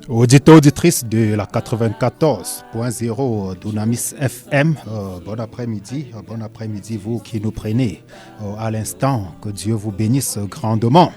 Auditeurs, auditrices de la 94.0 Dunamis FM, bon après-midi vous qui nous prenez à l'instant, que Dieu vous bénisse grandement.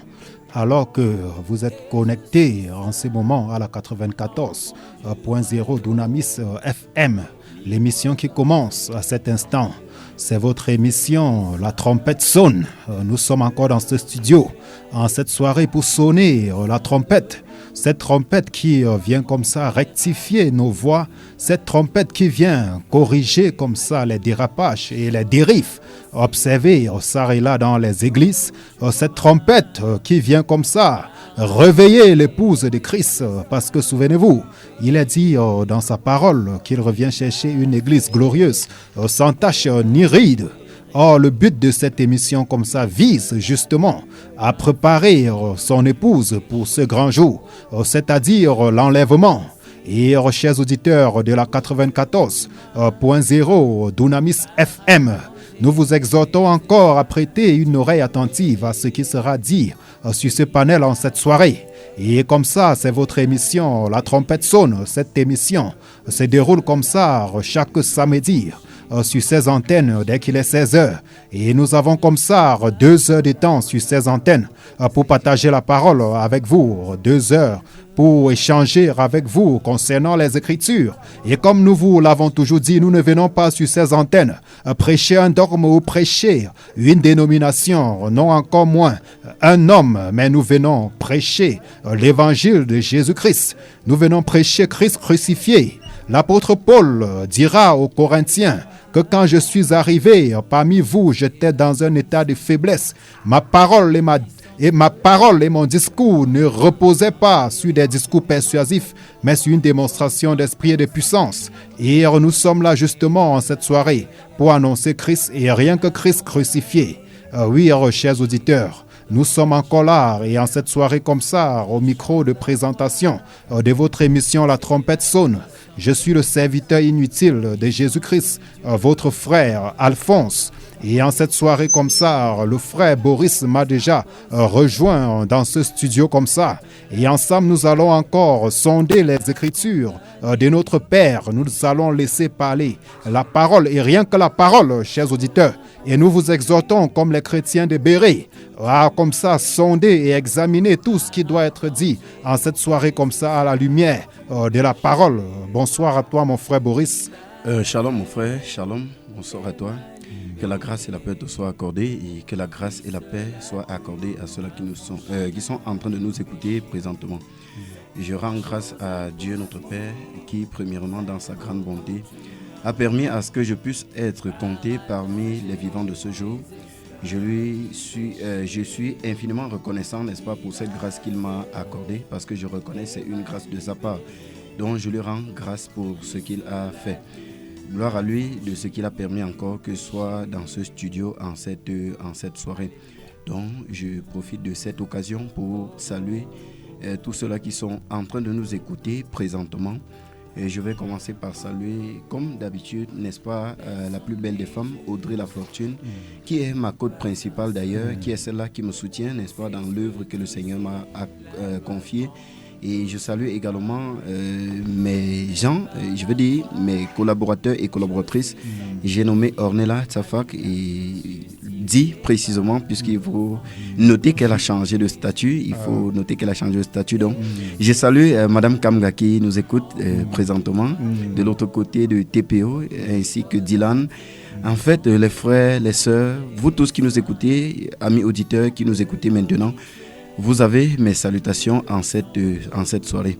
Alors que vous êtes connectés en ce moment à la 94.0 Dunamis FM, l'émission qui commence à cet instant, c'est votre émission La Trompette sonne. Nous sommes encore dans ce studio en cette soirée pour sonner la trompette. Cette trompette qui vient comme ça rectifier nos voix, cette trompette qui vient corriger comme ça les dérapages et les dérives observées ça et là dans les églises, cette trompette qui vient comme ça réveiller l'épouse de Christ, parce que souvenez-vous, il a dit dans sa parole qu'il revient chercher une église glorieuse, sans tache ni ride. Or, le but de cette émission comme ça vise justement à préparer son épouse pour ce grand jour, c'est-à-dire l'enlèvement. Et chers auditeurs de la 94.0 Dunamis FM, nous vous exhortons encore à prêter une oreille attentive à ce qui sera dit sur ce panel en cette soirée. Et comme ça, c'est votre émission La Trompette sonne. Cette émission se déroule comme ça chaque samedi sur ces antennes dès qu'il est 16h. Et nous avons comme ça 2 heures de temps sur ces antennes pour partager la parole avec vous. 2 heures pour échanger avec vous concernant les Écritures. Et comme nous vous l'avons toujours dit, nous ne venons pas sur ces antennes prêcher un dogme ou prêcher une dénomination, non encore moins un homme, mais nous venons prêcher l'évangile de Jésus-Christ. Nous venons prêcher Christ crucifié. L'apôtre Paul dira aux Corinthiens que quand je suis arrivé parmi vous, j'étais dans un état de faiblesse. Ma parole et mon discours ne reposaient pas sur des discours persuasifs, mais sur une démonstration d'esprit et de puissance. Et nous sommes là justement en cette soirée pour annoncer Christ et rien que Christ crucifié. Oui, chers auditeurs, nous sommes encore là et en cette soirée comme ça, au micro de présentation de votre émission La Trompette sonne. Je suis le serviteur inutile de Jésus-Christ, votre frère Alphonse. Et en cette soirée comme ça, le frère Boris m'a déjà rejoint dans ce studio comme ça. Et ensemble, nous allons encore sonder les Écritures de notre Père. Nous allons laisser parler la parole et rien que la parole, chers auditeurs. Et nous vous exhortons, comme les chrétiens de Béret, à comme ça sonder et examiner tout ce qui doit être dit en cette soirée comme ça à la lumière de la parole. Bonsoir à toi, mon frère Boris. Shalom, mon frère. Shalom. Bonsoir à toi. Que la grâce et la paix te soient accordées et que la grâce et la paix soient accordées à ceux-là qui sont en train de nous écouter présentement. Et je rends grâce à Dieu notre Père qui, premièrement, dans sa grande bonté, a permis à ce que je puisse être compté parmi les vivants de ce jour. Je suis infiniment reconnaissant, n'est-ce pas, pour cette grâce qu'il m'a accordée, parce que je reconnais que c'est une grâce de sa part, dont je lui rends grâce pour ce qu'il a fait. Gloire à lui de ce qu'il a permis encore que je sois dans ce studio en cette soirée. Donc, je profite de cette occasion pour saluer tous ceux-là qui sont en train de nous écouter présentement. Et je vais commencer par saluer, comme d'habitude, n'est-ce pas, la plus belle des femmes, Audrey Lafortune, qui est ma coach principale d'ailleurs, qui est celle-là qui me soutient, n'est-ce pas, dans l'œuvre que le Seigneur m'a confiée. Et je salue également mes collaborateurs et collaboratrices. J'ai nommé Ornella Tsafak et dit précisément, puisqu'il faut noter qu'elle a changé de statut. Donc, je salue Madame Kamga qui nous écoute présentement, de l'autre côté de TPO, ainsi que Dylan. En fait, les frères, les sœurs, vous tous qui nous écoutez, amis auditeurs qui nous écoutez maintenant, vous avez mes salutations en cette soirée.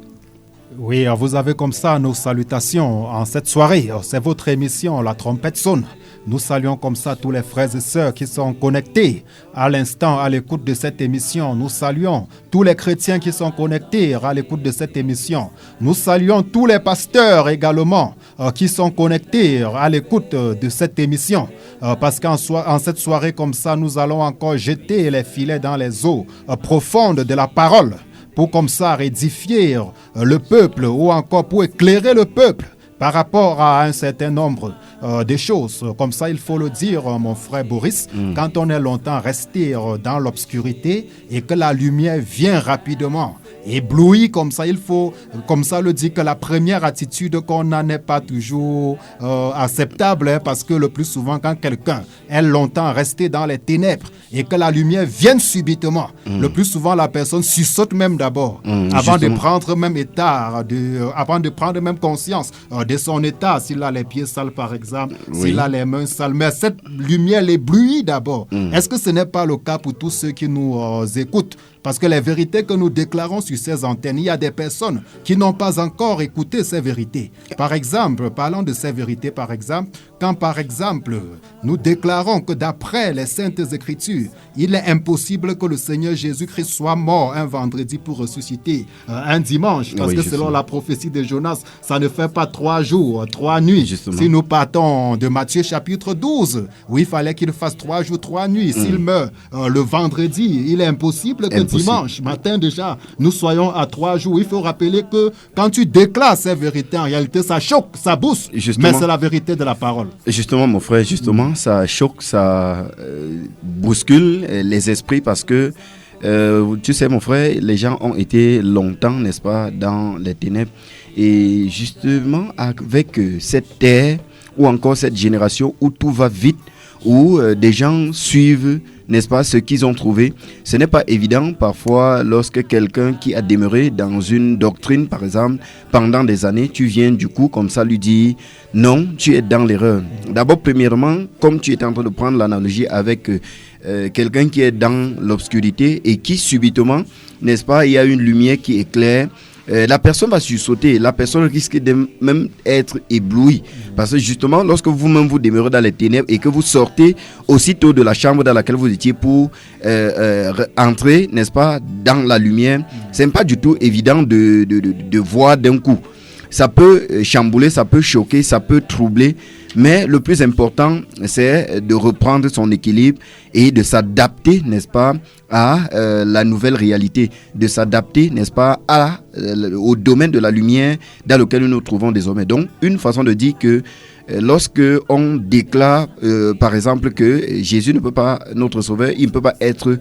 Oui, vous avez comme ça nos salutations en cette soirée. C'est votre émission La Trompette sonne. Nous saluons comme ça tous les frères et sœurs qui sont connectés à l'instant à l'écoute de cette émission. Nous saluons tous les chrétiens qui sont connectés à l'écoute de cette émission. Nous saluons tous les pasteurs également qui sont connectés à l'écoute de cette émission. Parce qu'en cette soirée comme ça, nous allons encore jeter les filets dans les eaux profondes de la parole pour comme ça édifier le peuple ou encore pour éclairer le peuple par rapport à un certain nombre des choses. Comme ça, il faut le dire, mon frère Boris, quand on est longtemps resté dans l'obscurité et que la lumière vient rapidement, ébloui comme ça, il faut, comme ça le dit que la première attitude qu'on a n'est pas toujours acceptable, hein, parce que le plus souvent quand quelqu'un est longtemps resté dans les ténèbres et que la lumière vient subitement, le plus souvent la personne sursaute même d'abord avant de prendre même état, avant de prendre même conscience de son état, s'il a les pieds sales par exemple, s'il a les mains sales, mais cette lumière l'éblouit d'abord. Est-ce que ce n'est pas le cas pour tous ceux qui nous écoutent? Parce que les vérités que nous déclarons sur ces antennes, il y a des personnes qui n'ont pas encore écouté ces vérités. Par exemple, parlons de ces vérités, par exemple, quand par exemple, nous déclarons que d'après les Saintes Écritures, il est impossible que le Seigneur Jésus-Christ soit mort un vendredi pour ressusciter un dimanche. Parce que selon la prophétie de Jonas, ça ne fait pas 3 jours, 3 nuits. Justement. Si nous partons de Matthieu chapitre 12, où il fallait qu'il fasse 3 jours, 3 nuits. S'il meurt le vendredi, il est impossible que dimanche matin déjà, nous soyons à 3 jours. Il faut rappeler que quand tu déclares ces vérités, en réalité, ça choque, ça booste, mais c'est la vérité de la parole. Justement, mon frère, justement, ça choque, ça bouscule les esprits parce que, tu sais, mon frère, les gens ont été longtemps, n'est-ce pas, dans les ténèbres. Et justement, avec cette terre ou encore cette génération où tout va vite, où des gens suivent, n'est-ce pas, ce qu'ils ont trouvé. Ce n'est pas évident parfois lorsque quelqu'un qui a demeuré dans une doctrine, par exemple, pendant des années, tu viens du coup comme ça lui dire non, tu es dans l'erreur. D'abord, premièrement, comme tu étais en train de prendre l'analogie avec quelqu'un qui est dans l'obscurité et qui subitement, n'est-ce pas, il y a une lumière qui éclaire. La personne va sursauter, la personne risque de même être éblouie. Parce que justement, lorsque vous-même vous demeurez dans les ténèbres et que vous sortez aussitôt de la chambre dans laquelle vous étiez pour entrer, n'est-ce pas, dans la lumière, ce n'est pas du tout évident de voir d'un coup. Ça peut chambouler, ça peut choquer, ça peut troubler, mais le plus important, c'est de reprendre son équilibre et de s'adapter, n'est-ce pas, à la nouvelle réalité, de s'adapter, n'est-ce pas, au domaine de la lumière dans lequel nous nous trouvons désormais. Donc, une façon de dire que lorsque on déclare, par exemple, que Jésus ne peut pas, notre Sauveur, il ne peut pas être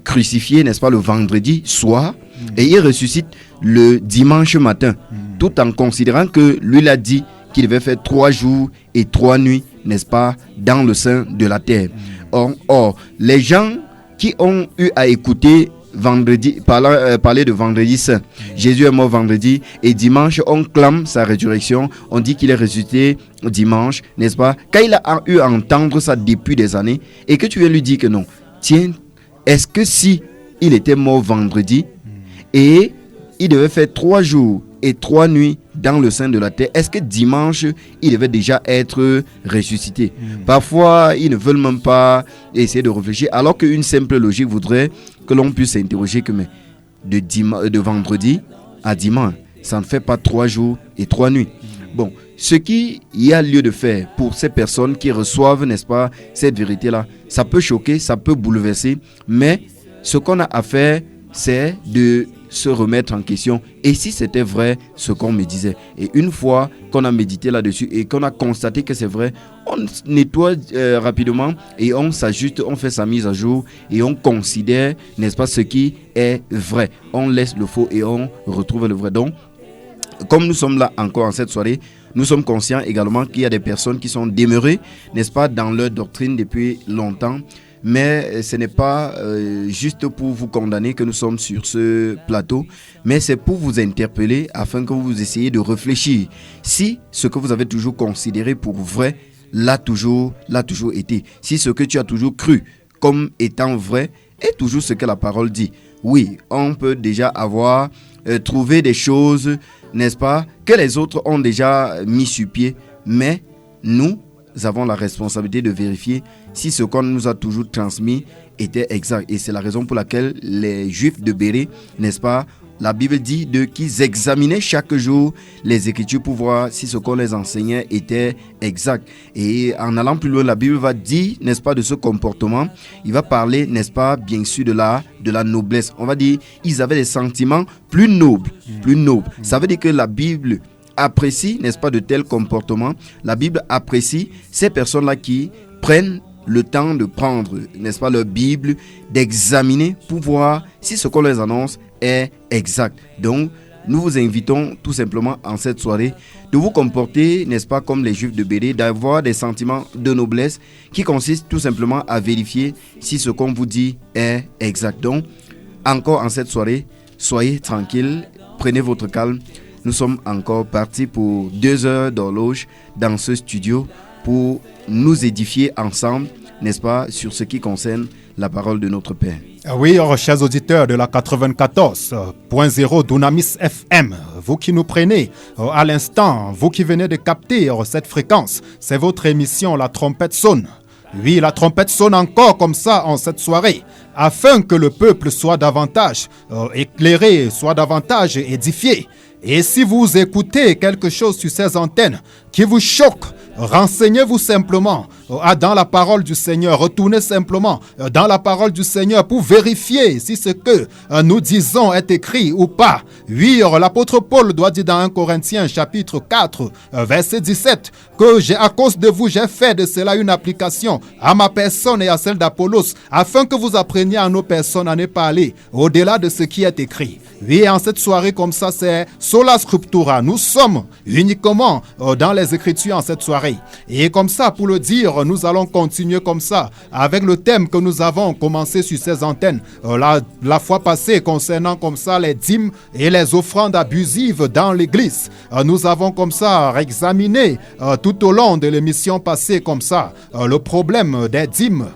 crucifié, n'est-ce pas, le vendredi soir, et il ressuscite le dimanche matin, tout en considérant que lui l'a dit qu'il devait faire 3 jours et 3 nuits, n'est-ce pas, dans le sein de la terre. Or, les gens qui ont eu à écouter vendredi, parler de vendredi saint, Jésus est mort vendredi et dimanche on clame sa résurrection, on dit qu'il est ressuscité dimanche, n'est-ce pas? Quand il a eu à entendre ça depuis des années et que tu viens lui dire que non, tiens, est-ce que si il était mort vendredi et il devait faire 3 jours et 3 nuits dans le sein de la terre, est-ce que dimanche, il devait déjà être ressuscité? Parfois, ils ne veulent même pas essayer de réfléchir, alors qu'une simple logique voudrait que l'on puisse s'interroger que mais de vendredi à dimanche, ça ne fait pas 3 jours et 3 nuits. Bon, ce qu'il y a lieu de faire pour ces personnes qui reçoivent, n'est-ce pas, cette vérité-là, ça peut choquer, ça peut bouleverser, mais ce qu'on a à faire, c'est de se remettre en question. Et si c'était vrai ce qu'on me disait? Et une fois qu'on a médité là-dessus et qu'on a constaté que c'est vrai, on nettoie rapidement et on s'ajuste, on fait sa mise à jour et on considère, n'est-ce pas, ce qui est vrai. On laisse le faux et on retrouve le vrai. Donc, comme nous sommes là encore en cette soirée, nous sommes conscients également qu'il y a des personnes qui sont demeurées, n'est-ce pas, dans leur doctrine depuis longtemps. Mais ce n'est pas juste pour vous condamner que nous sommes sur ce plateau, mais c'est pour vous interpeller afin que vous essayiez de réfléchir si ce que vous avez toujours considéré pour vrai l'a toujours été. Si ce que tu as toujours cru comme étant vrai est toujours ce que la parole dit. Oui, on peut déjà avoir trouvé des choses, n'est-ce pas, que les autres ont déjà mis sur pied, mais nous avons la responsabilité de vérifier si ce qu'on nous a toujours transmis était exact. Et c'est la raison pour laquelle les Juifs de Bérée, n'est-ce pas, la Bible dit qu'ils examinaient chaque jour les Écritures pour voir si ce qu'on les enseignait était exact. Et en allant plus loin, la Bible va dire, n'est-ce pas, de ce comportement. Il va parler, n'est-ce pas, bien sûr, de la noblesse. On va dire, ils avaient des sentiments plus nobles. Ça veut dire que la Bible apprécie, n'est-ce pas, de tels comportements. La Bible apprécie ces personnes-là qui prennent le temps de prendre, n'est-ce pas, leur Bible, d'examiner pour voir si ce qu'on leur annonce est exact. Donc, nous vous invitons tout simplement en cette soirée de vous comporter, n'est-ce pas, comme les Juifs de Béret, d'avoir des sentiments de noblesse qui consistent tout simplement à vérifier si ce qu'on vous dit est exact. Donc, encore en cette soirée, soyez tranquilles, prenez votre calme. Nous sommes encore partis pour 2 heures d'horloge dans ce studio pour nous édifier ensemble, n'est-ce pas, sur ce qui concerne la parole de notre Père. Oui, chers auditeurs de la 94.0 Dunamis FM, vous qui nous prenez à l'instant, vous qui venez de capter cette fréquence, c'est votre émission La Trompette sonne. Oui, la trompette sonne encore comme ça en cette soirée, afin que le peuple soit davantage éclairé, soit davantage édifié. Et si vous écoutez quelque chose sur ces antennes qui vous choque, renseignez-vous simplement dans la parole du Seigneur. Retournez simplement dans la parole du Seigneur pour vérifier si ce que nous disons est écrit ou pas. Oui, l'apôtre Paul doit dire dans 1 Corinthiens chapitre 4, verset 17, que à cause de vous, j'ai fait de cela une application à ma personne et à celle d'Apollos, afin que vous appreniez à nos personnes à ne pas aller au-delà de ce qui est écrit. Oui, en cette soirée comme ça, c'est sola scriptura. Nous sommes uniquement dans les Écritures en cette soirée. Et comme ça, pour le dire, nous allons continuer comme ça avec le thème que nous avons commencé sur ces antennes la fois passée concernant comme ça les dîmes et les offrandes abusives dans l'Église. Nous avons comme ça examiné tout au long de l'émission passée comme ça le problème des dîmes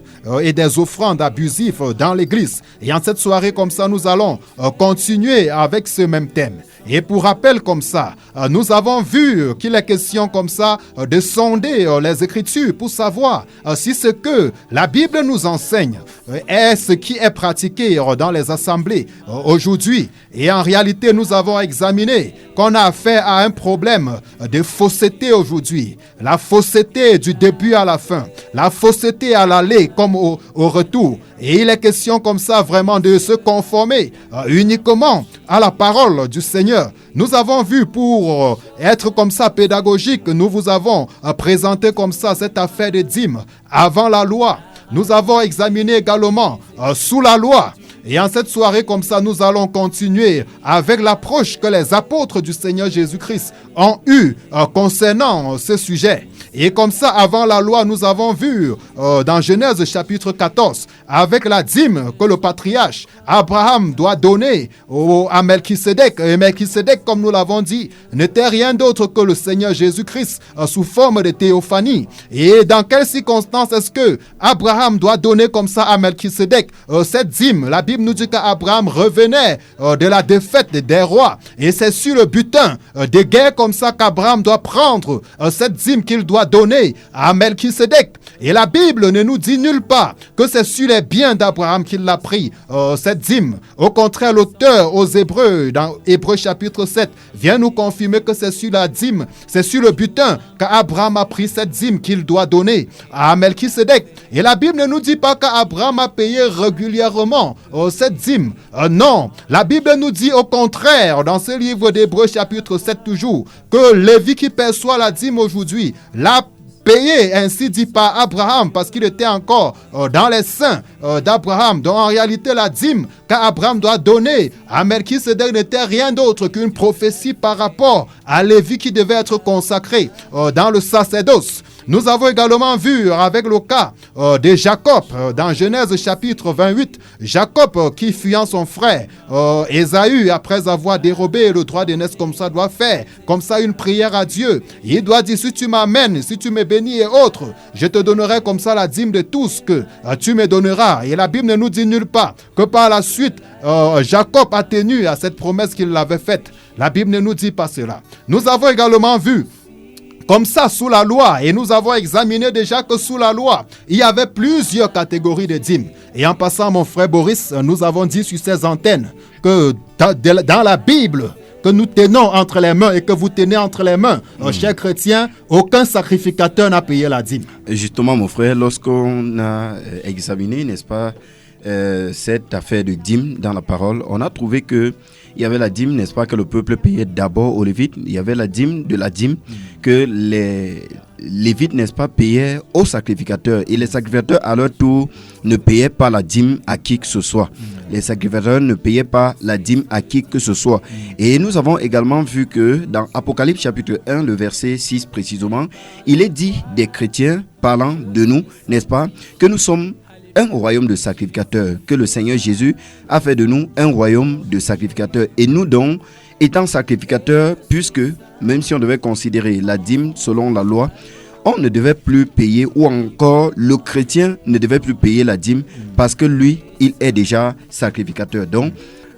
et des offrandes abusives dans l'Église. Et en cette soirée comme ça, nous allons continuer avec ce même thème. Et pour rappel comme ça, nous avons vu qu'il est question comme ça de sonder les Écritures pour savoir si ce que la Bible nous enseigne est ce qui est pratiqué dans les assemblées aujourd'hui. Et en réalité, nous avons examiné qu'on a affaire à un problème de fausseté aujourd'hui. La fausseté du début à la fin. La fausseté à l'aller comme au retour. Et il est question comme ça vraiment de se conformer uniquement à la parole du Seigneur. Nous avons vu pour être comme ça pédagogique, nous vous avons présenté comme ça cette affaire de dîmes avant la loi. Nous avons examiné également sous la loi. Et en cette soirée comme ça, nous allons continuer avec l'approche que les apôtres du Seigneur Jésus-Christ ont eue concernant ce sujet. Et comme ça, avant la loi, nous avons vu dans Genèse chapitre 14, avec la dîme que le patriarche Abraham doit donner à Melchisédek. Et Melchisédek, comme nous l'avons dit, n'était rien d'autre que le Seigneur Jésus-Christ sous forme de théophanie. Et dans quelles circonstances est-ce que Abraham doit donner comme ça à Melchisédek cette dîme? La Bible nous dit qu'Abraham revenait de la défaite des rois. Et c'est sur le butin des guerres comme ça qu'Abraham doit prendre cette dîme qu'il doit donner à Melchisédek. Et la Bible ne nous dit nulle part que c'est sur les biens d'Abraham qu'il l'a pris, cette dîme. Au contraire, l'auteur aux Hébreux, dans Hébreux chapitre 7, vient nous confirmer que c'est sur la dîme, c'est sur le butin qu'Abraham a pris cette dîme qu'il doit donner à Melchisédek. Et la Bible ne nous dit pas qu'Abraham a payé régulièrement cette dîme. Non, la Bible nous dit au contraire, dans ce livre d'Hébreux chapitre 7 toujours, que Lévi qui perçoit la dîme aujourd'hui, l'a payé, ainsi dit par Abraham, parce qu'il était encore dans les seins d'Abraham. Donc en réalité, la dîme qu'Abraham doit donner à Melchisédek n'était rien d'autre qu'une prophétie par rapport à Lévi qui devait être consacré dans le sacerdoce. Nous avons également vu avec le cas de Jacob dans Genèse chapitre 28. Jacob qui fuyant son frère Ésaü après avoir dérobé le droit d'aînesse comme ça doit faire comme ça une prière à Dieu. Il doit dire si tu m'amènes, si tu me bénis et autres, je te donnerai comme ça la dîme de tout ce que tu me donneras. Et la Bible ne nous dit nulle part que par la suite Jacob a tenu à cette promesse qu'il avait faite. La Bible ne nous dit pas cela. Nous avons également vu comme ça sous la loi, et nous avons examiné déjà que sous la loi, il y avait plusieurs catégories de dîmes. Et en passant, mon frère Boris, nous avons dit sur ces antennes que dans la Bible que nous tenons entre les mains et que vous tenez entre les mains, chers chrétiens, aucun sacrificateur n'a payé la dîme. Justement, mon frère, lorsqu'on a examiné, n'est-ce pas, cette affaire de dîme dans la parole, on a trouvé que il y avait la dîme, n'est-ce pas, que le peuple payait d'abord aux Lévites. Il y avait la dîme que les Lévites, n'est-ce pas, payaient aux sacrificateurs. Et les sacrificateurs, à leur tour, ne payaient pas la dîme à qui que ce soit. Les sacrificateurs ne payaient pas la dîme à qui que ce soit. Et nous avons également vu que dans Apocalypse chapitre 1, le verset 6 précisément, il est dit des chrétiens parlant de nous, n'est-ce pas, que nous sommes un royaume de sacrificateurs, que le Seigneur Jésus a fait de nous un royaume de sacrificateurs. Et nous donc, étant sacrificateurs, puisque même si on devait considérer la dîme selon la loi, on ne devait plus payer, ou encore le chrétien ne devait plus payer la dîme parce que lui, il est déjà sacrificateur. Donc,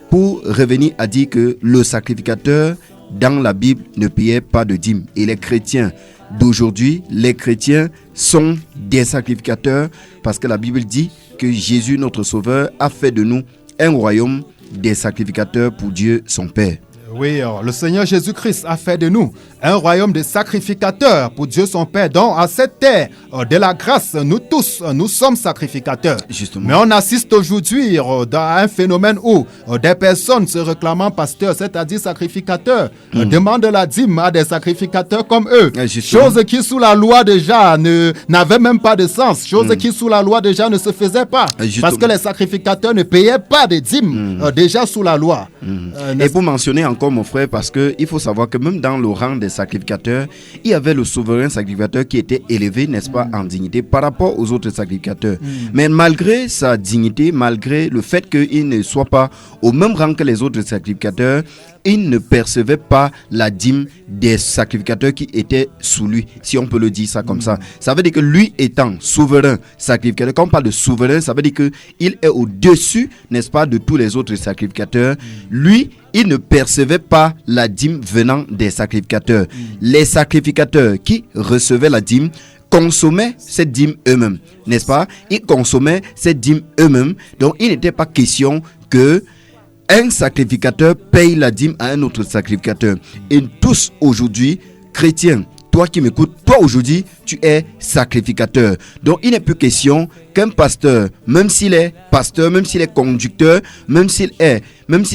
pour revenir à dire que le sacrificateur dans la Bible ne payait pas de dîme. Et les chrétiens d'aujourd'hui, les chrétiens sont des sacrificateurs parce que la Bible dit que Jésus, notre Sauveur, a fait de nous un royaume des sacrificateurs pour Dieu, son Père. Oui, le Seigneur Jésus-Christ a fait de nous un royaume de sacrificateurs pour Dieu son Père. Donc, à cette terre de la grâce, nous tous, nous sommes sacrificateurs. Justement. Mais on assiste aujourd'hui à un phénomène où des personnes se réclamant pasteurs, c'est-à-dire sacrificateurs, demandent la dîme à des sacrificateurs comme eux. Chose qui sous la loi déjà n'avait même pas de sens. Chose qui sous la loi déjà ne se faisait pas. Parce que les sacrificateurs ne payaient pas de dîme déjà sous la loi. Et pour mentionner encore mon frère, parce qu'il faut savoir que même dans le rang des sacrificateurs, il y avait le souverain sacrificateur qui était élevé, n'est-ce pas, en dignité par rapport aux autres sacrificateurs. Mais malgré sa dignité, malgré le fait qu'il ne soit pas au même rang que les autres sacrificateurs, il ne percevait pas la dîme des sacrificateurs qui étaient sous lui, si on peut le dire ça comme ça. Ça veut dire que lui étant souverain sacrificateur, quand on parle de souverain, ça veut dire qu'il est au-dessus, n'est-ce pas, de tous les autres sacrificateurs. Lui, il ne percevait pas la dîme venant des sacrificateurs. Les sacrificateurs qui recevaient la dîme consommaient cette dîme eux-mêmes, n'est-ce pas? Ils consommaient cette dîme eux-mêmes. Donc, il n'était pas question que un sacrificateur paye la dîme à un autre sacrificateur. Et tous aujourd'hui, chrétiens, toi qui m'écoutes, toi aujourd'hui, tu es sacrificateur. Donc il n'est plus question qu'un pasteur, même s'il est pasteur, même s'il est conducteur, même s'il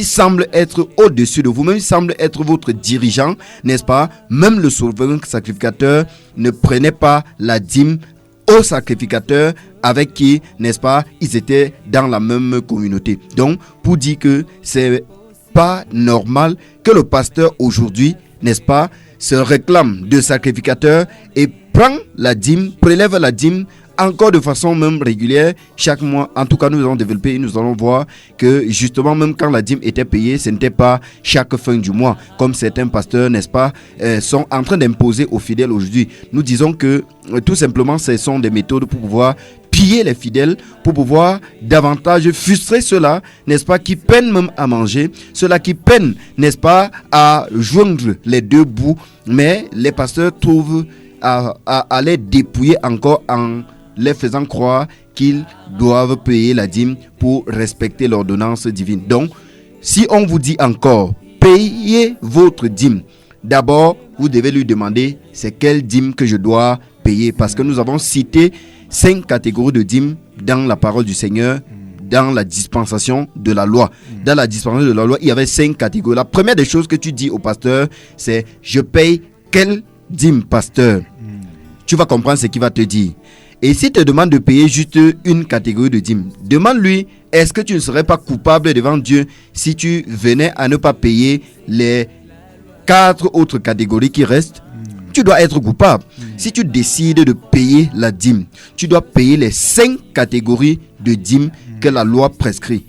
semble être au-dessus de vous, même s'il semble être votre dirigeant, n'est-ce pas? Même le souverain sacrificateur ne prenait pas la dîme aux sacrificateurs avec qui, n'est-ce pas, ils étaient dans la même communauté. Donc, pour dire que c'est pas normal que le pasteur aujourd'hui, n'est-ce pas, se réclame de sacrificateur et prend la dîme, prélève la dîme encore de façon même régulière chaque mois. En tout cas, nous allons développer et nous allons voir que justement, même quand la dîme était payée, ce n'était pas chaque fin du mois, comme certains pasteurs, n'est-ce pas, sont en train d'imposer aux fidèles aujourd'hui. Nous disons que tout simplement, ce sont des méthodes pour pouvoir piller les fidèles, pour pouvoir davantage frustrer ceux-là, n'est-ce pas, qui peinent même à manger, ceux-là qui peinent, n'est-ce pas, à joindre les deux bouts, mais les pasteurs trouvent à les dépouiller encore en les faisant croire qu'ils doivent payer la dîme pour respecter l'ordonnance divine. Donc, si on vous dit encore, payez votre dîme, d'abord, vous devez lui demander, c'est quelle dîme que je dois payer? Parce que nous avons cité 5 catégories de dîmes dans la parole du Seigneur, dans la dispensation de la loi. Dans la dispensation de la loi, il y avait 5 catégories. La première des choses que tu dis au pasteur, c'est, je paye quelle dîme, pasteur? Tu vas comprendre ce qu'il va te dire. Et s'il te demande de payer juste une catégorie de dîme, demande-lui, est-ce que tu ne serais pas coupable devant Dieu si tu venais à ne pas payer les 4 autres catégories qui restent? Tu dois être coupable. Si tu décides de payer la dîme, tu dois payer les 5 catégories de dîmes que la loi prescrit.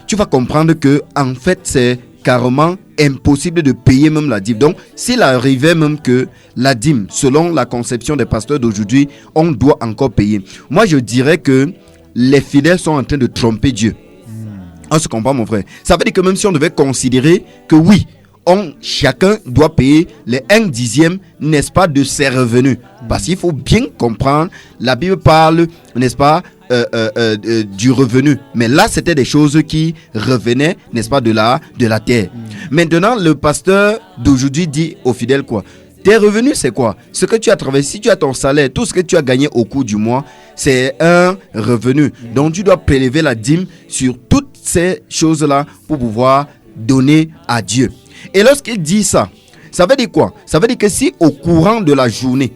Tu vas comprendre que, en fait, c'est carrément impossible de payer même la dîme. Donc, s'il arrivait même que la dîme, selon la conception des pasteurs d'aujourd'hui, on doit encore payer. Moi, je dirais que les fidèles sont en train de tromper Dieu. On se comprend, mon frère. Ça veut dire que même si on devait considérer que oui, chacun doit payer les 1/10, n'est-ce pas, de ses revenus. Parce qu'il faut bien comprendre, la Bible parle, n'est-ce pas, du revenu. Mais là, c'était des choses qui revenaient, n'est-ce pas, de la terre. Maintenant, le pasteur d'aujourd'hui dit aux fidèles quoi? Tes revenus, c'est quoi? Ce que tu as travaillé, si tu as ton salaire, tout ce que tu as gagné au cours du mois, c'est un revenu. Donc, tu dois prélever la dîme sur toutes ces choses-là pour pouvoir donner à Dieu. Et lorsqu'il dit ça, ça veut dire quoi? Ça veut dire que si au courant de la journée,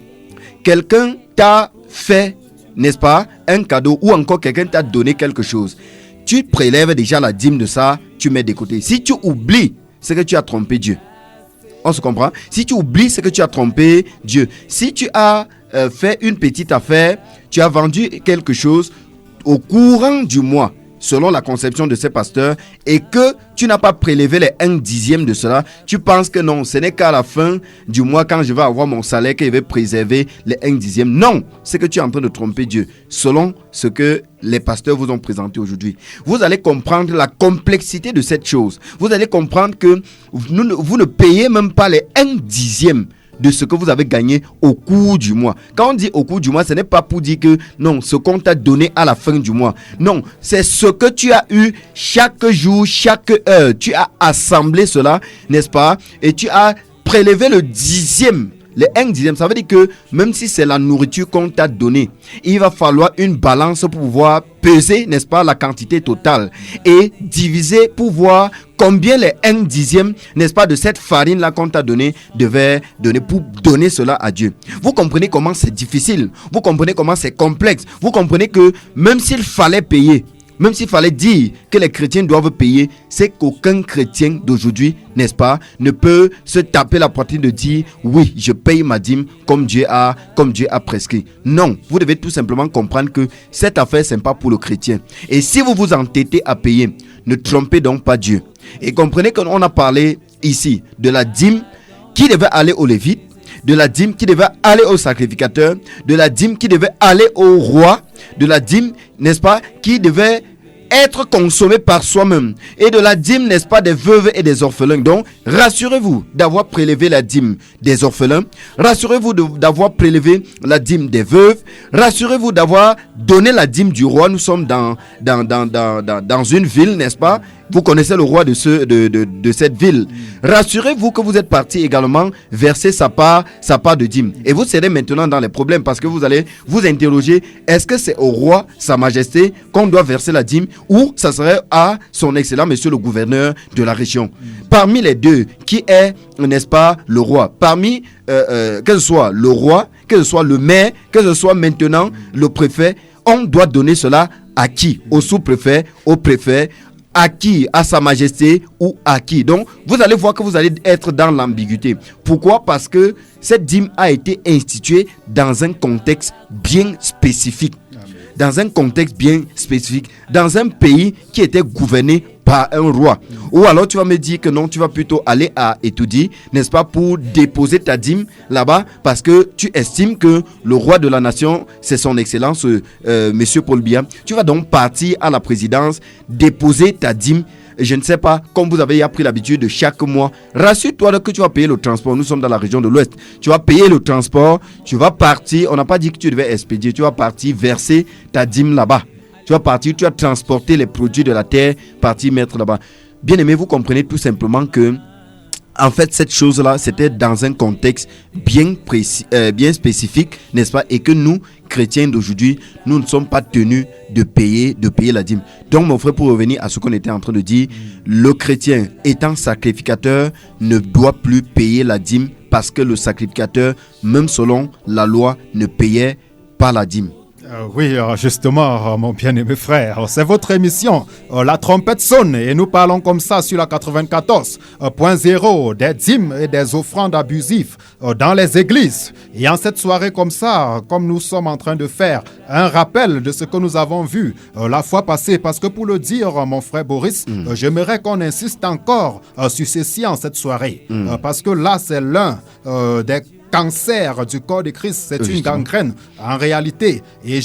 quelqu'un t'a fait, n'est-ce pas, un cadeau, ou encore quelqu'un t'a donné quelque chose, tu prélèves déjà la dîme de ça, tu mets de côté. Si tu oublies, c'est que tu as trompé Dieu. On se comprend? Si tu oublies, c'est que tu as trompé Dieu. Si tu as fait une petite affaire, tu as vendu quelque chose au courant du mois, selon la conception de ces pasteurs, et que tu n'as pas prélevé les 1/10 de cela, tu penses que non, ce n'est qu'à la fin du mois, quand je vais avoir mon salaire, que je vais préserver les 1/10. Non, c'est que tu es en train de tromper Dieu, selon ce que les pasteurs vous ont présenté aujourd'hui. Vous allez comprendre la complexité de cette chose. Vous allez comprendre que vous ne payez même pas les 1/10 de ce que vous avez gagné au cours du mois. Quand on dit au cours du mois, ce n'est pas pour dire que non, ce qu'on t'a donné à la fin du mois. Non, c'est ce que tu as eu chaque jour, chaque heure. Tu as assemblé cela, n'est-ce pas? Et tu as prélevé le 10e. Les 1/10, ça veut dire que même si c'est la nourriture qu'on t'a donnée, il va falloir une balance pour pouvoir peser, n'est-ce pas, la quantité totale et diviser pour voir combien les 1/10, n'est-ce pas, de cette farine-là qu'on t'a donnée devait donner pour donner cela à Dieu. Vous comprenez comment c'est difficile, vous comprenez comment c'est complexe, vous comprenez que même s'il fallait payer, même s'il fallait dire que les chrétiens doivent payer, c'est qu'aucun chrétien d'aujourd'hui, n'est-ce pas, ne peut se taper la poitrine de dire oui, je paye ma dîme comme Dieu a prescrit. Non, vous devez tout simplement comprendre que cette affaire, c'est pas pour le chrétien. Et si vous vous entêtez à payer, ne trompez donc pas Dieu. Et comprenez qu'on a parlé ici de la dîme qui devait aller aux Lévites, de la dîme qui devait aller au sacrificateur, de la dîme qui devait aller au roi, de la dîme, n'est-ce pas, qui devait être consommée par soi-même, et de la dîme, n'est-ce pas, des veuves et des orphelins. Donc, rassurez-vous d'avoir prélevé la dîme des orphelins, rassurez-vous d'avoir prélevé la dîme des veuves, rassurez-vous d'avoir donné la dîme du roi. Nous sommes dans une ville, n'est-ce pas? Vous connaissez le roi de cette ville. Rassurez-vous que vous êtes parti également verser sa part de dîme. Et vous serez maintenant dans les problèmes parce que vous allez vous interroger, est-ce que c'est au roi, sa majesté, qu'on doit verser la dîme, ou ça serait à son excellent monsieur le gouverneur de la région? Parmi les deux, qui est, n'est-ce pas, le roi? Parmi, que ce soit le roi, que ce soit le maire, que ce soit maintenant le préfet, on doit donner cela à qui? Au sous-préfet, au préfet, à qui? À sa majesté ou à qui? Donc, vous allez voir que vous allez être dans l'ambiguïté. Pourquoi? Parce que cette dîme a été instituée dans un contexte bien spécifique. Dans un contexte bien spécifique. Dans un pays qui était gouverné par un roi. Ou alors tu vas me dire que non, tu vas plutôt aller à Etoudi, n'est-ce pas, pour déposer ta dîme là-bas, parce que tu estimes que le roi de la nation, c'est son excellence, monsieur Paul Biya. Tu vas donc partir à la présidence, déposer ta dîme. Je ne sais pas, comme vous avez pris l'habitude de chaque mois, rassure-toi que tu vas payer le transport. Nous sommes dans la région de l'Ouest. Tu vas payer le transport, tu vas partir. On n'a pas dit que tu devais expédier. Tu vas partir verser ta dîme là-bas. Tu vas partir, tu vas transporter les produits de la terre, partir mettre là-bas. Bien aimé, vous comprenez tout simplement que, en fait, cette chose-là, c'était dans un contexte bien précis, bien spécifique, n'est-ce pas? Et que nous, chrétiens d'aujourd'hui, nous ne sommes pas tenus de payer la dîme. Donc, mon frère, pour revenir à ce qu'on était en train de dire, le chrétien, étant sacrificateur, ne doit plus payer la dîme parce que le sacrificateur, même selon la loi, ne payait pas la dîme. Oui, justement, mon bien-aimé frère, c'est votre émission, La Trompette sonne, et nous parlons comme ça sur la 94.0 des dîmes et des offrandes abusives dans les églises. Et en cette soirée comme ça, comme nous sommes en train de faire un rappel de ce que nous avons vu la fois passée, parce que pour le dire, mon frère Boris, j'aimerais qu'on insiste encore sur ceci en cette soirée, parce que là, c'est l'un des cancer du corps de Christ, c'est une gangrène en réalité, et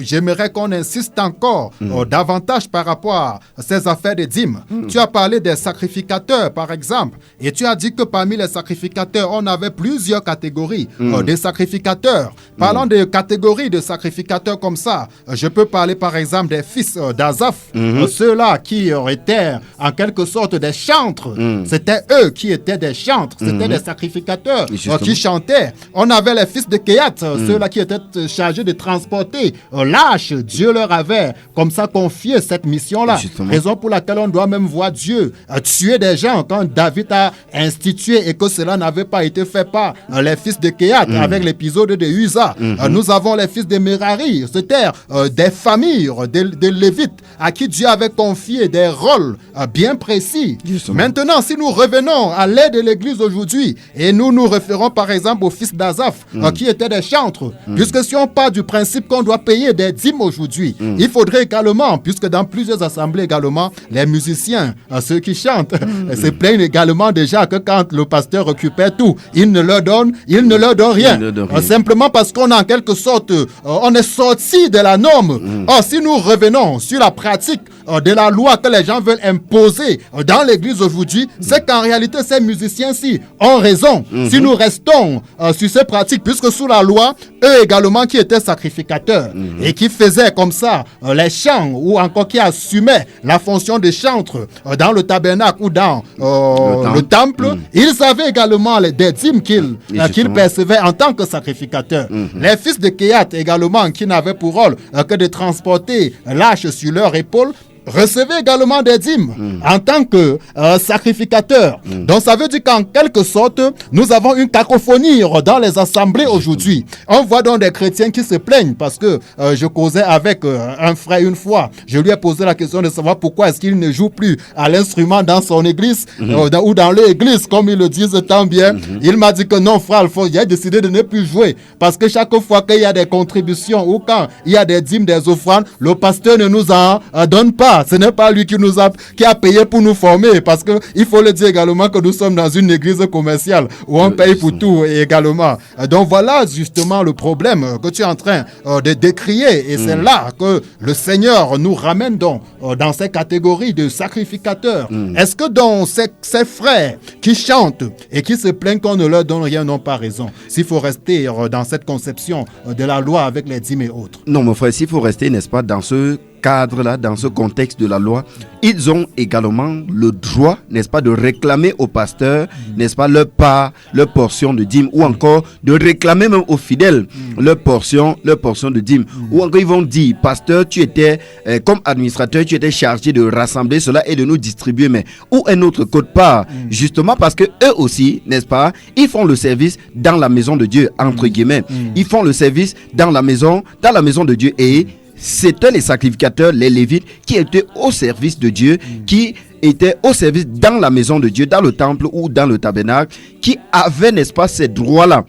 j'aimerais qu'on insiste encore davantage par rapport à ces affaires de dîmes. Tu as parlé des sacrificateurs par exemple, et tu as dit que parmi les sacrificateurs on avait plusieurs catégories de sacrificateurs. Parlons de catégories de sacrificateurs comme ça, je peux parler par exemple des fils d'Azaph, ceux-là qui étaient en quelque sorte des chantres. C'était eux qui étaient des chantres, c'était des sacrificateurs qui chantaient transportaient. On avait les fils de Kéat, ceux-là qui étaient chargés de transporter l'arche. Dieu leur avait comme ça confié cette mission-là. Justement. Raison pour laquelle on doit même voir Dieu tuer des gens quand David a institué et que cela n'avait pas été fait par les fils de Kéat avec l'épisode de Uza. Nous avons les fils de Merari, c'était des familles, des Lévites à qui Dieu avait confié des rôles bien précis. Justement. Maintenant, si nous revenons à l'aide de l'Église aujourd'hui et nous nous référons par exemple aux fils d'Azaph qui étaient des chantres, puisque si on part du principe qu'on doit payer des dîmes aujourd'hui, il faudrait également, puisque dans plusieurs assemblées également, les musiciens, ceux qui chantent, se plaignent également déjà que quand le pasteur récupère tout, il ne leur donne rien. Simplement parce qu'on a en quelque sorte, on est sorti de la norme. Or, si nous revenons sur la pratique de la loi que les gens veulent imposer dans l'église aujourd'hui, c'est qu'en réalité, ces musiciens-ci ont raison. Si nous restons sur ces pratiques, puisque sous la loi, eux également qui étaient sacrificateurs et qui faisaient comme ça les chants ou encore qui assumaient la fonction de chantre dans le tabernacle ou dans le temple, ils avaient également des dîmes qu'ils percevaient en tant que sacrificateurs. Les fils de Kéat également qui n'avaient pour rôle que de transporter l'arche sur leur épaule, recevaient également des dîmes en tant que sacrificateurs. Donc ça veut dire qu'en quelque sorte, nous avons une cacophonie dans les assemblées aujourd'hui. On voit donc des chrétiens qui se plaignent parce que je causais avec un frère une fois. Je lui ai posé la question de savoir pourquoi est-ce qu'il ne joue plus à l'instrument dans son église ou dans l'église, comme ils le disent tant bien. Il m'a dit que non, frère Alphonse, il a décidé de ne plus jouer parce que chaque fois qu'il y a des contributions ou quand il y a des dîmes, des offrandes, le pasteur ne nous en donne pas. Ce n'est pas lui qui a payé pour nous former, parce que il faut le dire également que nous sommes dans une église commerciale où on paye pour tout et également. Donc voilà justement le problème que tu es en train de décrier, et c'est là que le Seigneur nous ramène donc dans ces catégories de sacrificateurs. Est-ce que donc ces frères qui chantent et qui se plaignent qu'on ne leur donne rien n'ont pas raison, s'il faut rester dans cette conception de la loi avec les dîmes et autres? Non, mon frère, s'il faut rester, n'est-ce pas, dans ce cadre-là, dans ce contexte de la loi, ils ont également le droit, n'est-ce pas, de réclamer au pasteur, n'est-ce pas, leur part, leur portion de dîme, ou encore de réclamer même aux fidèles leur portion de dîme. Ou encore ils vont dire, pasteur, tu étais, comme administrateur, tu étais chargé de rassembler cela et de nous distribuer, mais où est notre quote-part? Justement parce que eux aussi, n'est-ce pas, ils font le service dans la maison de Dieu, entre guillemets. Ils font le service dans la maison de Dieu, et c'était les sacrificateurs, les Lévites, qui étaient au service de Dieu, qui étaient au service dans la maison de Dieu, dans le temple ou dans le tabernacle, qui avaient, n'est-ce pas, ces droits-là.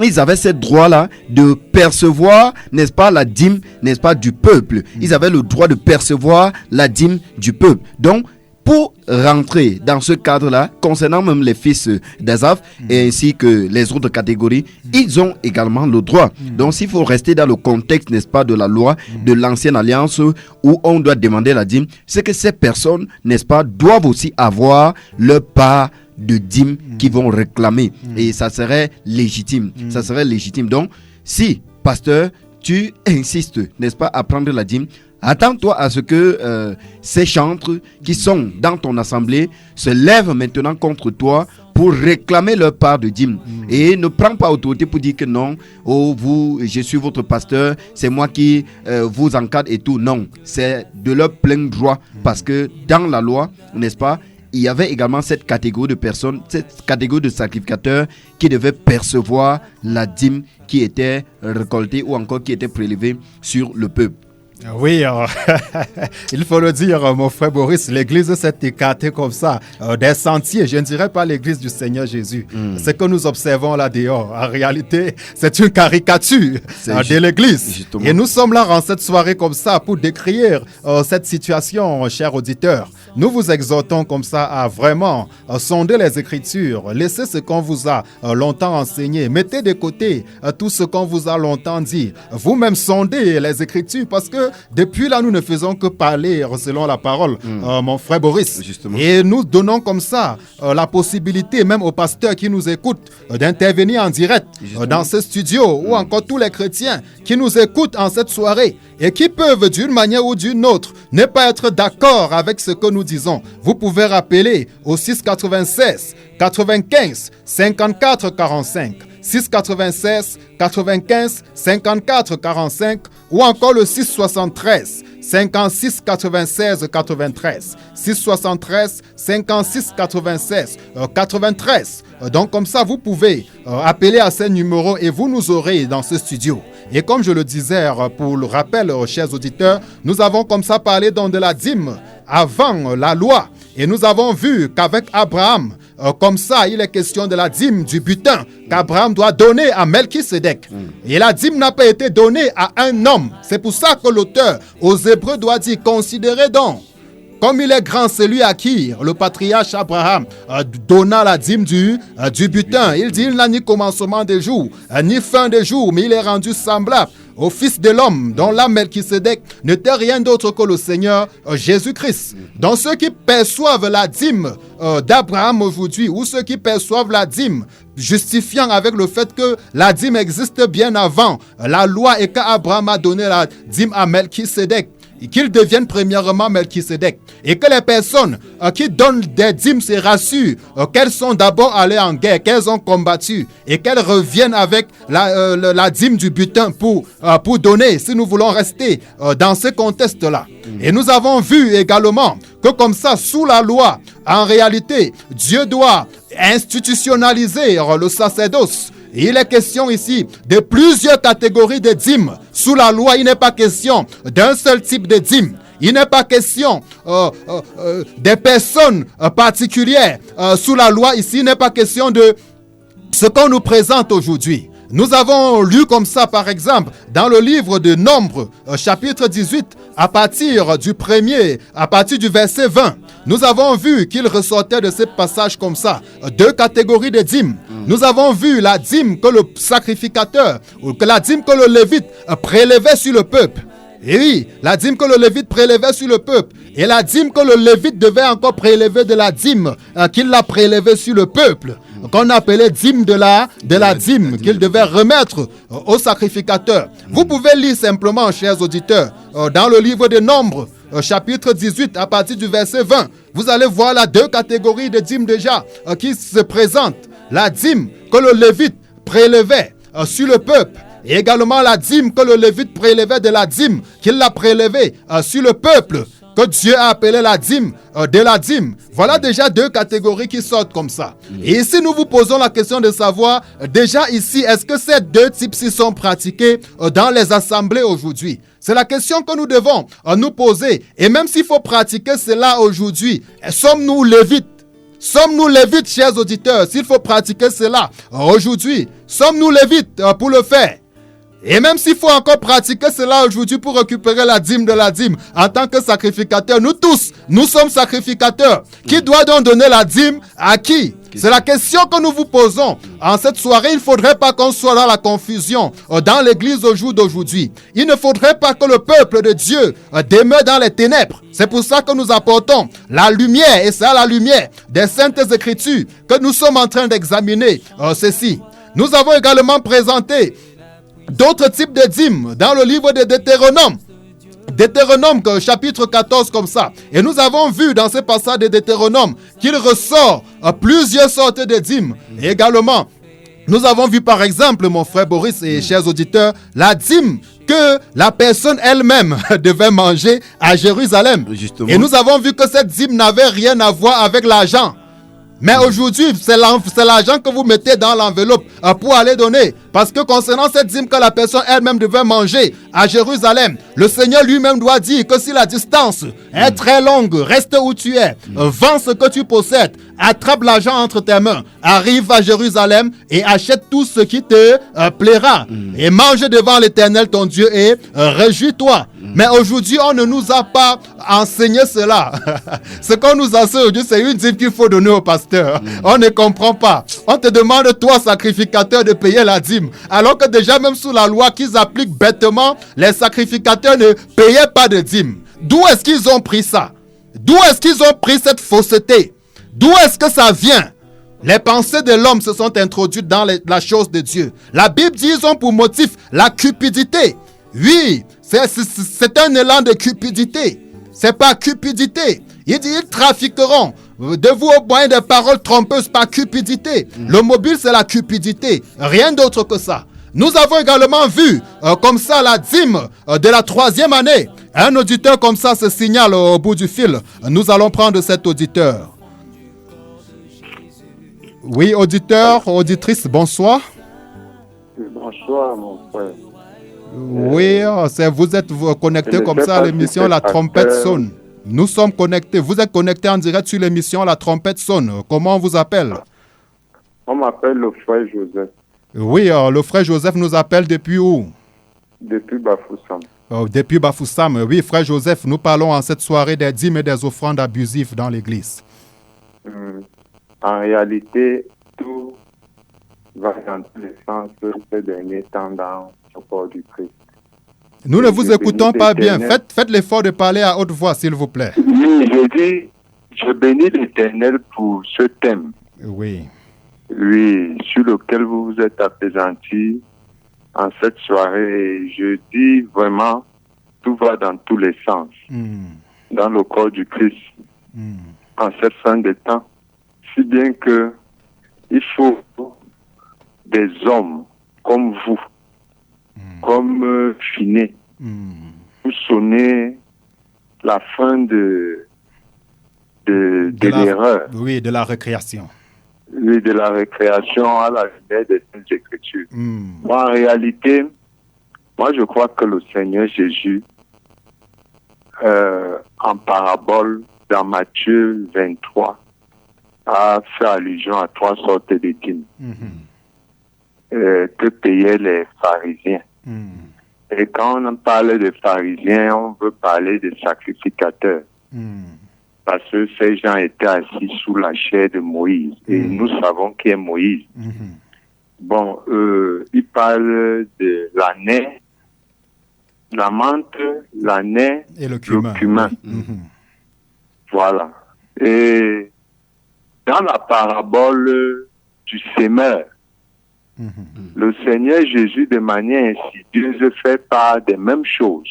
Ils avaient ce droit-là de percevoir, n'est-ce pas, la dîme, n'est-ce pas, du peuple. Ils avaient le droit de percevoir la dîme du peuple. Donc, pour rentrer dans ce cadre-là, concernant même les fils d'Azaph et ainsi que les autres catégories, ils ont également le droit. Donc, s'il faut rester dans le contexte, n'est-ce pas, de la loi, de l'ancienne alliance, où on doit demander la dîme, c'est que ces personnes, n'est-ce pas, doivent aussi avoir leur part de dîme qu'ils vont réclamer. Et ça serait légitime. Ça serait légitime. Donc, si, pasteur, tu insistes, n'est-ce pas, à prendre la dîme, attends-toi à ce que ces chantres qui sont dans ton assemblée se lèvent maintenant contre toi pour réclamer leur part de dîme. Et ne prends pas autorité pour dire que non, oh vous, je suis votre pasteur, c'est moi qui vous encadre et tout. Non, c'est de leur plein droit, parce que dans la loi, n'est-ce pas, il y avait également cette catégorie de personnes, cette catégorie de sacrificateurs qui devaient percevoir la dîme qui était récoltée ou encore qui était prélevée sur le peuple. Oui, il faut le dire, mon frère Boris, l'église s'est écartée comme ça, des sentiers, je ne dirais pas l'église du Seigneur Jésus. Ce que nous observons là dehors, en réalité, c'est une caricature de l'église. Justement. Et nous sommes là en cette soirée comme ça pour décrire cette situation, chers auditeurs. Nous vous exhortons comme ça à vraiment sonder les Écritures, laissez ce qu'on vous a longtemps enseigné, mettez de côté tout ce qu'on vous a longtemps dit. Vous-même sondez les Écritures, parce que depuis là, nous ne faisons que parler selon la parole, mon frère Boris. Justement. Et nous donnons comme ça la possibilité, même aux pasteurs qui nous écoutent, d'intervenir en direct dans ce studio, ou encore tous les chrétiens qui nous écoutent en cette soirée et qui peuvent, d'une manière ou d'une autre, ne pas être d'accord avec ce que nous disons. Vous pouvez rappeler au 696 95 54 45. 696 95 54 45 ou encore le 673 56 96 93 673 56 96 93. Donc comme ça, vous pouvez appeler à ces numéros et vous nous aurez dans ce studio. Et comme je le disais, pour le rappel, chers auditeurs, nous avons comme ça parlé donc de la dîme avant la loi. Et nous avons vu qu'avec Abraham, comme ça, il est question de la dîme du butin qu'Abraham doit donner à Melchisédek. Et la dîme n'a pas été donnée à un homme. C'est pour ça que l'auteur aux Hébreux doit dire, considérez donc, comme il est grand celui à qui le patriarche Abraham donna la dîme du butin. Il dit, il n'a ni commencement des jours, ni fin des jours, mais il est rendu semblable au Fils de l'homme, dont l'âme Melchisédek n'était rien d'autre que le Seigneur Jésus-Christ. Donc ceux qui perçoivent la dîme d'Abraham aujourd'hui, ou ceux qui perçoivent la dîme, justifiant avec le fait que la dîme existe bien avant la loi et qu'Abraham a donné la dîme à Melchisédek, qu'il devienne premièrement Melchisédek, et que les personnes qui donnent des dîmes se rassurent qu'elles sont d'abord allées en guerre, qu'elles ont combattu, et qu'elles reviennent avec la dîme du butin pour donner, si nous voulons rester dans ce contexte-là. Et nous avons vu également que comme ça, sous la loi, en réalité, Dieu doit institutionnaliser le sacerdoce. Il est question ici de plusieurs catégories de dîmes. Sous la loi, il n'est pas question d'un seul type de dîme. Il n'est pas question des personnes particulières. Sous la loi, ici, il n'est pas question de ce qu'on nous présente aujourd'hui. Nous avons lu comme ça, par exemple, dans le livre de Nombres, chapitre 18, à partir du verset 20. Nous avons vu qu'il ressortait de ce passage comme ça, deux catégories de dîmes. Nous avons vu la dîme que le sacrificateur, ou que la dîme que le lévite prélevait sur le peuple. Et oui, la dîme que le lévite prélevait sur le peuple. Et la dîme que le lévite devait encore prélever de la dîme qu'il a prélevée sur le peuple. Qu'on appelait dîme de la dîme qu'il devait remettre au sacrificateur. Vous pouvez lire simplement, chers auditeurs, dans le livre des Nombres, chapitre 18, à partir du verset 20. Vous allez voir là deux catégories de dîmes déjà qui se présentent. La dîme que le lévite prélevait sur le peuple. Et également la dîme que le lévite prélevait de la dîme qu'il a prélevée sur le peuple, que Dieu a appelé la dîme de la dîme. Voilà déjà deux catégories qui sortent comme ça. Et ici, nous vous posons la question de savoir, déjà ici, est-ce que ces deux types-ci sont pratiqués dans les assemblées aujourd'hui? C'est la question que nous devons nous poser. Et même s'il faut pratiquer cela aujourd'hui, sommes-nous lévites? Sommes-nous lévites, chers auditeurs, s'il faut pratiquer cela aujourd'hui? Sommes-nous lévites pour le faire? Et même s'il faut encore pratiquer cela aujourd'hui pour récupérer la dîme de la dîme, en tant que sacrificateur, nous tous, nous sommes sacrificateurs. Qui doit donc donner la dîme à qui? C'est la question que nous vous posons. En cette soirée, il ne faudrait pas qu'on soit dans la confusion dans l'église au jour d'aujourd'hui. Il ne faudrait pas que le peuple de Dieu demeure dans les ténèbres. C'est pour ça que nous apportons la lumière, et c'est à la lumière des Saintes Écritures que nous sommes en train d'examiner ceci. Nous avons également présenté d'autres types de dîmes dans le livre de Deutéronome. Deutéronome chapitre 14 comme ça. Et nous avons vu dans ce passage de Deutéronome qu'il ressort plusieurs sortes de dîmes. Et également, nous avons vu par exemple, mon frère Boris et chers auditeurs, la dîme que la personne elle-même devait manger à Jérusalem. Justement. Et nous avons vu que cette dîme n'avait rien à voir avec l'argent. Mais aujourd'hui, c'est l'argent que vous mettez dans l'enveloppe pour aller donner. Parce que concernant cette dîme que la personne elle-même devait manger à Jérusalem, le Seigneur lui-même doit dire que si la distance est très longue, reste où tu es, vends ce que tu possèdes, attrape l'argent entre tes mains, arrive à Jérusalem et achète tout ce qui te plaira. Et mange devant l'Éternel ton Dieu et réjouis-toi. Mais aujourd'hui, on ne nous a pas enseigné cela. Ce qu'on nous enseigne aujourd'hui, c'est une dîme qu'il faut donner au pasteur. On ne comprend pas. On te demande, toi, sacrificateur, de payer la dîme. Alors que déjà, même sous la loi qu'ils appliquent bêtement, les sacrificateurs ne payaient pas de dîme. D'où est-ce qu'ils ont pris ça? D'où est-ce qu'ils ont pris cette fausseté? D'où est-ce que ça vient? Les pensées de l'homme se sont introduites dans la chose de Dieu. La Bible dit qu'ils ont pour motif la cupidité. Oui, c'est un élan de cupidité. C'est pas cupidité. Il dit ils trafiqueront dévoué au moyen des paroles trompeuses par cupidité. Le mobile, c'est la cupidité. Rien d'autre que ça. Nous avons également vu comme ça la dîme de la 3e année. Un auditeur comme ça se signale au bout du fil. Nous allons prendre cet auditeur. Oui, auditeur, auditrice, bonsoir. Bonsoir, mon frère. Oui, vous êtes connecté comme ça à l'émission La Trompette sonne. Nous sommes connectés. Vous êtes connecté en direct sur l'émission La Trompette sonne. Comment on vous appelle? On m'appelle le frère Joseph. Oui, le frère Joseph nous appelle depuis où? Depuis Bafoussam. Depuis Bafoussam. Oui, frère Joseph, nous parlons en cette soirée des dîmes et des offrandes abusives dans l'église. En réalité, tout va dans tous les sens ces derniers temps dans le corps du Christ. Nous ne vous écoutons pas bien. Faites l'effort de parler à haute voix, s'il vous plaît. Oui, je dis, je bénis l'Éternel pour ce thème. Oui. Oui, sur lequel vous vous êtes apaisantis en cette soirée. Je dis vraiment, tout va dans tous les sens. Dans le corps du Christ. En cette fin de temps. Si bien que il faut des hommes comme vous, comme Finet, pour sonner la fin de l'erreur. Oui, de la récréation. Oui, de la récréation à la lumière des Saintes Écritures. Moi, en réalité, je crois que le Seigneur Jésus, en parabole dans Matthieu 23, a fait allusion à 3 sortes de dîmes que payaient les pharisiens. Et quand on parle de pharisiens, on veut parler de sacrificateurs. Parce que ces gens étaient assis sous la chair de Moïse. Et nous savons qui est Moïse. Bon, il parle de l'année, la menthe, l'année et le cumin. Voilà. Et dans la parabole du sémeur, le Seigneur Jésus, de manière insidieuse, fait part des mêmes choses.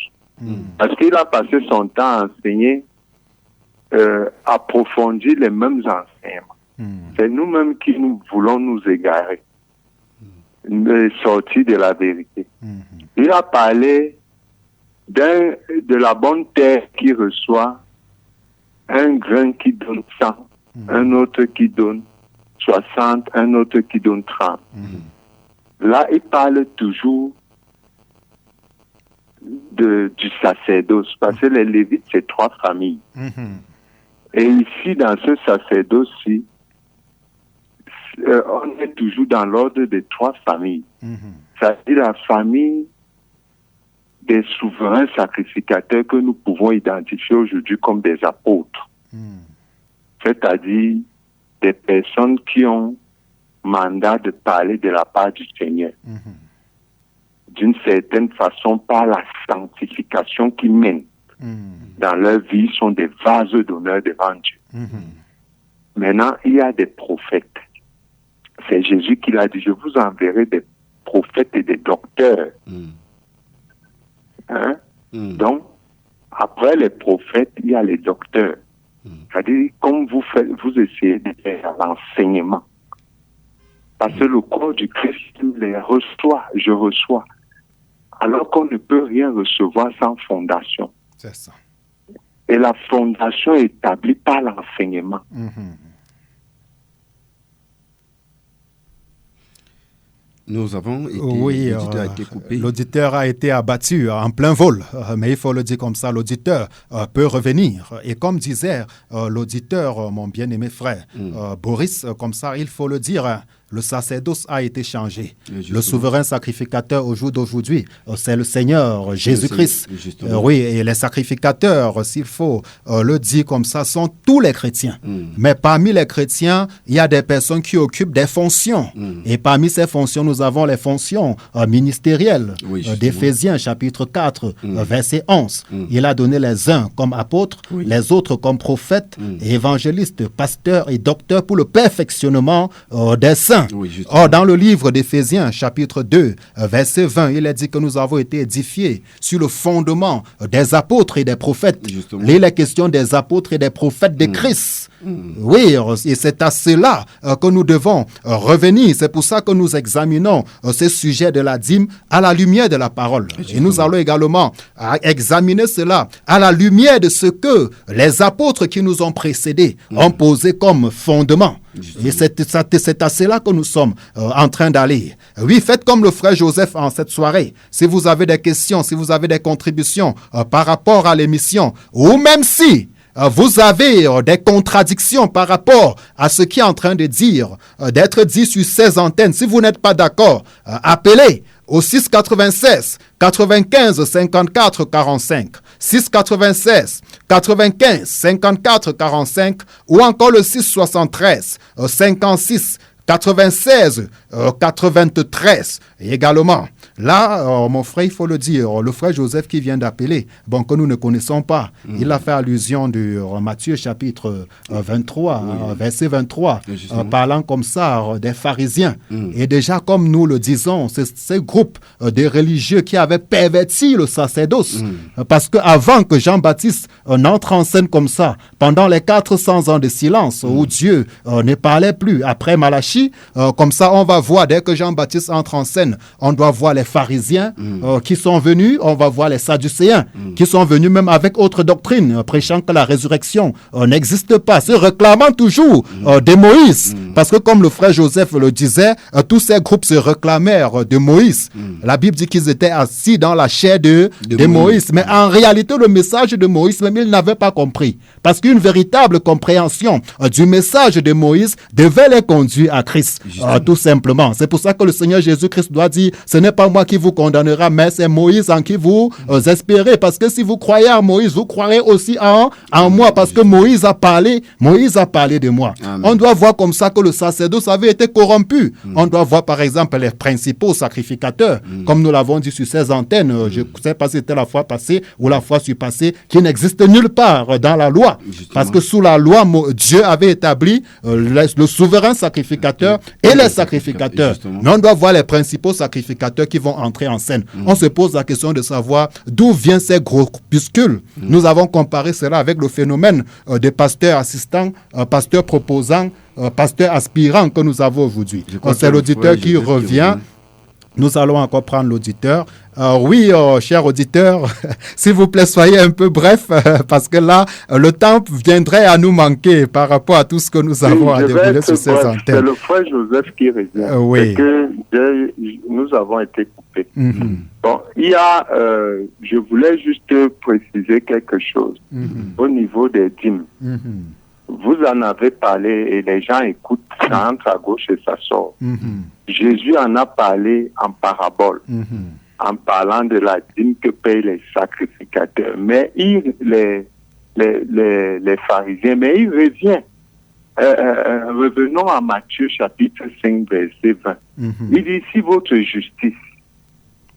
Parce qu'il a passé son temps à enseigner, approfondir les mêmes enseignements. C'est nous-mêmes qui nous voulons nous égarer, sortir de la vérité. Il a parlé de la bonne terre qui reçoit un grain qui donne 100, un autre qui donne 60, un autre qui donne 30. Là, il parle toujours du sacerdoce, parce que les Lévites, c'est 3 familles. Et ici, dans ce sacerdoce-ci, on est toujours dans l'ordre des 3 familles. C'est-à-dire la famille des souverains sacrificateurs que nous pouvons identifier aujourd'hui comme des apôtres. C'est-à-dire des personnes qui ont mandat de parler de la part du Seigneur. D'une certaine façon, par la sanctification qu'ils mènent dans leur vie, sont des vases d'honneur devant Dieu. Maintenant, il y a des prophètes. C'est Jésus qui l'a dit, je vous enverrai des prophètes et des docteurs. Donc, après les prophètes, il y a les docteurs. C'est-à-dire, comme vous essayez de faire l'enseignement. Parce que le corps du Christ les reçoit, je reçois. Alors qu'on ne peut rien recevoir sans fondation. C'est ça. Et la fondation est établie par l'enseignement. Nous avons été... Oui, l'auditeur a été coupé. L'auditeur a été abattu en plein vol. Mais il faut le dire comme ça, l'auditeur peut revenir. Et comme disait l'auditeur, mon bien-aimé frère, Boris, comme ça, il faut le dire, le sacerdoce a été changé. Le souverain sacrificateur au jour d'aujourd'hui, c'est le Seigneur Jésus-Christ. Oui, et les sacrificateurs, s'il faut le dire comme ça, sont tous les chrétiens. Mais parmi les chrétiens, il y a des personnes qui occupent des fonctions. Et parmi ces fonctions, nous avons les fonctions ministérielles d'Éphésiens, chapitre 4, verset 11. Il a donné les uns comme apôtres, les autres comme prophètes, et évangélistes, pasteurs et docteurs pour le perfectionnement des saints. pharisiens. Oui, Or, dans le livre d'Éphésiens, chapitre 2, verset 20, il est dit que nous avons été édifiés sur le fondement des apôtres et des prophètes. Justement. Il est question des apôtres et des prophètes de Christ. Oui, et c'est à cela que nous devons revenir. C'est pour ça que nous examinons ce sujet de la dîme à la lumière de la parole. Et nous allons également examiner cela à la lumière de ce que les apôtres qui nous ont précédés ont posé comme fondement. Et c'est à cela que nous sommes en train d'aller. Oui, faites comme le frère Joseph en cette soirée. Si vous avez des questions, si vous avez des contributions par rapport à l'émission, ou même si vous avez des contradictions par rapport à ce qui est en train de dire, d'être dit sur ces antennes, si vous n'êtes pas d'accord, appelez au 696 95 54 45, 696 95 54 45 ou encore le 673 56 96 93. Et également, là, mon frère, il faut le dire, le frère Joseph qui vient d'appeler, bon, que nous ne connaissons pas, il a fait allusion de Matthieu chapitre 23, verset 23, parlant comme ça des pharisiens. Et déjà, comme nous le disons, c'est ces groupes de religieux qui avaient perverti le sacerdoce. Parce qu'avant que Jean-Baptiste n'entre en scène comme ça, pendant les 400 ans de silence où Dieu ne parlait plus, après Malachie, comme ça, on va voir, dès que Jean-Baptiste entre en scène, on doit voir les pharisiens qui sont venus, on va voir les sadducéens qui sont venus même avec autre doctrine, prêchant que la résurrection n'existe pas, se réclamant toujours de Moïse. Parce que comme le frère Joseph le disait, tous ces groupes se réclamèrent de Moïse. La Bible dit qu'ils étaient assis dans la chair de Moïse. Mais en réalité, le message de Moïse, même ils n'avaient pas compris. Parce qu'une véritable compréhension du message de Moïse devait les conduire à Christ, tout simplement. C'est pour ça que le Seigneur Jésus-Christ doit dire, ce n'est pas moi qui vous condamnera, mais c'est Moïse en qui vous espérez. Parce que si vous croyez en Moïse, vous croirez aussi en moi. Parce que Moïse a parlé de moi. Amen. On doit voir comme ça que le sacerdoce avait été corrompu. On doit voir par exemple les principaux sacrificateurs, comme nous l'avons dit sur ces antennes, je ne sais pas si c'était la fois passée ou la fois surpassée, qui n'existe nulle part dans la loi. Justement. Parce que sous la loi, Dieu avait établi le souverain sacrificateur et les sacrificateurs. Justement. Mais on doit voir les principaux sacrificateurs qui vont entrer en scène. On se pose la question de savoir d'où viennent ces groupuscules. Nous avons comparé cela avec le phénomène des pasteurs assistants, pasteurs proposants, pasteurs aspirants que nous avons aujourd'hui. C'est l'auditeur qui revient. Nous allons encore prendre l'auditeur. Oui, cher auditeur, s'il vous plaît, soyez un peu bref, parce que là, le temps viendrait à nous manquer par rapport à tout ce que nous avons à dérouler sur ces antennes. C'est le frère Joseph qui revient. Oui. C'est que nous avons été coupés. Bon, il y a, je voulais juste préciser quelque chose au niveau des dîmes. Vous en avez parlé et les gens écoutent, ça entre à gauche et ça sort. Jésus en a parlé en parabole, en parlant de la dîme que payent les sacrificateurs. Mais les pharisiens, mais il revient. Revenons à Matthieu chapitre 5, verset 20. Il dit, si votre justice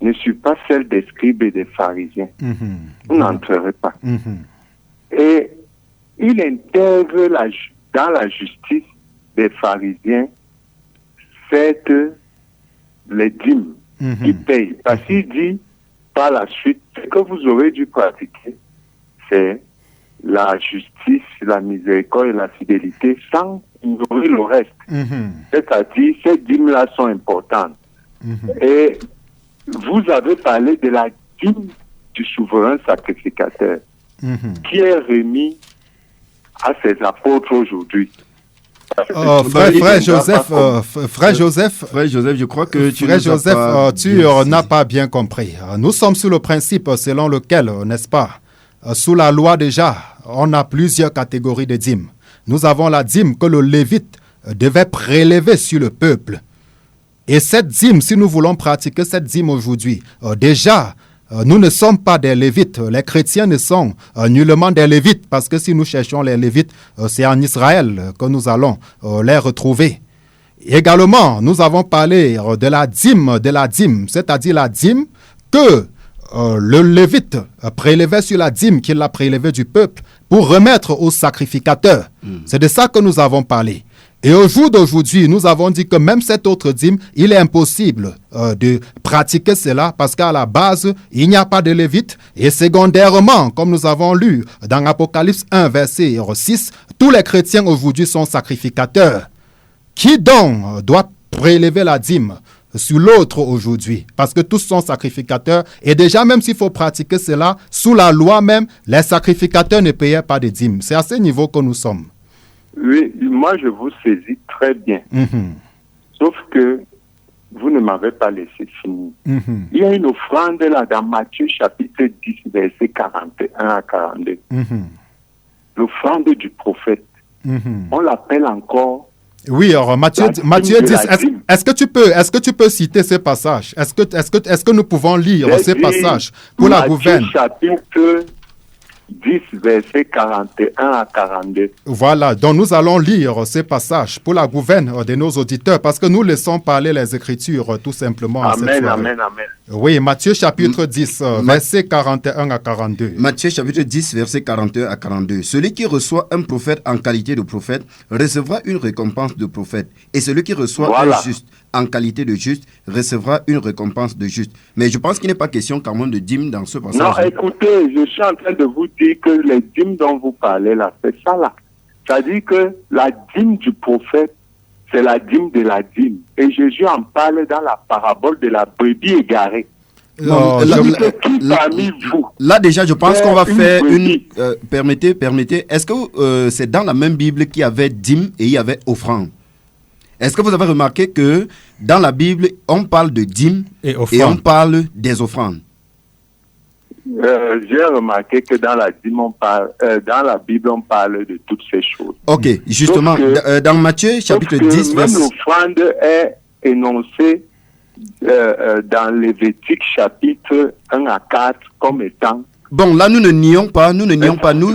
ne suit pas celle des scribes et des pharisiens, vous n'entrerez pas. Et il intègre dans la justice des pharisiens les dîmes qui payent. Parce qu'il dit par la suite, ce que vous aurez dû pratiquer, c'est la justice, la miséricorde et la fidélité sans ignorer le reste. C'est-à-dire, ces dîmes-là sont importantes. Et vous avez parlé de la dîme du souverain sacrificateur qui est remis à ses apôtres aujourd'hui. Frère Joseph, je crois que tu n'as pas bien compris. Nous sommes sous le principe selon lequel, n'est-ce pas, sous la loi déjà, on a plusieurs catégories de dîmes. Nous avons la dîme que le lévite devait prélever sur le peuple. Et cette dîme, si nous voulons pratiquer cette dîme aujourd'hui, déjà, nous ne sommes pas des Lévites. Les chrétiens ne sont nullement des Lévites, parce que si nous cherchons les Lévites, c'est en Israël que nous allons les retrouver. Également, nous avons parlé de la dîme, c'est-à-dire la dîme que le Lévite prélevait sur la dîme qu'il a prélevée du peuple pour remettre aux sacrificateurs. C'est de ça que nous avons parlé. Et au jour d'aujourd'hui, nous avons dit que même cette autre dîme, il est impossible de pratiquer cela parce qu'à la base, il n'y a pas de lévite. Et secondairement, comme nous avons lu dans Apocalypse 1, verset 6, tous les chrétiens aujourd'hui sont sacrificateurs. Qui donc doit prélever la dîme sur l'autre aujourd'hui? Parce que tous sont sacrificateurs. Et déjà, même s'il faut pratiquer cela, sous la loi même, les sacrificateurs ne payaient pas de dîme. C'est à ce niveau que nous sommes. Oui, moi je vous saisis très bien. Sauf que vous ne m'avez pas laissé finir. Il y a une offrande là dans Matthieu chapitre 10, verset 41 à 42. L'offrande du prophète. On l'appelle encore. Oui, alors Matthieu 10, est-ce que tu peux citer ces passages? Est-ce que nous pouvons lire ces passages pour la gouverne? Chapitre 10, versets 41 à 42. Voilà, donc nous allons lire ces passages pour la gouverne de nos auditeurs parce que nous laissons parler les Écritures tout simplement. Amen. Oui, Matthieu chapitre 10, versets 41 à 42. Matthieu chapitre 10, versets 41 à 42. Celui qui reçoit un prophète en qualité de prophète recevra une récompense de prophète. Et celui qui reçoit un juste en qualité de juste recevra une récompense de juste. Mais je pense qu'il n'est pas question quand même de dîme dans ce passage. Non, écoutez, je suis en train de vous dire que les dîmes dont vous parlez là, c'est ça là. C'est-à-dire que la dîme du prophète, c'est la dîme de la dîme. Et Jésus en parle dans la parabole de la brebis égarée. Là déjà, je pense qu'on va faire une... permettez, est-ce que c'est dans la même Bible qu'il y avait dîme et il y avait offrande? Est-ce que vous avez remarqué que dans la Bible, on parle de dîme et on parle des offrandes? J'ai remarqué que dans la dîme, dans la Bible, on parle de toutes ces choses. Ok, justement, dans Matthieu chapitre 10, même l'offrande est énoncée dans Lévitique chapitre 1 à 4 comme étant... Bon, là, nous ne nions pas, nous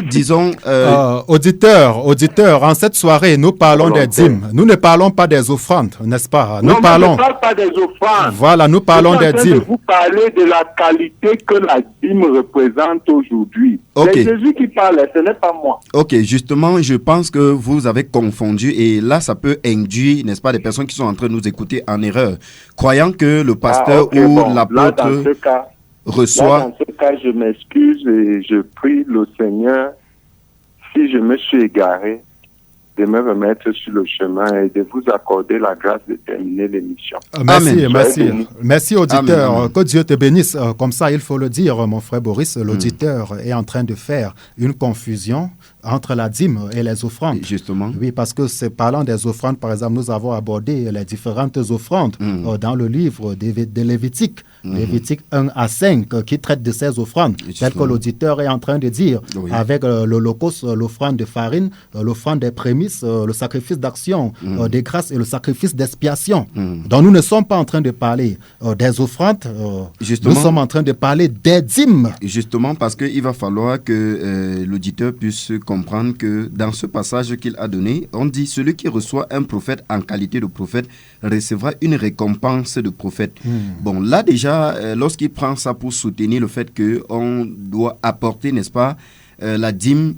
disons... Auditeurs, en cette soirée, nous parlons des dîmes. Nous ne parlons pas des offrandes, n'est-ce pas? Non, je ne parle pas des offrandes. Voilà, nous parlons des dîmes. Vous parlez de la qualité que la dîme représente aujourd'hui. Okay. C'est Jésus qui parle, ce n'est pas moi. Ok, justement, je pense que vous avez confondu et là, ça peut induire, n'est-ce pas, des personnes qui sont en train de nous écouter en erreur, croyant que le pasteur l'apôtre... reçoit... Dans ce cas, je m'excuse et je prie le Seigneur, si je me suis égaré, de me remettre sur le chemin et de vous accorder la grâce de terminer l'émission. Merci auditeur. Amen. Que Dieu te bénisse. Comme ça, il faut le dire, mon frère Boris, l'auditeur est en train de faire une confusion entre la dîme et les offrandes. Justement. Oui, parce que c'est parlant des offrandes, par exemple, nous avons abordé les différentes offrandes dans le livre de Lévitique, Lévitique 1 à 5, qui traite de ces offrandes, tel que l'auditeur est en train de dire, avec l'holocauste, l'offrande de farine, l'offrande des prémices, le sacrifice d'action, des grâces et le sacrifice d'expiation. Donc nous ne sommes pas en train de parler des offrandes, nous sommes en train de parler des dîmes. Justement, parce qu'il va falloir que l'auditeur puisse comprendre que dans ce passage qu'il a donné, on dit celui qui reçoit un prophète en qualité de prophète recevra une récompense de prophète. Bon, là déjà, lorsqu'il prend ça pour soutenir le fait qu'on doit apporter, n'est-ce pas, la dîme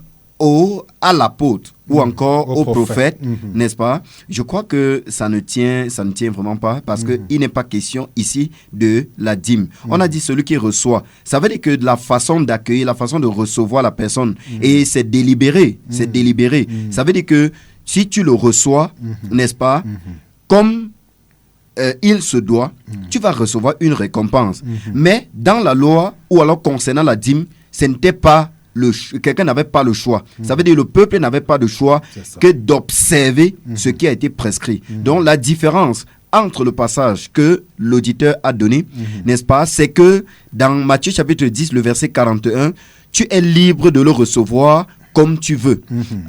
à l'apôtre ou encore au prophète, n'est-ce pas? Je crois que ça ne tient vraiment pas parce qu'il n'est pas question ici de la dîme. On a dit celui qui reçoit. Ça veut dire que de la façon d'accueillir, la façon de recevoir la personne, et c'est délibéré, c'est délibéré. Ça veut dire que si tu le reçois, n'est-ce pas, comme il se doit, tu vas recevoir une récompense. Mais dans la loi, ou alors concernant la dîme, ce n'était pas quelqu'un n'avait pas le choix. Ça veut dire que le peuple n'avait pas de choix que d'observer ce qui a été prescrit. Donc la différence entre le passage que l'auditeur a donné, n'est-ce pas, c'est que dans Matthieu chapitre 10, le verset 41, tu es libre de le recevoir comme tu veux.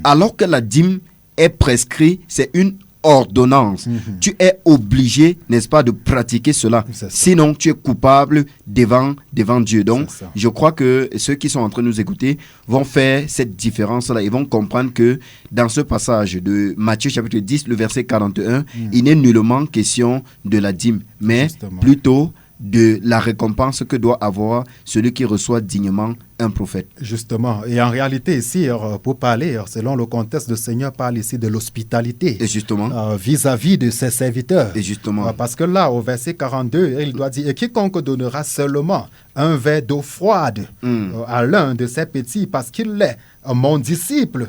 Alors que la dîme est prescrite, c'est une ordonnance. Tu es obligé, n'est-ce pas, de pratiquer cela. Sinon, tu es coupable devant Dieu. Donc, je crois que ceux qui sont en train de nous écouter vont faire cette différence-là. Ils vont comprendre que dans ce passage de Matthieu chapitre 10, le verset 41, il n'est nullement question de la dîme, mais plutôt de la récompense que doit avoir celui qui reçoit dignement un prophète. Justement. Et en réalité, ici, pour parler, selon le contexte, le Seigneur parle ici de l'hospitalité. Et justement. Vis-à-vis de ses serviteurs. Et justement. Parce que là, au verset 42, il doit dire, et quiconque donnera seulement un verre d'eau froide à l'un de ses petits, parce qu'il est mon disciple,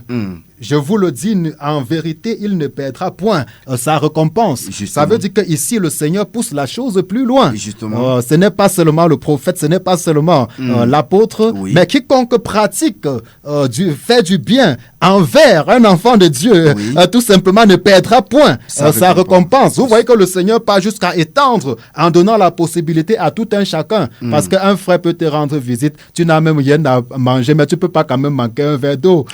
je vous le dis, en vérité, il ne perdra point sa récompense. Justement. Ça veut dire qu'ici, le Seigneur pousse la chose plus loin. Ce n'est pas seulement le prophète, ce n'est pas seulement l'apôtre, mais quiconque pratique, fait du bien envers un enfant de Dieu, tout simplement ne perdra point sa récompense. Vous voyez que le Seigneur part jusqu'à étendre en donnant la possibilité à tout un chacun. Parce qu'un frère peut te rendre visite, tu n'as même rien à manger, mais tu ne peux pas quand même manquer un verre d'eau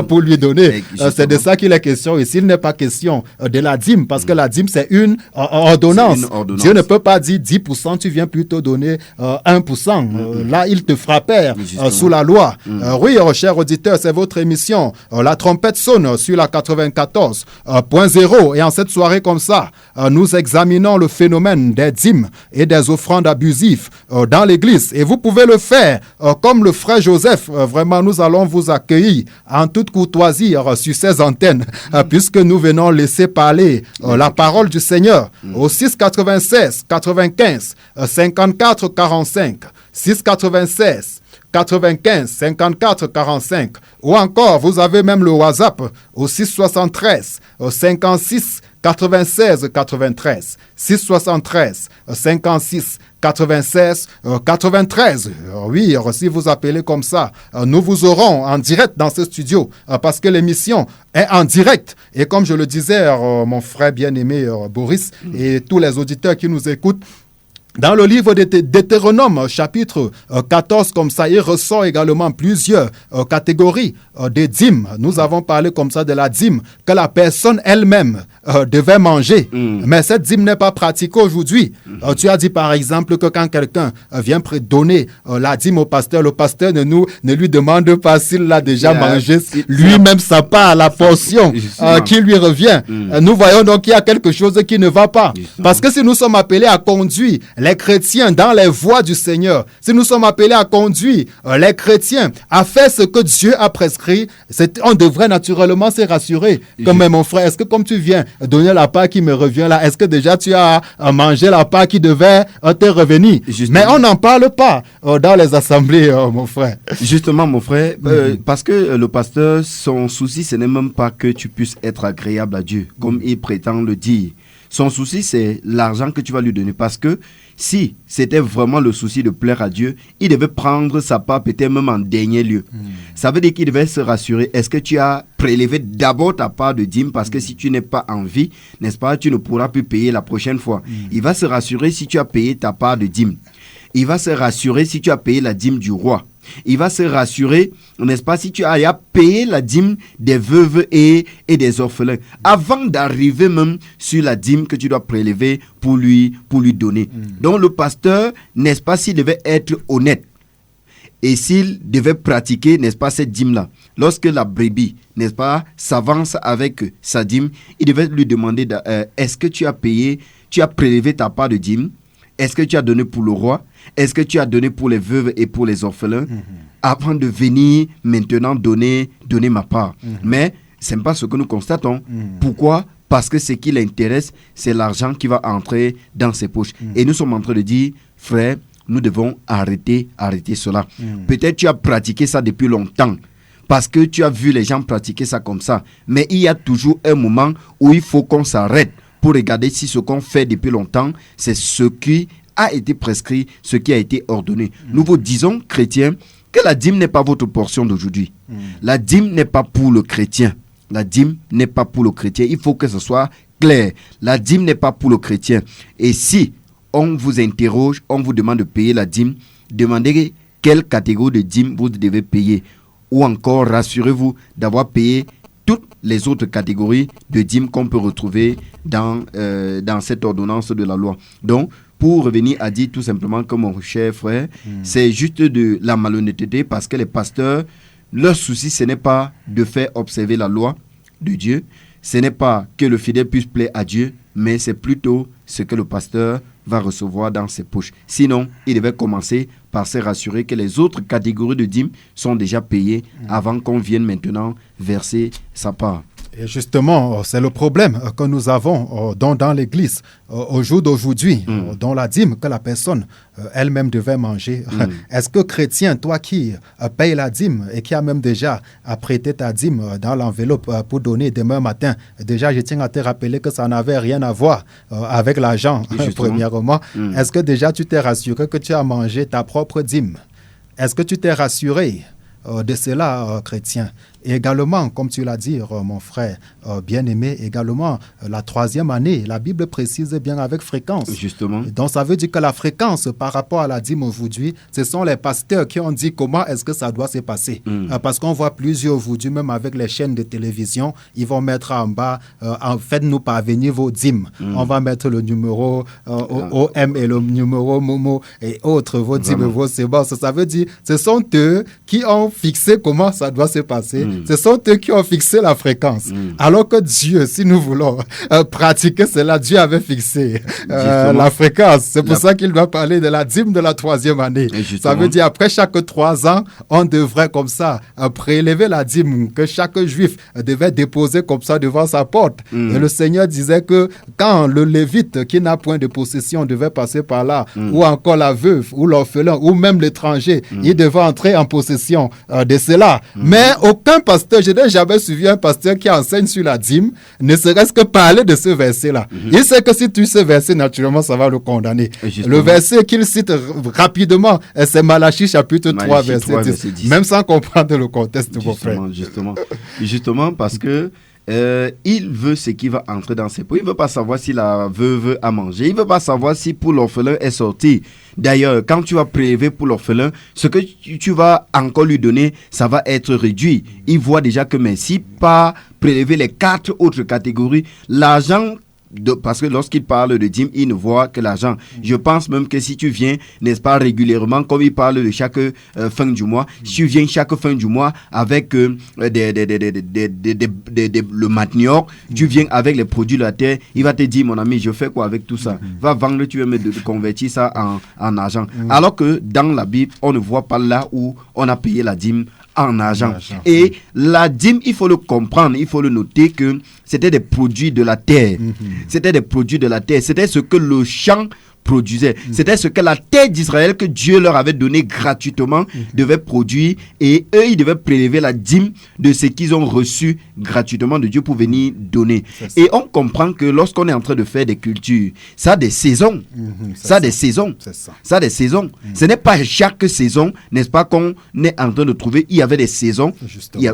pour lui donner. C'est de ça qu'il est question ici. Il n'est pas question de la dîme, parce que la dîme, c'est une ordonnance. Dieu ne peut pas dire 10%, tu viens plutôt donner 1%. Là, il te frappère sous la loi. Oui, cher auditeur, c'est votre émission. La trompette sonne sur la 94.0. Et en cette soirée comme ça, nous examinons le phénomène des dîmes et des offrandes abusives dans l'église. Et vous pouvez le faire comme le frère Joseph. Vraiment, nous allons vous accueillir en toute courtoisie sur ces antennes, puisque nous venons laisser parler la parole du Seigneur au 696 95 54 45 696 95 54 45, ou encore vous avez même le WhatsApp au 673 56 96 93 673 56 96 93. Oui, si vous appelez comme ça, nous vous aurons en direct dans ce studio parce que l'émission est en direct. Et comme je le disais, mon frère bien-aimé Boris et tous les auditeurs qui nous écoutent, dans le livre de Deutéronome, chapitre 14, comme ça, il ressort également plusieurs catégories de dîmes. Nous avons parlé comme ça de la dîme que la personne elle-même devait manger. Mais cette dîme n'est pas pratiquée aujourd'hui. Tu as dit par exemple que quand quelqu'un vient donner la dîme au pasteur, le pasteur ne lui demande pas s'il l'a déjà mangé lui-même sa part, la portion qui lui revient. Nous voyons donc qu'il y a quelque chose qui ne va pas. Parce que si nous sommes appelés à conduire les chrétiens dans les voies du Seigneur, si nous sommes appelés à conduire les chrétiens à faire ce que Dieu a prescrit, on devrait naturellement se rassurer. Comme mon frère, est-ce que comme tu viens donner la part qui me revient là, est-ce que déjà tu as mangé la part qui devait te revenir? Mais on n'en parle pas dans les assemblées, mon frère. Justement, mon frère, parce que le pasteur, son souci, ce n'est même pas que tu puisses être agréable à Dieu, comme il prétend le dire. Son souci, c'est l'argent que tu vas lui donner. Parce que si c'était vraiment le souci de plaire à Dieu, il devait prendre sa part peut-être même en dernier lieu. Ça veut dire qu'il devait se rassurer. Est-ce que tu as prélevé d'abord ta part de dîme? Parce que si tu n'es pas en vie, n'est-ce pas, tu ne pourras plus payer la prochaine fois. Il va se rassurer si tu as payé ta part de dîme. Il va se rassurer si tu as payé la dîme du roi. Il va se rassurer, n'est-ce pas, si tu as payé la dîme des veuves et des orphelins, avant d'arriver même sur la dîme que tu dois prélever pour lui donner. Donc le pasteur, n'est-ce pas, s'il devait être honnête et s'il devait pratiquer, n'est-ce pas, cette dîme-là, lorsque la brebis, n'est-ce pas, s'avance avec sa dîme, il devait lui demander, est-ce que tu as payé, tu as prélevé ta part de dîme? Est-ce que tu as donné pour le roi? Est-ce que tu as donné pour les veuves et pour les orphelins? Avant de venir maintenant donner ma part. Mais ce n'est pas ce que nous constatons. Pourquoi? Parce que ce qui l'intéresse, c'est l'argent qui va entrer dans ses poches. Et nous sommes en train de dire, frère, nous devons arrêter cela. Peut-être tu as pratiqué ça depuis longtemps. Parce que tu as vu les gens pratiquer ça comme ça. Mais il y a toujours un moment où il faut qu'on s'arrête pour regarder si ce qu'on fait depuis longtemps, c'est ce qui a été prescrit, ce qui a été ordonné. Nous vous disons, chrétiens, que la dîme n'est pas votre portion d'aujourd'hui. La dîme n'est pas pour le chrétien. La dîme n'est pas pour le chrétien. Il faut que ce soit clair. La dîme n'est pas pour le chrétien. Et si on vous interroge, on vous demande de payer la dîme, demandez quelle catégorie de dîme vous devez payer. Ou encore, rassurez-vous d'avoir payé toutes les autres catégories de dîmes qu'on peut retrouver dans cette ordonnance de la loi. Donc, pour revenir à dire tout simplement que mon cher frère, c'est juste de la malhonnêteté parce que les pasteurs, leur souci, ce n'est pas de faire observer la loi de Dieu, ce n'est pas que le fidèle puisse plaire à Dieu, mais c'est plutôt ce que le pasteur va recevoir dans ses poches. Sinon, il devait commencer par se rassurer que les autres catégories de dîmes sont déjà payées avant qu'on vienne maintenant verser sa part. Et justement, c'est le problème que nous avons dans l'Église au jour d'aujourd'hui, dans la dîme que la personne elle-même devait manger. Est-ce que chrétien, toi qui payes la dîme et qui a même déjà prêté ta dîme dans l'enveloppe pour donner demain matin, déjà je tiens à te rappeler que ça n'avait rien à voir avec l'argent, premièrement. Est-ce que déjà tu t'es rassuré que tu as mangé ta propre dîme? Est-ce que tu t'es rassuré de cela, chrétien? Et également, comme tu l'as dit, mon frère bien-aimé, également, la 3e année, la Bible précise bien avec fréquence. Justement. Donc, ça veut dire que la fréquence par rapport à la dîme aujourd'hui, ce sont les pasteurs qui ont dit comment est-ce que ça doit se passer. Parce qu'on voit plusieurs aujourd'hui, même avec les chaînes de télévision, ils vont mettre en bas, faites-nous parvenir vos dîmes. On va mettre le numéro OM et le numéro Momo et autres, vos dîmes, vos sébances. Ça veut dire, ce sont eux qui ont fixé comment ça doit se passer. Ce sont eux qui ont fixé la fréquence. Alors que Dieu, si nous voulons pratiquer cela, Dieu avait fixé la fréquence. C'est pour ça qu'il doit parler de la dîme de la 3e année. Ça veut dire après chaque 3 ans, on devrait comme ça prélever la dîme que chaque juif devait déposer comme ça devant sa porte. Et le Seigneur disait que quand le lévite qui n'a point de possession devait passer par là, ou encore la veuve, ou l'orphelin, ou même l'étranger, il devait entrer en possession de cela. Mais aucun pasteur, je n'ai jamais suivi un pasteur qui enseigne sur la dîme, ne serait-ce que parler de ce verset-là. Il sait que si tu ce verset, naturellement, ça va le condamner. Le verset qu'il cite rapidement, c'est Malachie chapitre 3, verset 10. Même sans comprendre le contexte, mon frère. Justement, parce que il veut ce qui va entrer dans ses poches. Il ne veut pas savoir si la veuve a mangé. Il ne veut pas savoir si pour l'orphelin est sorti. D'ailleurs, quand tu vas prélever pour l'orphelin, ce que tu vas encore lui donner, ça va être réduit. Il voit déjà que mais si pas prélever les 4 autres catégories, l'argent... parce que lorsqu'il parle de dîme, il ne voit que l'argent. Je pense même que si tu viens, n'est-ce pas, régulièrement, comme il parle de chaque fin du mois, si tu viens chaque fin du mois avec le manioc, tu viens avec les produits de la terre, il va te dire, mon ami, je fais quoi avec tout ça? Va vendre, tu vas me convertir ça en argent. Alors que dans la Bible, on ne voit pas là où on a payé la dîme en argent. Et la dîme, il faut le comprendre, il faut le noter que c'était des produits de la terre. C'était des produits de la terre. C'était ce que le champ produisait. C'était ce que la terre d'Israël que Dieu leur avait donné gratuitement devait produire, et eux, ils devaient prélever la dîme de ce qu'ils ont reçu gratuitement de Dieu pour venir donner. Et on comprend que lorsqu'on est en train de faire des cultures, ça a des saisons. Ça a des saisons. Ça a des saisons. Ce n'est pas chaque saison, n'est-ce pas, qu'on est en train de trouver. Il y avait des saisons. Il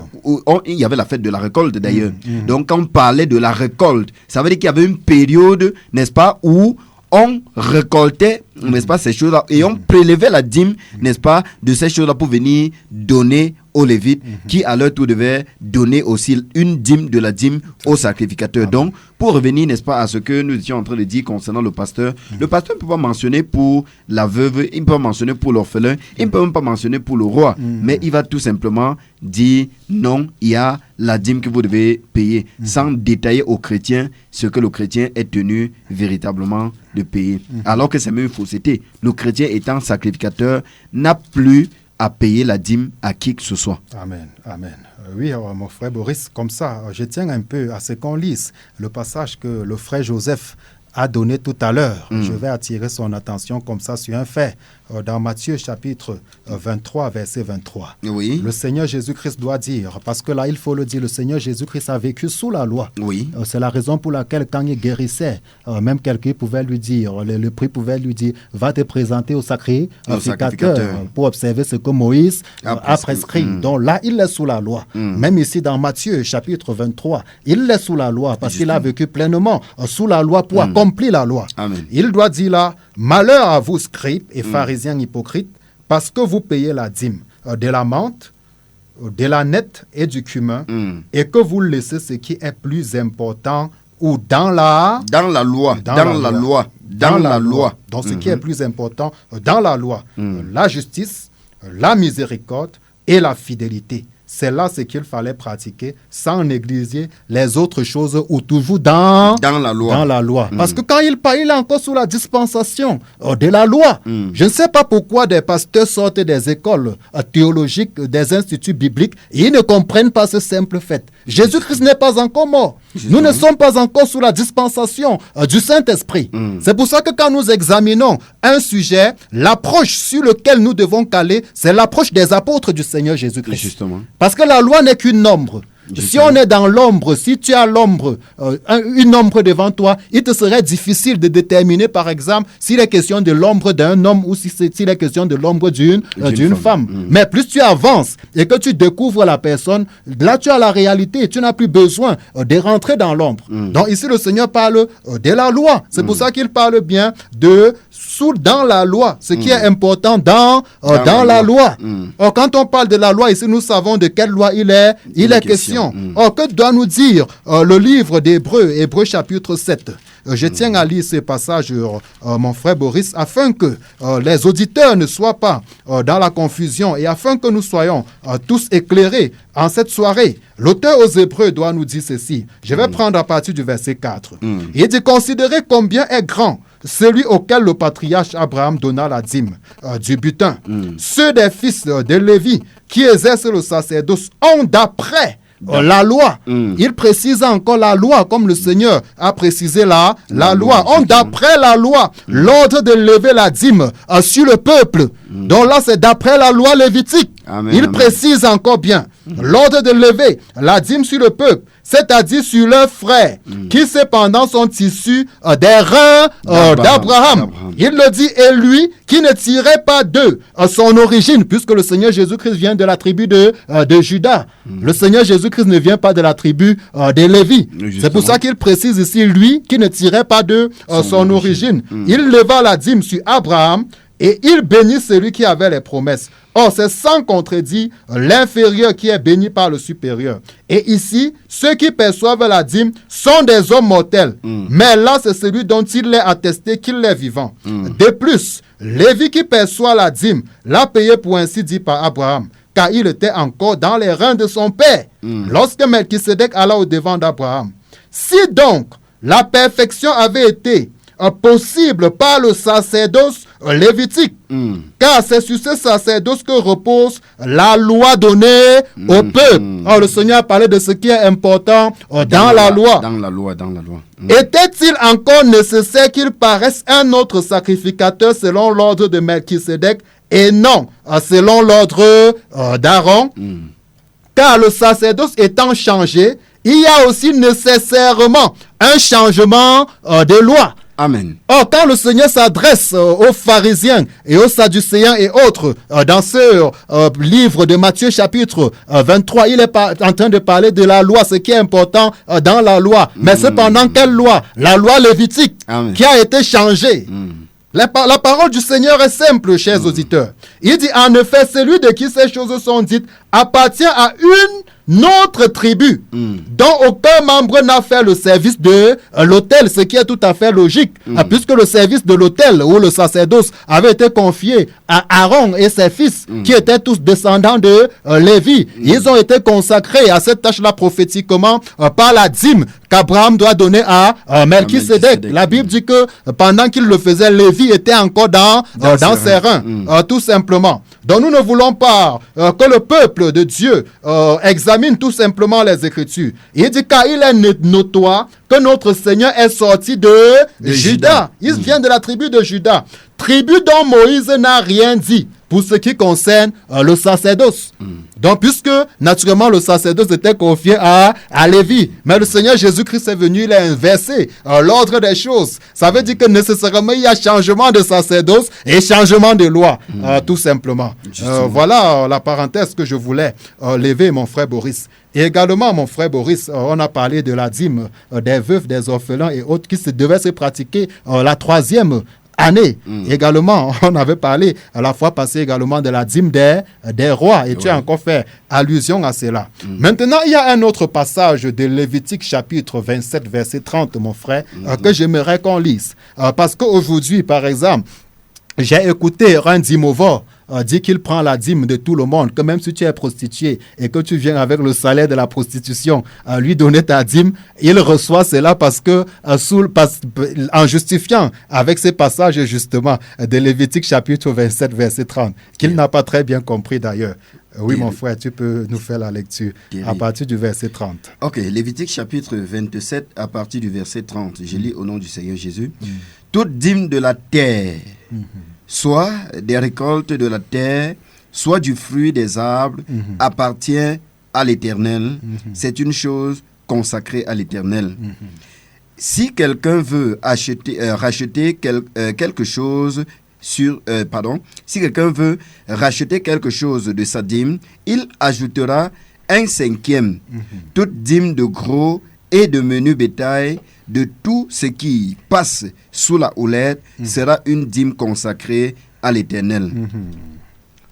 y avait la fête de la récolte d'ailleurs. Donc quand on parlait de la récolte, ça veut dire qu'il y avait une période, n'est-ce pas, où on récoltait, n'est-ce pas, ces choses-là, et on prélevait la dîme, n'est-ce pas, de ces choses-là pour venir donner aux Lévites, qui à leur tour devaient donner aussi une dîme de la dîme aux sacrificateurs. Donc, pour revenir, n'est-ce pas, à ce que nous étions en train de dire concernant le pasteur ne peut pas mentionner pour la veuve, il ne peut pas mentionner pour l'orphelin, il ne peut même pas mentionner pour le roi, mais il va tout simplement dire non, il y a la dîme que vous devez payer, sans détailler aux chrétiens ce que le chrétien est tenu véritablement de payer. Alors que c'est même une fausseté. Le chrétien étant sacrificateur n'a plus à payer la dîme à qui que ce soit. Amen, amen. Oui, mon frère Boris, comme ça, je tiens un peu à ce qu'on lise le passage que le frère Joseph a donné tout à l'heure. Je vais attirer son attention comme ça sur un fait. Dans Matthieu chapitre 23, verset 23. Oui. Le Seigneur Jésus-Christ doit dire, parce que là, il faut le dire, le Seigneur Jésus-Christ a vécu sous la loi. Oui. C'est la raison pour laquelle, quand il guérissait, même quelqu'un pouvait lui dire, le prix pouvait lui dire, va te présenter au sacrificateur pour observer ce que Moïse a prescrit. Donc là, il est sous la loi. Même ici, dans Matthieu chapitre 23, il est sous la loi, parce qu'il a vécu pleinement sous la loi pour accomplir la loi. Amen. Il doit dire là, malheur à vous, scribes et pharisiens hypocrites, parce que vous payez la dîme de la menthe, de la nette et du cumin, et que vous laissez ce qui est plus important ou dans la loi. Donc ce qui est plus important dans la loi, la justice, la miséricorde et la fidélité. c'est là ce qu'il fallait pratiquer sans négliger les autres choses ou toujours dans la loi. Dans la loi. Parce que quand il parle, il est encore sous la dispensation de la loi. Je ne sais pas pourquoi des pasteurs sortent des écoles théologiques, des instituts bibliques, et ils ne comprennent pas ce simple fait. Jésus-Christ n'est pas encore mort. Nous ne sommes pas encore sous la dispensation du Saint-Esprit. C'est pour ça que quand nous examinons un sujet, l'approche sur laquelle nous devons caler, c'est l'approche des apôtres du Seigneur Jésus-Christ. Justement. Parce que la loi n'est qu'une ombre. Si on est dans l'ombre, si tu as l'ombre, une ombre devant toi, il te serait difficile de déterminer, par exemple, s'il est question de l'ombre d'un homme ou s'il est question de l'ombre d'une femme. Mais plus tu avances et que tu découvres la personne, là tu as la réalité. Tu n'as plus besoin de rentrer dans l'ombre. Donc ici, le Seigneur parle de la loi. C'est pour ça qu'il parle bien de dans la loi, ce qui est important dans la loi. Or, quand on parle de la loi, ici, nous savons de quelle loi il est question. Or, que doit nous dire le livre d'Hébreux, Hébreux chapitre 7? Je tiens à lire ce passage, mon frère Boris, afin que les auditeurs ne soient pas dans la confusion et afin que nous soyons tous éclairés en cette soirée. L'auteur aux Hébreux doit nous dire ceci. Je vais prendre à partir du verset 4. Il dit, considérez combien est grand celui auquel le patriarche Abraham donna la dîme du butin. Ceux des fils de Lévi qui exercent le sacerdoce ont d'après la loi. Il précise encore la loi, comme le Seigneur a précisé la loi. On d'après la loi, l'ordre de lever la dîme sur le peuple. Donc là, c'est d'après la loi lévitique. Il précise encore bien l'ordre de lever la dîme sur le peuple, c'est-à-dire sur leurs frères, qui cependant sont issus des reins d'Abraham. Il le dit, et lui qui ne tirait pas d'eux son origine, puisque le Seigneur Jésus-Christ vient de la tribu de Juda. Le Seigneur Jésus-Christ ne vient pas de la tribu de Lévi. C'est pour ça qu'il précise ici, lui qui ne tirait pas de son origine. Il leva la dîme sur Abraham, et il bénit celui qui avait les promesses. Or, c'est sans contredit l'inférieur qui est béni par le supérieur. Et ici, ceux qui perçoivent la dîme sont des hommes mortels. Mais là, c'est celui dont il est attesté qu'il est vivant. De plus, Lévi qui perçoit la dîme l'a payé pour ainsi dire par Abraham, car il était encore dans les reins de son père, lorsque Melchisédek alla au-devant d'Abraham. Si donc la perfection avait été possible par le sacerdoce lévitique, car c'est sur ce sacerdoce que repose la loi donnée au peuple. Or, le Seigneur a parlé de ce qui est important dans la loi. Était-il encore nécessaire qu'il paraisse un autre sacrificateur selon l'ordre de Melchisédek et non selon l'ordre d'Aaron? Car le sacerdoce étant changé, il y a aussi nécessairement un changement de loi. Amen. Or, quand le Seigneur s'adresse aux pharisiens et aux sadducéens et autres, dans ce livre de Matthieu chapitre 23, il est en train de parler de la loi, ce qui est important dans la loi. Mais cependant, quelle loi? La loi lévitique. Amen. Qui a été changée. La parole du Seigneur est simple, chers auditeurs. Il dit, en effet, celui de qui ces choses sont dites appartient à une autre tribu, dont aucun membre n'a fait le service de l'autel, ce qui est tout à fait logique, puisque le service de l'autel ou le sacerdoce avait été confié à Aaron et ses fils, qui étaient tous descendants de Lévi. Ils ont été consacrés à cette tâche-là prophétiquement par la dîme qu'Abraham doit donner à Melchisédek. La Bible dit que pendant qu'il le faisait, Lévi était encore dans ses reins, tout simplement. Donc nous ne voulons pas que le peuple de Dieu examine tout simplement les Écritures. Il dit car il est notoire que notre Seigneur est sorti de Juda. Il vient de la tribu de Juda. Tribu dont Moïse n'a rien dit pour ce qui concerne le sacerdoce. Donc, puisque naturellement le sacerdoce était confié à Lévi, mais le Seigneur Jésus-Christ est venu, il a inversé l'ordre des choses. Ça veut dire que nécessairement il y a changement de sacerdoce et changement de loi, tout simplement. Voilà la parenthèse que je voulais lever, mon frère Boris. Et également, mon frère Boris, on a parlé de la dîme des veufs, des orphelins et autres qui devaient se pratiquer la 3e année. Également, on avait parlé à la fois passée également de la dîme des rois et tu as encore fait allusion à cela. Maintenant, il y a un autre passage de Lévitique chapitre 27 verset 30, mon frère, que j'aimerais qu'on lise. Parce qu'aujourd'hui, par exemple, j'ai écouté Randy Mover dit qu'il prend la dîme de tout le monde, que même si tu es prostituée et que tu viens avec le salaire de la prostitution lui donner ta dîme, il reçoit cela parce que, en justifiant avec ces passages justement de Lévitique chapitre 27, verset 30, qu'il n'a pas très bien compris d'ailleurs. Oui, mon frère, tu peux nous faire la lecture à partir du verset 30. Ok, Lévitique chapitre 27, à partir du verset 30. Je lis au nom du Seigneur Jésus. Toute dîme de la terre, soit des récoltes de la terre, soit du fruit des arbres, appartient à l'Éternel. C'est une chose consacrée à l'Éternel. Si quelqu'un veut racheter quelque chose si quelqu'un veut racheter quelque chose de sa dîme, il ajoutera 1/5. Toute dîme de gros et de menu bétail, de tout ce qui passe sous la houlette, sera une dîme consacrée à l'Éternel.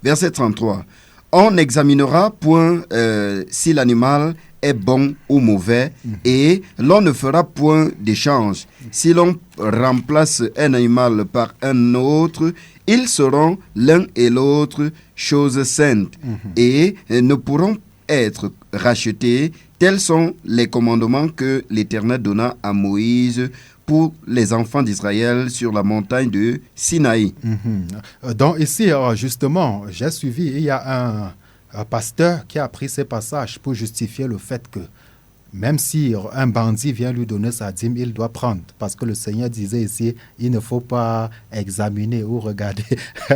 Verset 33. On n'examinera point si l'animal est bon ou mauvais, et l'on ne fera point d'échange. Si l'on remplace un animal par un autre, ils seront l'un et l'autre choses saintes, et ne pourront être rachetés. Tels sont les commandements que l'Éternel donna à Moïse pour les enfants d'Israël sur la montagne de Sinaï. Donc ici, justement, j'ai suivi, il y a un pasteur qui a pris ces passages pour justifier le fait que même si un bandit vient lui donner sa dîme, il doit prendre. Parce que le Seigneur disait ici, il ne faut pas examiner ou regarder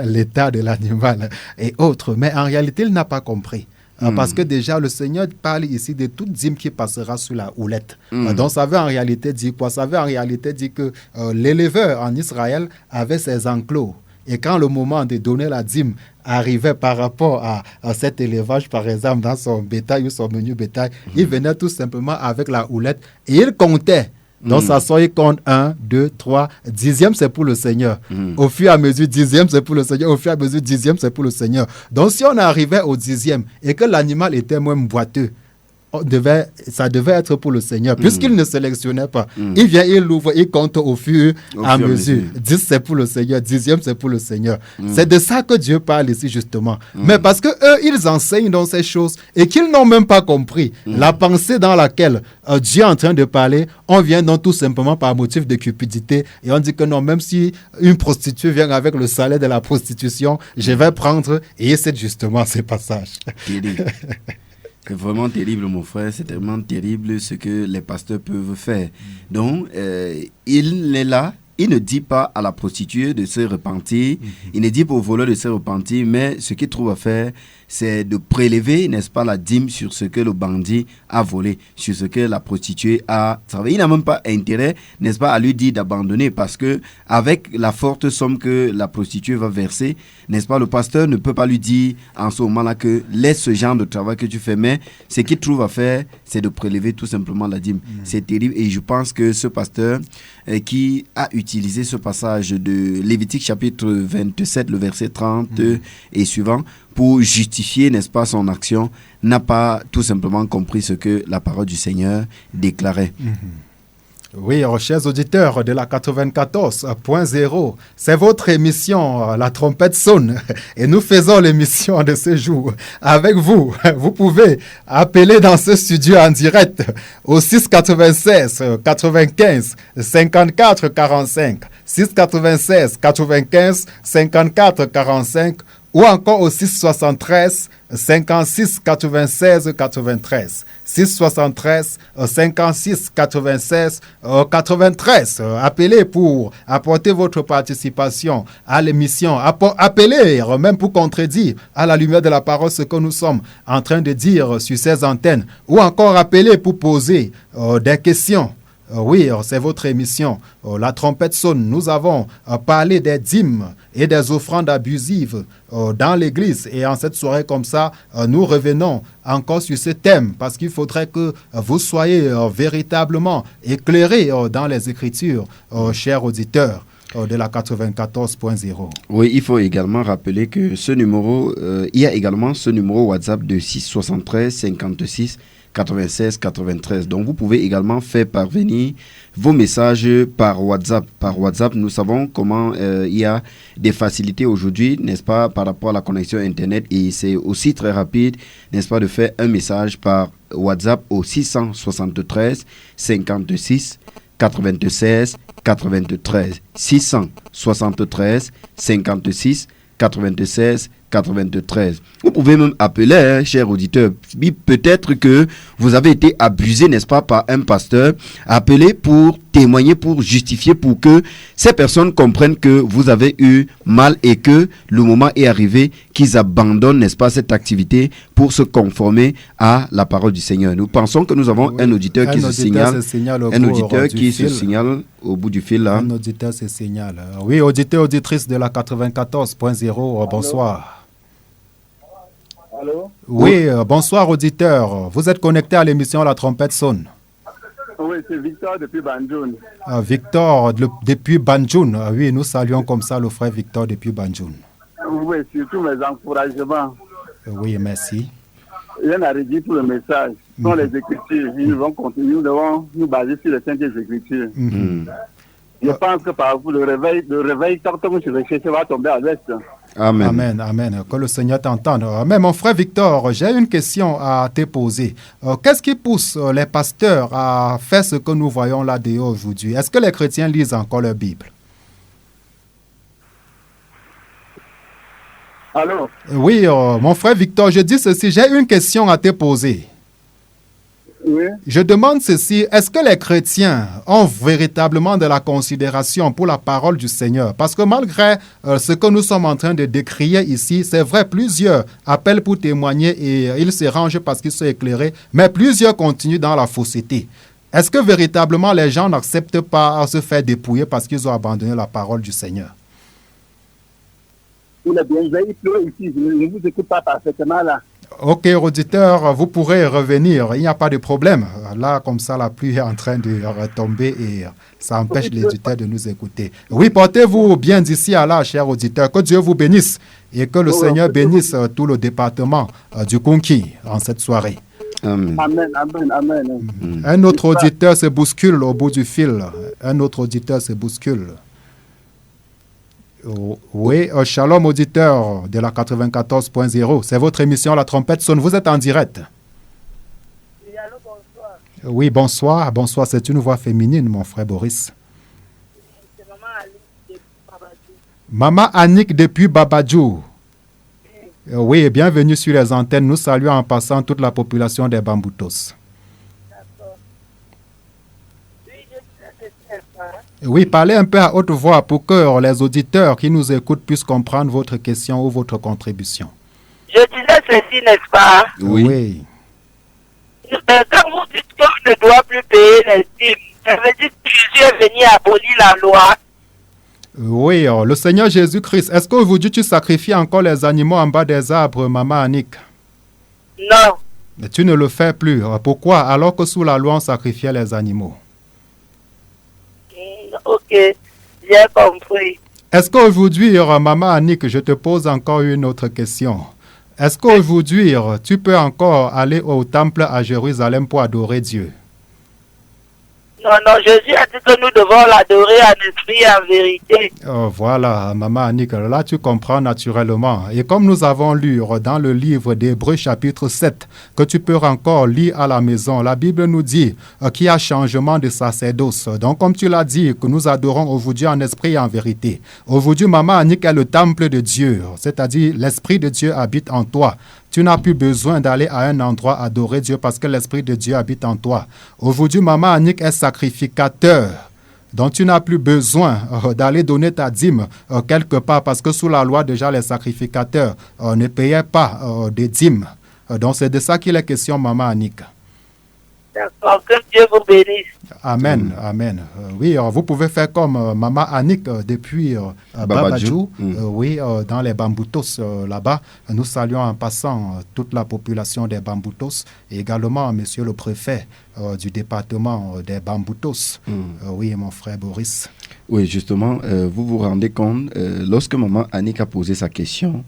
l'état de l'animal et autres. Mais en réalité, il n'a pas compris. Parce que déjà, le Seigneur parle ici de toute dîme qui passera sur la houlette. Donc, ça veut en réalité dire quoi? Ça veut en réalité dire que l'éleveur en Israël avait ses enclos. Et quand le moment de donner la dîme arrivait par rapport à cet élevage, par exemple, dans son bétail ou son menu bétail, il venait tout simplement avec la houlette et il comptait. Donc, ça sort, il compte 1, 2, 3, 10e, c'est pour le Seigneur. Au fur et à mesure, 10e, c'est pour le Seigneur. Au fur et à mesure, 10e, c'est pour le Seigneur. Donc, si on arrivait au 10e et que l'animal était même boiteux, ça devait être pour le Seigneur, puisqu'il ne sélectionnait pas. Il vient, il ouvre, il compte au fur et à mesure. 10 c'est pour le Seigneur, 10e c'est pour le Seigneur. C'est de ça que Dieu parle ici justement. Mais parce que eux, ils enseignent dans ces choses et qu'ils n'ont même pas compris la pensée dans laquelle Dieu est en train de parler, on vient donc tout simplement par motif de cupidité et on dit que non, même si une prostituée vient avec le salaire de la prostitution, je vais prendre, et c'est justement ces passages. C'est vraiment terrible, mon frère. C'est tellement terrible ce que les pasteurs peuvent faire. Donc, il est là. Il ne dit pas à la prostituée de se repentir. Il ne dit pas au voleur de se repentir. Mais ce qu'il trouve à faire, c'est de prélever, n'est-ce pas, la dîme sur ce que le bandit a volé, sur ce que la prostituée a travaillé. Il n'a même pas intérêt, n'est-ce pas, à lui dire d'abandonner, parce que avec la forte somme que la prostituée va verser, n'est-ce pas, le pasteur ne peut pas lui dire en ce moment-là que laisse ce genre de travail que tu fais, mais ce qu'il trouve à faire, c'est de prélever tout simplement la dîme. C'est terrible, et je pense que ce pasteur qui a utilisé ce passage de Lévitique chapitre 27, le verset 30 et suivant, pour justifier, n'est-ce pas, son action, n'a pas tout simplement compris ce que la parole du Seigneur déclarait. Oui, chers auditeurs de la 94.0, c'est votre émission La Trompette sonne et nous faisons l'émission de ce jour avec vous. Vous pouvez appeler dans ce studio en direct au 696 95 54 45, 696 95 54 45 ou encore au 673 56 96 93. 673 56 96 93. Appelez pour apporter votre participation à l'émission. Appelez même pour contredire à la lumière de la parole ce que nous sommes en train de dire sur ces antennes. Ou encore appelez pour poser des questions. Oui, c'est votre émission. La trompette sonne. Nous avons parlé des dîmes et des offrandes abusives dans l'église. Et en cette soirée comme ça, nous revenons encore sur ce thème parce qu'il faudrait que vous soyez véritablement éclairés dans les Écritures, chers auditeurs de la 94.0. Oui, il faut également rappeler que ce numéro, il y a également ce numéro WhatsApp de 673 56 96 93. Donc, vous pouvez également faire parvenir vos messages par WhatsApp. Par WhatsApp, nous savons comment il y a des facilités aujourd'hui, n'est-ce pas, par rapport à la connexion Internet. Et c'est aussi très rapide, n'est-ce pas, de faire un message par WhatsApp au 673 56 96 93. 673 56 96 93. Vous pouvez même appeler, chers auditeurs. Peut-être que vous avez été abusé, n'est-ce pas, par un pasteur. Appelez pour témoigner, pour justifier, pour que ces personnes comprennent que vous avez eu mal et que le moment est arrivé qu'ils abandonnent, n'est-ce pas, cette activité pour se conformer à la parole du Seigneur. Nous pensons que nous avons un auditeur qui se signale. Un auditeur qui se signale au bout du fil. Là. Un auditeur se signale. Oui, auditeur, auditrice de la 94.0, bonsoir. Allô? Oui, bonsoir auditeur. Vous êtes connecté à l'émission La Trompette sonne. Oui, c'est Victor depuis Banjoun. Victor depuis Banjoun. Oui, nous saluons comme ça le frère Victor depuis Banjoun. Oui, surtout mes encouragements. Oui, merci. Il y en a rédigé pour le message. Ce sont les Écritures. Nous devons continuer, nous devons nous baser sur les Saintes Écritures. Je pense que par vous, le réveil, tant que je vais chercher, va tomber à l'est. Amen. Amen, amen. Que le Seigneur t'entende. Mais mon frère Victor, j'ai une question à te poser. Qu'est-ce qui pousse les pasteurs à faire ce que nous voyons là dehors aujourd'hui? Est-ce que les chrétiens lisent encore leur Bible? Allô? Oui, mon frère Victor, je dis ceci. J'ai une question à te poser. Oui. Je demande ceci, est-ce que les chrétiens ont véritablement de la considération pour la parole du Seigneur? Parce que malgré ce que nous sommes en train de décrire ici, c'est vrai, plusieurs appellent pour témoigner et ils se rangent parce qu'ils sont éclairés, mais plusieurs continuent dans la fausseté. Est-ce que véritablement les gens n'acceptent pas à se faire dépouiller parce qu'ils ont abandonné la parole du Seigneur? Vous l'avez bien, il pleut ici, je ne vous écoute pas parfaitement là. Ok, auditeur, vous pourrez revenir, il n'y a pas de problème. Là, comme ça, la pluie est en train de retomber et ça empêche les auditeurs de nous écouter. Oui, portez-vous bien d'ici à là, chers auditeurs. Que Dieu vous bénisse et que le Seigneur bénisse tout le département du Conquis en cette soirée. Amen. Amen, amen, amen. Un autre auditeur se bouscule au bout du fil. Un autre auditeur se bouscule. Oui, shalom auditeur de la 94.0. C'est votre émission La Trompette sonne. Vous êtes en direct. Oui, allô, bonsoir. Oui, bonsoir. Bonsoir, c'est une voix féminine, mon frère Boris. C'est Maman Annick depuis Babadjou. Maman Annick depuis Babadjou. Oui, bienvenue sur les antennes. Nous saluons en passant toute la population des Bamboutos. D'accord. Oui, je suis à Oui, parlez un peu à haute voix pour que les auditeurs qui nous écoutent puissent comprendre votre question ou votre contribution. Je disais ceci, n'est-ce pas? Oui. Quand vous dites qu'on ne doit plus payer les dîmes, ça veut dire que Jésus est venu abolir la loi. Oui, le Seigneur Jésus-Christ, est-ce qu'aujourd'hui tu sacrifies encore les animaux en bas des arbres, Maman Annick? Non. Mais tu ne le fais plus. Pourquoi? Alors que sous la loi, on sacrifiait les animaux. Ok, j'ai compris. Est-ce qu'aujourd'hui, Maman Annick, je te pose encore une autre question. Est-ce qu'aujourd'hui, tu peux encore aller au temple à Jérusalem pour adorer Dieu? Non, Jésus a dit que nous devons l'adorer en esprit et en vérité. Voilà, Maman Annick, là tu comprends naturellement. Et comme nous avons lu dans le livre d'Hébreux chapitre 7, que tu peux encore lire à la maison, la Bible nous dit qu'il y a changement de sacerdoce. Donc comme tu l'as dit, que nous adorons aujourd'hui en esprit et en vérité. Aujourd'hui, Maman Annick est le temple de Dieu, c'est-à-dire l'Esprit de Dieu habite en toi. Tu n'as plus besoin d'aller à un endroit adorer Dieu parce que l'Esprit de Dieu habite en toi. Aujourd'hui, Maman Annick est sacrificateur. Donc, tu n'as plus besoin d'aller donner ta dîme quelque part parce que sous la loi, déjà, les sacrificateurs ne payaient pas des dîmes. Donc, c'est de ça qu'il est question, Maman Annick. D'accord, que Dieu vous bénisse. Amen, amen. Oui, vous pouvez faire comme Maman Annick depuis Babadjou. Oui, dans les Bamboutos là-bas. Nous saluons en passant toute la population des Bamboutos et également monsieur le préfet du département des Bamboutos. Oui, mon frère Boris. Oui, justement, vous vous rendez compte, lorsque Maman Annick a posé sa question,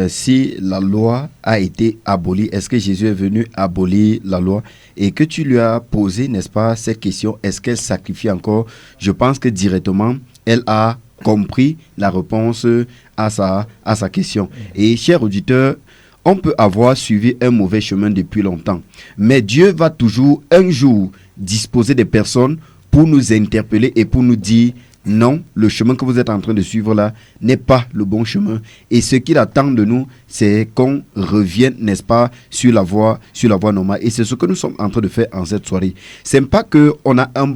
si la loi a été abolie, est-ce que Jésus est venu abolir la loi? Et que tu lui as posé, n'est-ce pas, cette question, est-ce qu'elle sacrifie encore? Je pense que directement, elle a compris la réponse à sa question. Et chers auditeurs, on peut avoir suivi un mauvais chemin depuis longtemps, mais Dieu va toujours un jour disposer des personnes pour nous interpeller et pour nous dire non, le chemin que vous êtes en train de suivre là n'est pas le bon chemin. Et ce qu'il attend de nous, c'est qu'on revienne, n'est-ce pas, sur la voie normale. Et c'est ce que nous sommes en train de faire en cette soirée. C'est pas qu'on a un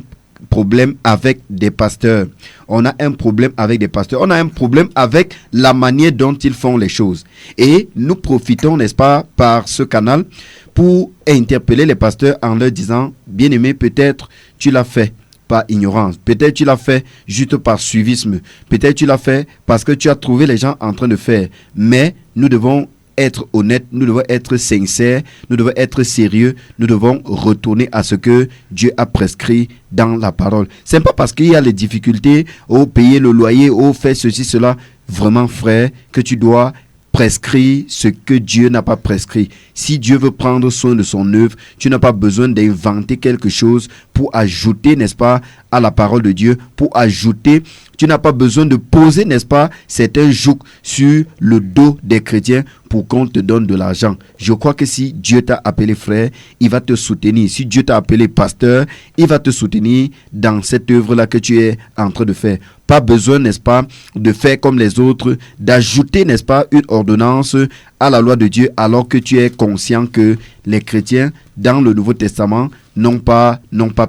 problème avec des pasteurs. On a un problème avec des pasteurs. On a un problème avec la manière dont ils font les choses. Et nous profitons, n'est-ce pas, par ce canal pour interpeller les pasteurs en leur disant, bien-aimé, peut-être tu l'as fait par ignorance. Peut-être tu l'as fait juste par suivisme. Peut-être tu l'as fait parce que tu as trouvé les gens en train de faire. Mais nous devons être honnêtes, nous devons être sincères, nous devons être sérieux, nous devons retourner à ce que Dieu a prescrit dans la parole. C'est pas parce qu'il y a les difficultés, au payer le loyer, au faire ceci, cela, vraiment frère, que tu dois prescrit ce que Dieu n'a pas prescrit. Si Dieu veut prendre soin de son œuvre, tu n'as pas besoin d'inventer quelque chose pour ajouter, n'est-ce pas, à la parole de Dieu, pour ajouter. Tu n'as pas besoin de poser, n'est-ce pas, certains jougs sur le dos des chrétiens pour qu'on te donne de l'argent. Je crois que si Dieu t'a appelé frère, il va te soutenir. Si Dieu t'a appelé pasteur, il va te soutenir dans cette œuvre-là que tu es en train de faire. Pas besoin, n'est-ce pas, de faire comme les autres, d'ajouter, n'est-ce pas, une ordonnance à la loi de Dieu alors que tu es conscient que les chrétiens dans le Nouveau Testament n'ont pas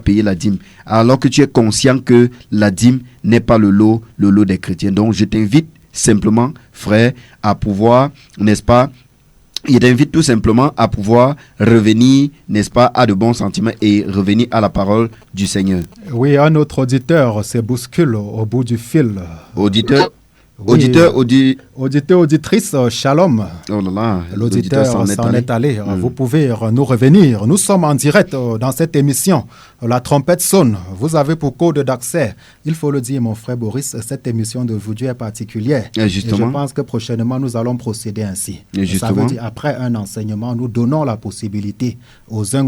payé la dîme. Alors que tu es conscient que la dîme n'est pas le lot des chrétiens. Donc je t'invite simplement, frère, à pouvoir, n'est-ce pas, il t'invite tout simplement à pouvoir revenir, n'est-ce pas, à de bons sentiments et revenir à la parole du Seigneur. Oui, un autre auditeur se bouscule au bout du fil. Auditeur, auditrice, shalom. Oh là là, l'auditeur s'en est allé. Vous pouvez nous revenir. Nous sommes en direct dans cette émission. La trompette sonne. Vous avez pour code d'accès. Il faut le dire, mon frère Boris, cette émission d'aujourd'hui est particulière. Et je pense que prochainement, nous allons procéder ainsi. Ça veut dire, après un enseignement, nous donnons la possibilité aux uns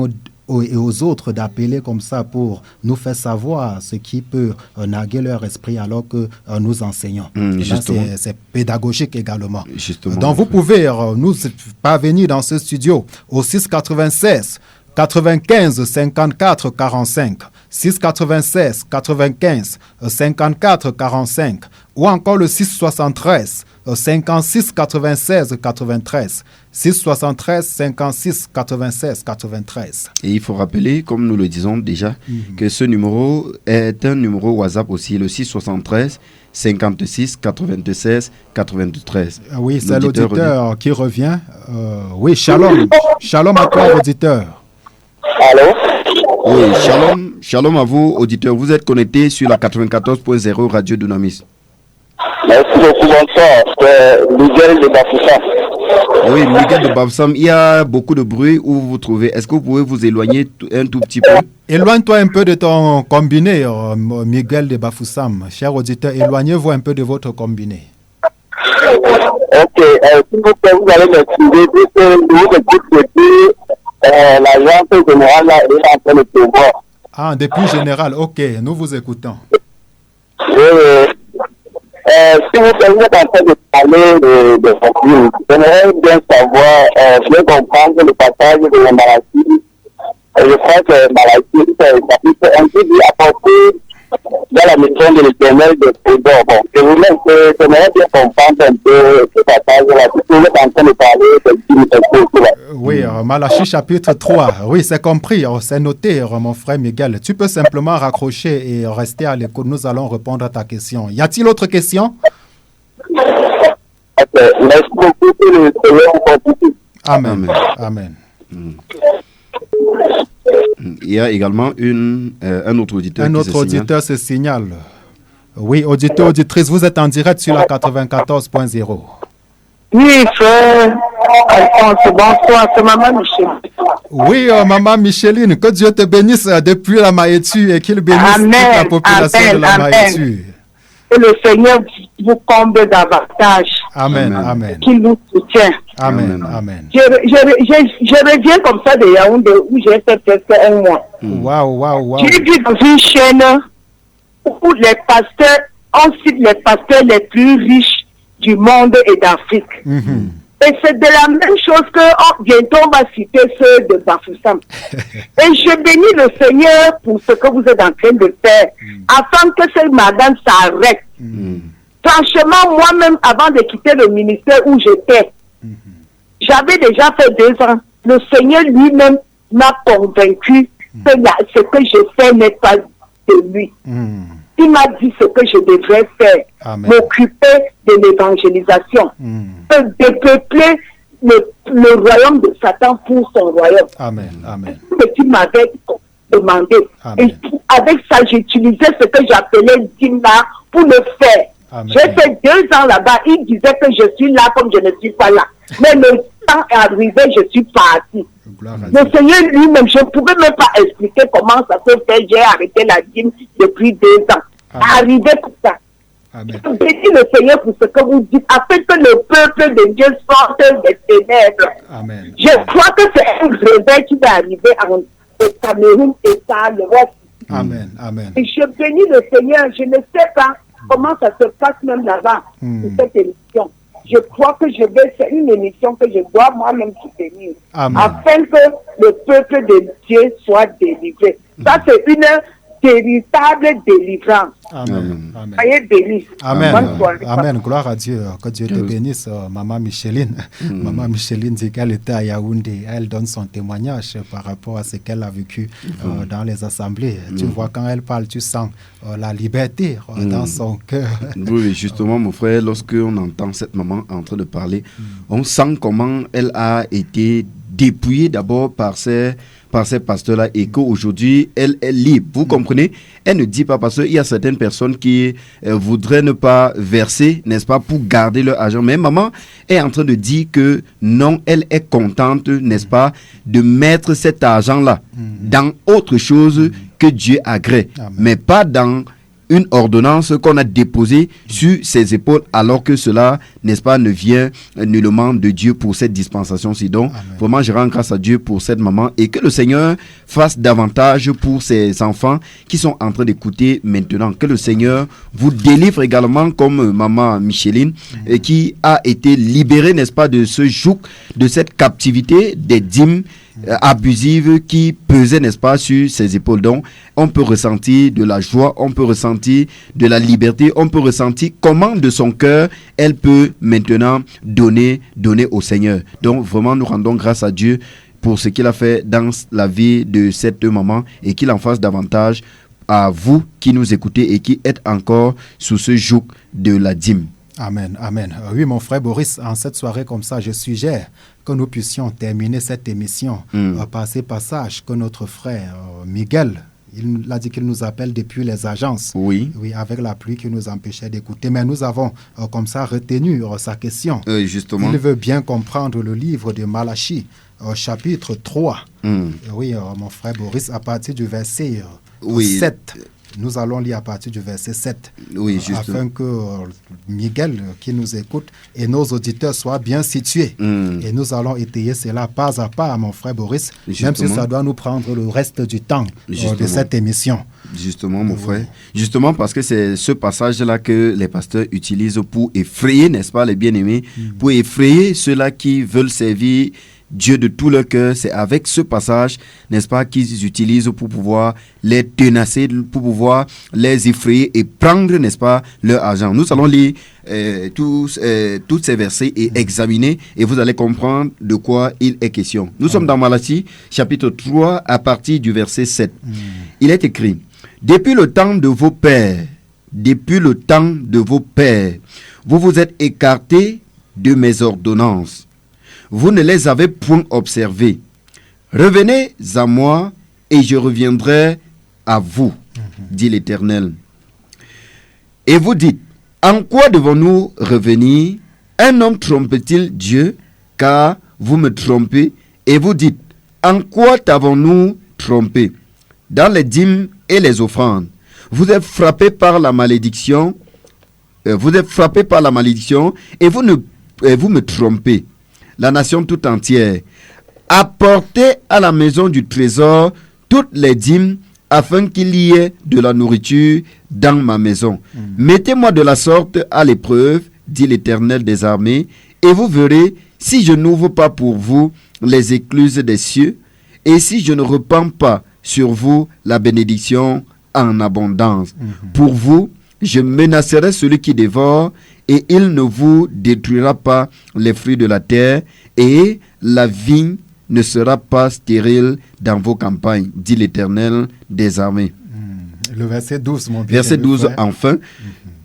et aux autres d'appeler comme ça pour nous faire savoir ce qui peut narguer leur esprit alors que nous enseignons. C'est pédagogique également. Donc vous pouvez nous parvenir dans ce studio au 696 95 54 45 696 95 54 45 ou encore le 673 56 96 93 673 56 96 93. Et il faut rappeler, comme nous le disons déjà, que ce numéro est un numéro WhatsApp aussi, le 673 56 96 93. Oui, c'est l'auditeur qui revient. Oui, shalom. Shalom à toi, auditeur. Allô? Oui, shalom à vous, auditeurs. Vous êtes connectés sur la 94.0 Radio Dunamis. Merci beaucoup, bonsoir. C'est Miguel de Bafoussam. Oui, Miguel de Bafoussam, il y a beaucoup de bruit où vous vous trouvez. Est-ce que vous pouvez vous éloigner un tout petit peu? Éloigne-toi un peu de ton combiné, Miguel de Bafoussam. Cher auditeur, éloignez-vous un peu de votre combiné. Ok, s'il vous plaît, vous allez m'excuser puisque nous écoutons depuis l'agence générale là, est en train de prévoir. Ah, depuis général, ok, nous vous écoutons. Si vous êtes en train de parler de conflits, j'aimerais bien savoir, bien comprendre le passage de la maladie. Je crois que la maladie, ça peut un peu apporter dans la mission de l'Éternel de Prédor. Bon, j'aimerais bien comprendre un peu ce passage-là. Si vous êtes en train de parler de oui, Malachie chapitre 3. Oui, c'est compris, c'est noté, mon frère Miguel. Tu peux simplement raccrocher et rester à l'écoute. Nous allons répondre à ta question. Y a-t-il autre question? Merci beaucoup. Amen. Amen. Il y a également un autre auditeur. Un autre auditeur se signale. Oui, auditeur, auditrice, vous êtes en direct sur la 94.0. Oui, frère Alphonse, bonsoir, c'est Maman Micheline. Oui, Maman Micheline, que Dieu te bénisse depuis la Maïtu et qu'il bénisse toute la population de la Maïtu. Que le Seigneur vous comble davantage. Amen, amen. Qu'il nous soutient. Amen, amen. Je reviens comme ça de Yaoundé où j'ai fait presque un mois. Waouh. J'ai vu dans une chaîne où les pasteurs, on cite les pasteurs les plus riches du monde et d'Afrique. Et c'est de la même chose que bientôt on va citer ceux de Bafoussam. Et je bénis le Seigneur pour ce que vous êtes en train de faire, afin que cette madame s'arrête. Franchement, moi-même, avant de quitter le ministère où j'étais, j'avais déjà fait 2 ans. Le Seigneur lui-même m'a convaincu que ce que je fais n'est pas de lui. Il m'a dit ce que je devrais faire, m'occuper de l'évangélisation, dépeupler le royaume de Satan pour son royaume. Amen, amen. Ce qu'il m'avait demandé. Et avec ça, j'utilisais ce que j'appelais dîme-là pour le faire. Amen. J'ai fait 2 ans là-bas. Il disait que je suis là comme je ne suis pas là. Mais le temps est arrivé, je suis parti. Le Seigneur lui-même, je ne pouvais même pas expliquer comment ça se fait. J'ai arrêté la dîme depuis 2 ans. Arrivé pour ça. Amen. Je bénis le Seigneur pour ce que vous dites, afin que le peuple de Dieu sorte des ténèbres. Amen. Je crois que c'est un réveil qui va arriver en Cameroun et ça, le reste. Amen, amen. Et je bénis le Seigneur. Je ne sais pas comment ça se passe même là-bas, pour cette émission. Je crois que je vais faire une émission que je dois moi-même soutenir, afin que le peuple de Dieu soit délivré. Ça, c'est une véritable délivrance. Amen. Amen. Soyez bénis. Amen. Bonne soirée. Amen. Gloire à Dieu. Que Dieu te bénisse, Maman Micheline. Maman Micheline dit qu'elle était à Yaoundé. Elle donne son témoignage par rapport à ce qu'elle a vécu dans les assemblées. Tu vois, quand elle parle, tu sens la liberté dans son cœur. Oui, justement, mon frère, lorsque on entend cette maman en train de parler, on sent comment elle a été dépouillée d'abord par ces pasteurs-là et qu'aujourd'hui, elle est libre. Vous comprenez? Elle ne dit pas parce qu'il y a certaines personnes qui voudraient ne pas verser, n'est-ce pas, pour garder leur argent. Mais maman est en train de dire que non, elle est contente, n'est-ce pas, de mettre cet argent-là dans autre chose que Dieu agrée, mais pas dans une ordonnance qu'on a déposée sur ses épaules, alors que cela, n'est-ce pas, ne vient nullement de Dieu pour cette dispensation-ci. Donc, vraiment, je rends grâce à Dieu pour cette maman et que le Seigneur fasse davantage pour ses enfants qui sont en train d'écouter maintenant. Que le Seigneur vous délivre également comme maman Micheline et qui a été libérée, n'est-ce pas, de ce joug, de cette captivité des dîmes abusive qui pesait, n'est-ce pas, sur ses épaules. Donc, on peut ressentir de la joie, on peut ressentir de la liberté, on peut ressentir comment de son cœur elle peut maintenant donner au Seigneur. Donc, vraiment, nous rendons grâce à Dieu pour ce qu'il a fait dans la vie de cette maman et qu'il en fasse davantage à vous qui nous écoutez et qui êtes encore sous ce joug de la dîme. Amen, amen. Oui, mon frère Boris, en cette soirée comme ça, je suggère que nous puissions terminer cette émission par ces passages que notre frère Miguel, il a dit qu'il nous appelle depuis les agences. Oui, avec la pluie qui nous empêchait d'écouter. Mais nous avons comme ça retenu sa question. Justement. Il veut bien comprendre le livre de Malachie, chapitre 3. Oui, mon frère Boris, à partir du verset 7. Nous allons lire à partir du verset 7, afin que Miguel, qui nous écoute, et nos auditeurs soient bien situés. Et nous allons étayer cela pas à pas, mon frère Boris, même si ça doit nous prendre le reste du temps de cette émission. Justement, mon frère. Justement, parce que c'est ce passage-là que les pasteurs utilisent pour effrayer, n'est-ce pas, les bien-aimés, pour effrayer ceux-là qui veulent servir Dieu de tout leur cœur. C'est avec ce passage, n'est-ce pas, qu'ils utilisent pour pouvoir les tenacer, pour pouvoir les effrayer et prendre, n'est-ce pas, leur argent. Nous allons lire tous ces versets et examiner, et vous allez comprendre de quoi il est question. Nous sommes dans Malachie, chapitre 3, à partir du verset 7. Il est écrit: depuis le temps de vos pères, vous vous êtes écartés de mes ordonnances. Vous ne les avez point observées. Revenez à moi et je reviendrai à vous, dit l'Éternel. Et vous dites: en quoi devons-nous revenir? Un homme trompe-t-il Dieu? Car vous me trompez. Et vous dites: en quoi t'avons-nous trompé? Dans les dîmes et les offrandes. Vous êtes frappés par la malédiction. vous êtes frappés par la malédiction et vous me trompez, la nation tout entière. Apportez à la maison du trésor toutes les dîmes afin qu'il y ait de la nourriture dans ma maison. Mettez-moi de la sorte à l'épreuve, dit l'Éternel des armées, et vous verrez si je n'ouvre pas pour vous les écluses des cieux, et si je ne repens pas sur vous la bénédiction en abondance. Pour vous, je menacerai celui qui dévore, et il ne vous détruira pas les fruits de la terre, et la vigne ne sera pas stérile dans vos campagnes, dit l'Éternel des armées. Le verset 12, mon Verset 12, enfin.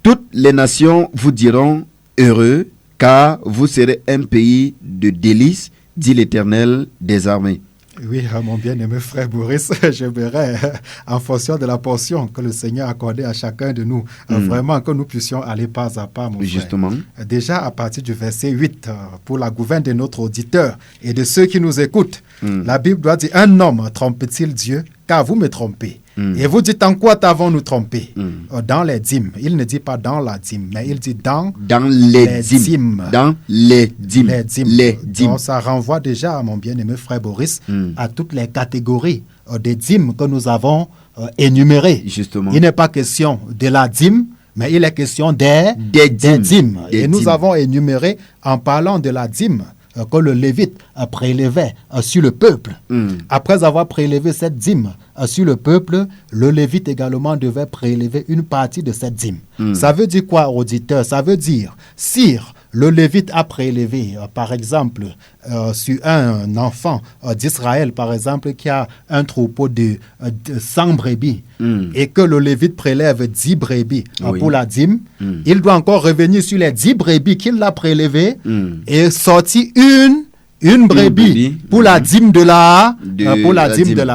Toutes les nations vous diront heureux, car vous serez un pays de délices, dit l'Éternel des armées. Oui, mon bien-aimé frère Boris, je verrai en fonction de la portion que le Seigneur a accordée à chacun de nous, vraiment que nous puissions aller pas à pas, mon Justement. frère. Déjà, à partir du verset 8, pour la gouverne de notre auditeur et de ceux qui nous écoutent, la Bible doit dire, un homme trompe-t-il Dieu, car vous me trompez. Et vous dites, en quoi t'avons-nous trompé? Dans les dîmes. Il ne dit pas dans la dîme, mais il dit dans les dîmes. Dans les dîmes. Les dîmes. Donc, ça renvoie déjà, mon bien-aimé frère Boris, à toutes les catégories des dîmes que nous avons énumérées. Justement. Il n'est pas question de la dîme, mais il est question des dîmes. Et nous avons énuméré, en parlant de la dîme, que le Lévite prélevait sur le peuple. Après avoir prélevé cette dîme sur le peuple, le Lévite également devait prélever une partie de cette dîme. Ça veut dire quoi, auditeur? Ça veut dire, si le Lévite a prélevé, par exemple, sur un enfant d'Israël, par exemple, qui a un troupeau de 100 brebis, et que le Lévite prélève 10 brebis pour la dîme, il doit encore revenir sur les 10 brebis qu'il a prélevées et sortir une brebis pour la dîme de la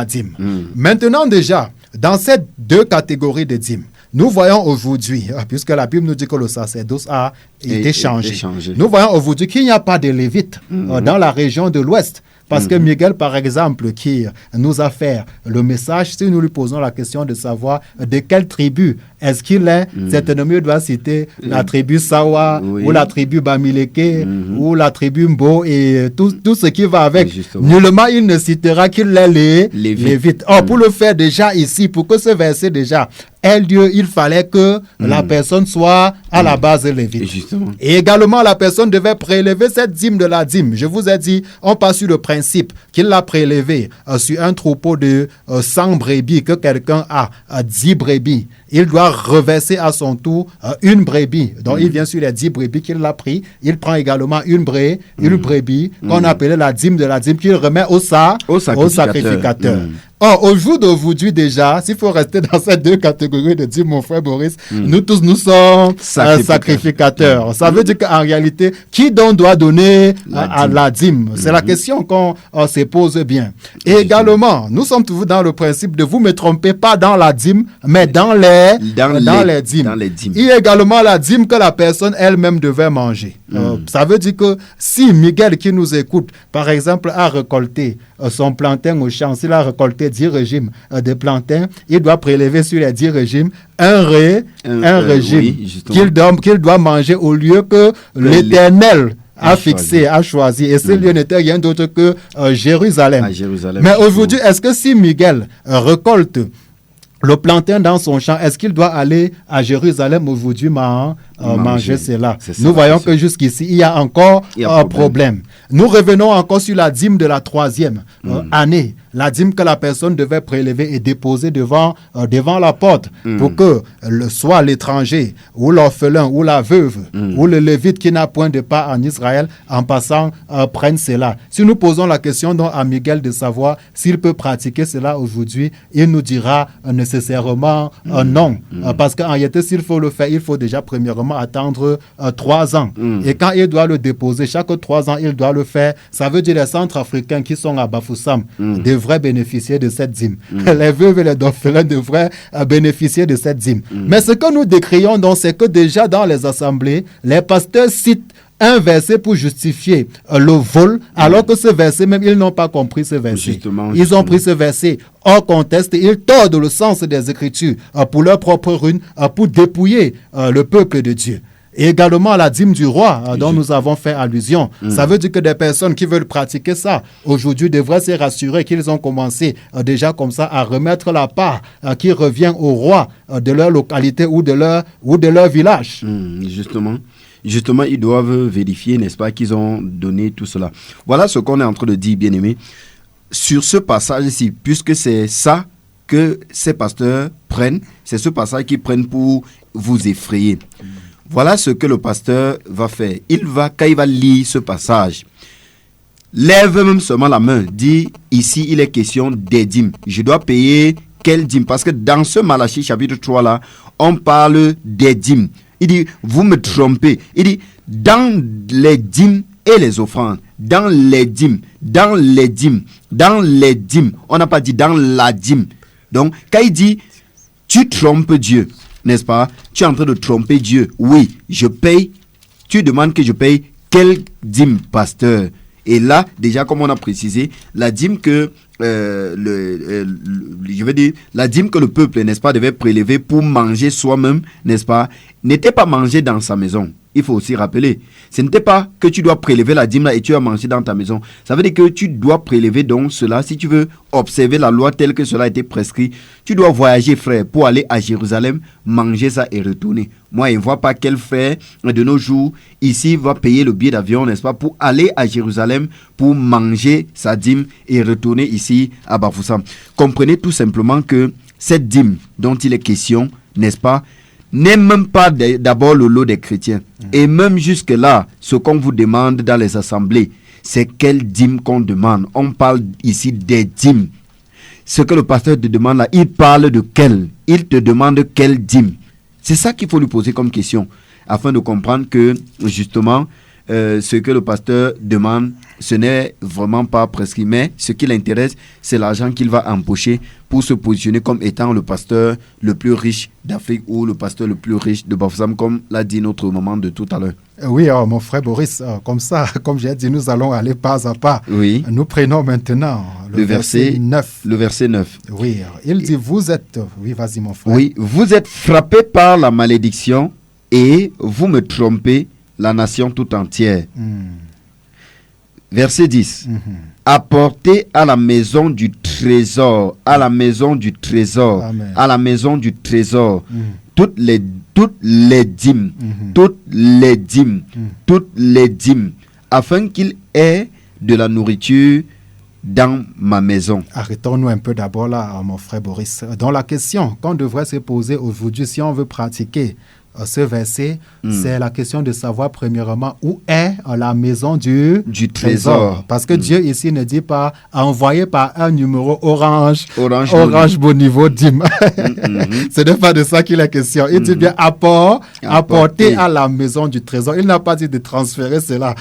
dîme. Maintenant déjà, dans ces deux catégories de dîmes, nous voyons aujourd'hui, puisque la Bible nous dit que le sacerdoce a été changé. Nous voyons aujourd'hui qu'il n'y a pas de Lévite dans la région de l'Ouest. Parce que Miguel, par exemple, qui nous a fait le message, si nous lui posons la question de savoir de quelle tribu est-ce qu'il est, cet ennemi doit citer la tribu Sawa, ou la tribu Bamileke, ou la tribu Mbo, et tout ce qui va avec. Nullement, il ne citera qu'il est les Lévites. Or, pour le faire déjà ici, pour que ce verset déjà ait lieu, il fallait que la personne soit à la base lévite. Et également, la personne devait prélever cette dîme de la dîme. Je vous ai dit, on passe sur le principe qu'il l'a prélevé sur un troupeau de 100 brebis, que quelqu'un a 10 brebis. Il doit reverser à son tour une brebis. Donc, il vient sur les 10 brebis qu'il a pris. Il prend également une brebis qu'on appelait la dîme de la dîme qu'il remet au sacrificateur. Or, au jour d'aujourd'hui déjà, s'il faut rester dans ces deux catégories de dîmes, mon frère Boris, nous tous, nous sommes sacrificateurs. Ça veut dire qu'en réalité, qui donc doit donner à la dîme? C'est la question qu'on se pose bien. Et également, nous sommes toujours dans le principe de vous ne me trompez pas dans la dîme, mais dans les dîmes. Il y a également la dîme que la personne elle-même devait manger. Ça veut dire que si Miguel qui nous écoute, par exemple, a récolté son plantain au champ, s'il a récolté 10 régimes de plantain, il doit prélever sur les 10 régimes un régime qu'il doit manger au lieu que l'Éternel a fixé, a choisi. Et ce lieu n'était rien d'autre que Jérusalem. Mais aujourd'hui, est-ce que si Miguel récolte le plantain dans son champ, est-ce qu'il doit aller à Jérusalem aujourd'hui manger cela? Nous voyons que jusqu'ici, il y a encore un problème. Nous revenons encore sur la dîme de la 3e année. La dîme que la personne devait prélever et déposer devant la porte pour que soit l'étranger ou l'orphelin ou la veuve ou le lévite qui n'a point de part en Israël en passant prenne cela. Si nous posons la question donc à Miguel de savoir s'il peut pratiquer cela aujourd'hui, il nous dira nécessairement non. Parce qu'en réalité, s'il faut le faire, il faut déjà premièrement attendre 3 ans. Et quand il doit le déposer, chaque 3 ans, il doit le faire. Ça veut dire les Centrafricains qui sont à Bafoussam devraient bénéficier de cette dîme. Les veuves et les orphelins devraient bénéficier de cette dîme. Mais ce que nous décrions donc, c'est que déjà dans les assemblées, les pasteurs citent un verset pour justifier le vol, alors que ce verset même, ils n'ont pas compris ce verset. Ils ont pris ce verset hors contexte et ils tordent le sens des Écritures pour leur propre ruine, pour dépouiller le peuple de Dieu. Et également la dîme du roi dont nous avons fait allusion. Ça veut dire que des personnes qui veulent pratiquer ça, aujourd'hui, devraient se rassurer qu'ils ont commencé déjà comme ça à remettre la part qui revient au roi de leur localité ou de leur village. Justement, ils doivent vérifier, n'est-ce pas, qu'ils ont donné tout cela. Voilà ce qu'on est en train de dire, bien-aimés. Sur ce passage-ci, puisque c'est ça que ces pasteurs prennent, c'est ce passage qu'ils prennent pour vous effrayer. Voilà ce que le pasteur va faire. Quand il va lire ce passage, lève même seulement la main, dit ici il est question des dîmes. Je dois payer quelle dîme? Parce que dans ce Malachie chapitre 3 là, on parle des dîmes. Il dit, vous me trompez. Il dit, dans les dîmes et les offrandes, dans les dîmes. On n'a pas dit dans la dîme. Donc, quand il dit, tu trompes Dieu, n'est-ce pas? Tu es en train de tromper Dieu. Oui, je paye. Tu demandes que je paye quelle dîme, pasteur? Et là, déjà, comme on a précisé, la dîme que la dîme que le peuple, n'est-ce pas, devait prélever pour manger soi-même, n'est-ce pas, n'était pas mangée dans sa maison. Il faut aussi rappeler, ce n'était pas que tu dois prélever la dîme là et tu vas manger dans ta maison. Ça veut dire que tu dois prélever donc cela. Si tu veux observer la loi telle que cela a été prescrit, tu dois voyager, frère, pour aller à Jérusalem, manger ça et retourner. Moi, je ne vois pas quel frère de nos jours ici va payer le billet d'avion, n'est-ce pas, pour aller à Jérusalem, pour manger sa dîme et retourner ici à Bafoussam. Comprenez tout simplement que cette dîme dont il est question, n'est-ce pas, n'est même pas d'abord le lot des chrétiens. Et même jusque-là, ce qu'on vous demande dans les assemblées, c'est quelle dîme qu'on demande. On parle ici des dîmes. Ce que le pasteur te demande là, il parle de quelle? Il te demande quelle dîme. C'est ça qu'il faut lui poser comme question, afin de comprendre que, justement, ce que le pasteur demande, ce n'est vraiment pas prescrit, mais ce qui l'intéresse, c'est l'argent qu'il va empocher pour se positionner comme étant le pasteur le plus riche d'Afrique ou le pasteur le plus riche de Bafoussam, comme l'a dit notre maman de tout à l'heure. Oui, mon frère Boris, comme ça, comme j'ai dit, nous allons aller pas à pas. Oui. Nous prenons maintenant le verset 9. Le verset 9. Oui, il dit, vous êtes... Oui, vas-y mon frère. Oui, vous êtes frappés par la malédiction et vous me trompez, la nation tout entière. Verset 10. Apportez à la maison du trésor, à la maison du trésor, Amen. à la maison du trésor, toutes les dîmes, toutes les dîmes, afin qu'il ait de la nourriture dans ma maison. Arrêtons-nous un peu d'abord là, mon frère Boris. Dans la question qu'on devrait se poser aujourd'hui, si on veut pratiquer ce verset, c'est la question de savoir premièrement où est la maison du trésor. Parce que Dieu ici ne dit pas envoyer par un numéro orange bon niveau dîme. Ce n'est pas de ça qu'il est question. Il dit bien apporter à la maison du trésor. Il n'a pas dit de transférer cela.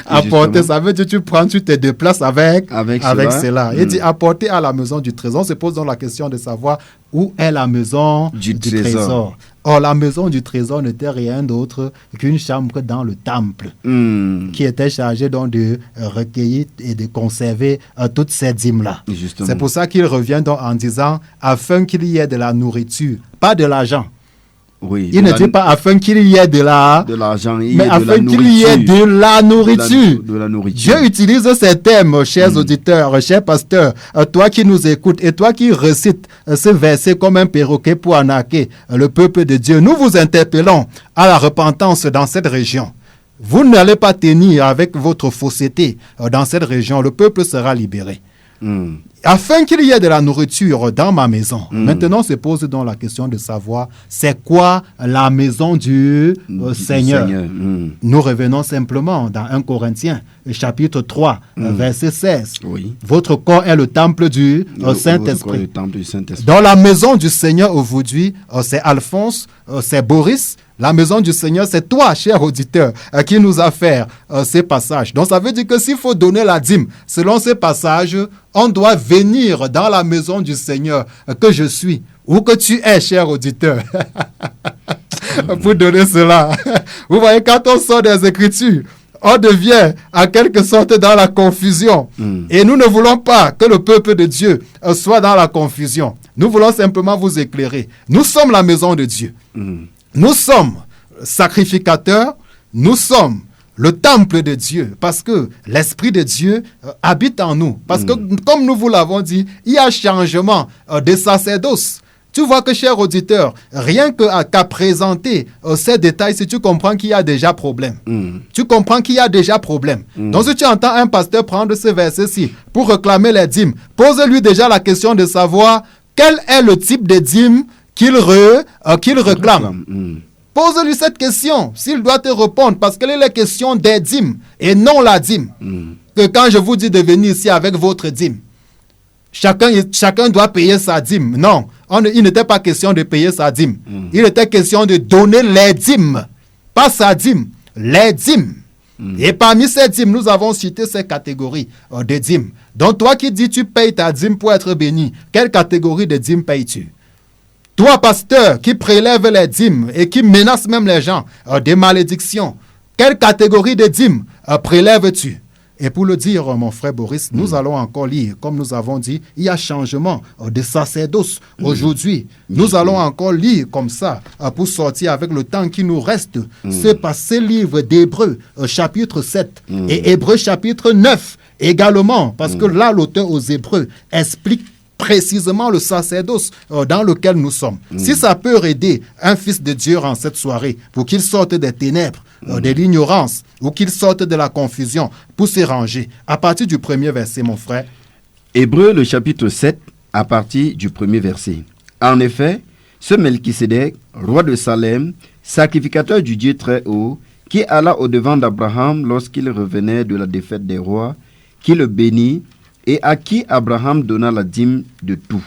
Apporter, ça veut dire tu te déplaces avec cela. Il dit apporter à la maison du trésor. On se pose donc la question de savoir où est la maison du trésor. Or, la maison du trésor n'était rien d'autre qu'une chambre dans le temple qui était chargée donc de recueillir et de conserver toutes ces dîmes-là. C'est pour ça qu'il revient donc en disant afin qu'il y ait de la nourriture, pas de l'argent. Oui, il ne dit pas afin qu'il y ait de l'argent, mais afin qu'il y ait de la nourriture. Dieu utilise ces termes, chers auditeurs, chers pasteurs, toi qui nous écoutes et toi qui recites ce verset comme un perroquet pour arnaquer le peuple de Dieu. Nous vous interpellons à la repentance dans cette région. Vous n'allez pas tenir avec votre fausseté dans cette région. Le peuple sera libéré. Afin qu'il y ait de la nourriture dans ma maison. Maintenant se pose donc la question de savoir c'est quoi la maison du Seigneur. Nous revenons simplement dans 1 Corinthiens chapitre 3 verset 16. Oui. Votre corps est le temple du Saint-Esprit. Dans la maison du Seigneur aujourd'hui, c'est Alphonse, c'est Boris. La maison du Seigneur, c'est toi, cher auditeur, qui nous a fait ces passages. Donc, ça veut dire que s'il faut donner la dîme, selon ces passages, on doit venir dans la maison du Seigneur que je suis, ou que tu es, cher auditeur, pour donner cela. Vous voyez, quand on sort des Écritures, on devient en quelque sorte dans la confusion. Et nous ne voulons pas que le peuple de Dieu soit dans la confusion. Nous voulons simplement vous éclairer. Nous sommes la maison de Dieu. Nous sommes sacrificateurs, nous sommes le temple de Dieu, parce que l'Esprit de Dieu habite en nous. Parce que, comme nous vous l'avons dit, il y a changement de sacerdoce. Tu vois que, cher auditeur, rien qu'à présenter ces détails, si tu comprends qu'il y a déjà problème. Tu comprends qu'il y a déjà problème. Donc, si tu entends un pasteur prendre ce verset-ci pour réclamer les dîmes, pose-lui déjà la question de savoir quel est le type de dîme qu'il réclame. Pose-lui cette question, s'il doit te répondre, parce qu'elle est la question des dîmes et non la dîme. Que quand je vous dis de venir ici avec votre dîme, chacun doit payer sa dîme. Non, il n'était pas question de payer sa dîme. Il était question de donner les dîmes, pas sa dîme, les dîmes. Et parmi ces dîmes, nous avons cité ces catégories de dîmes. Donc toi qui dis tu payes ta dîme pour être béni, quelle catégorie de dîmes payes-tu? Toi, pasteur, qui prélève les dîmes et qui menace même les gens des malédictions, quelle catégorie de dîmes prélèves-tu? Et pour le dire, mon frère Boris, nous allons encore lire, comme nous avons dit, il y a changement de sacerdoce aujourd'hui. Nous allons encore lire comme ça, pour sortir avec le temps qui nous reste, ce livre d'Hébreux, chapitre 7, et Hébreux, chapitre 9, également, parce que là, l'auteur aux Hébreux explique précisément le sacerdoce dans lequel nous sommes. Si ça peut aider un fils de Dieu en cette soirée pour qu'il sorte des ténèbres, de l'ignorance, ou qu'il sorte de la confusion pour se ranger, à partir du premier verset, mon frère. Hébreux, le chapitre 7, à partir du premier verset. En effet, ce Melchisédek, roi de Salem, sacrificateur du Dieu très haut, qui alla au-devant d'Abraham lorsqu'il revenait de la défaite des rois, qui le bénit, et à qui Abraham donna la dîme de tout,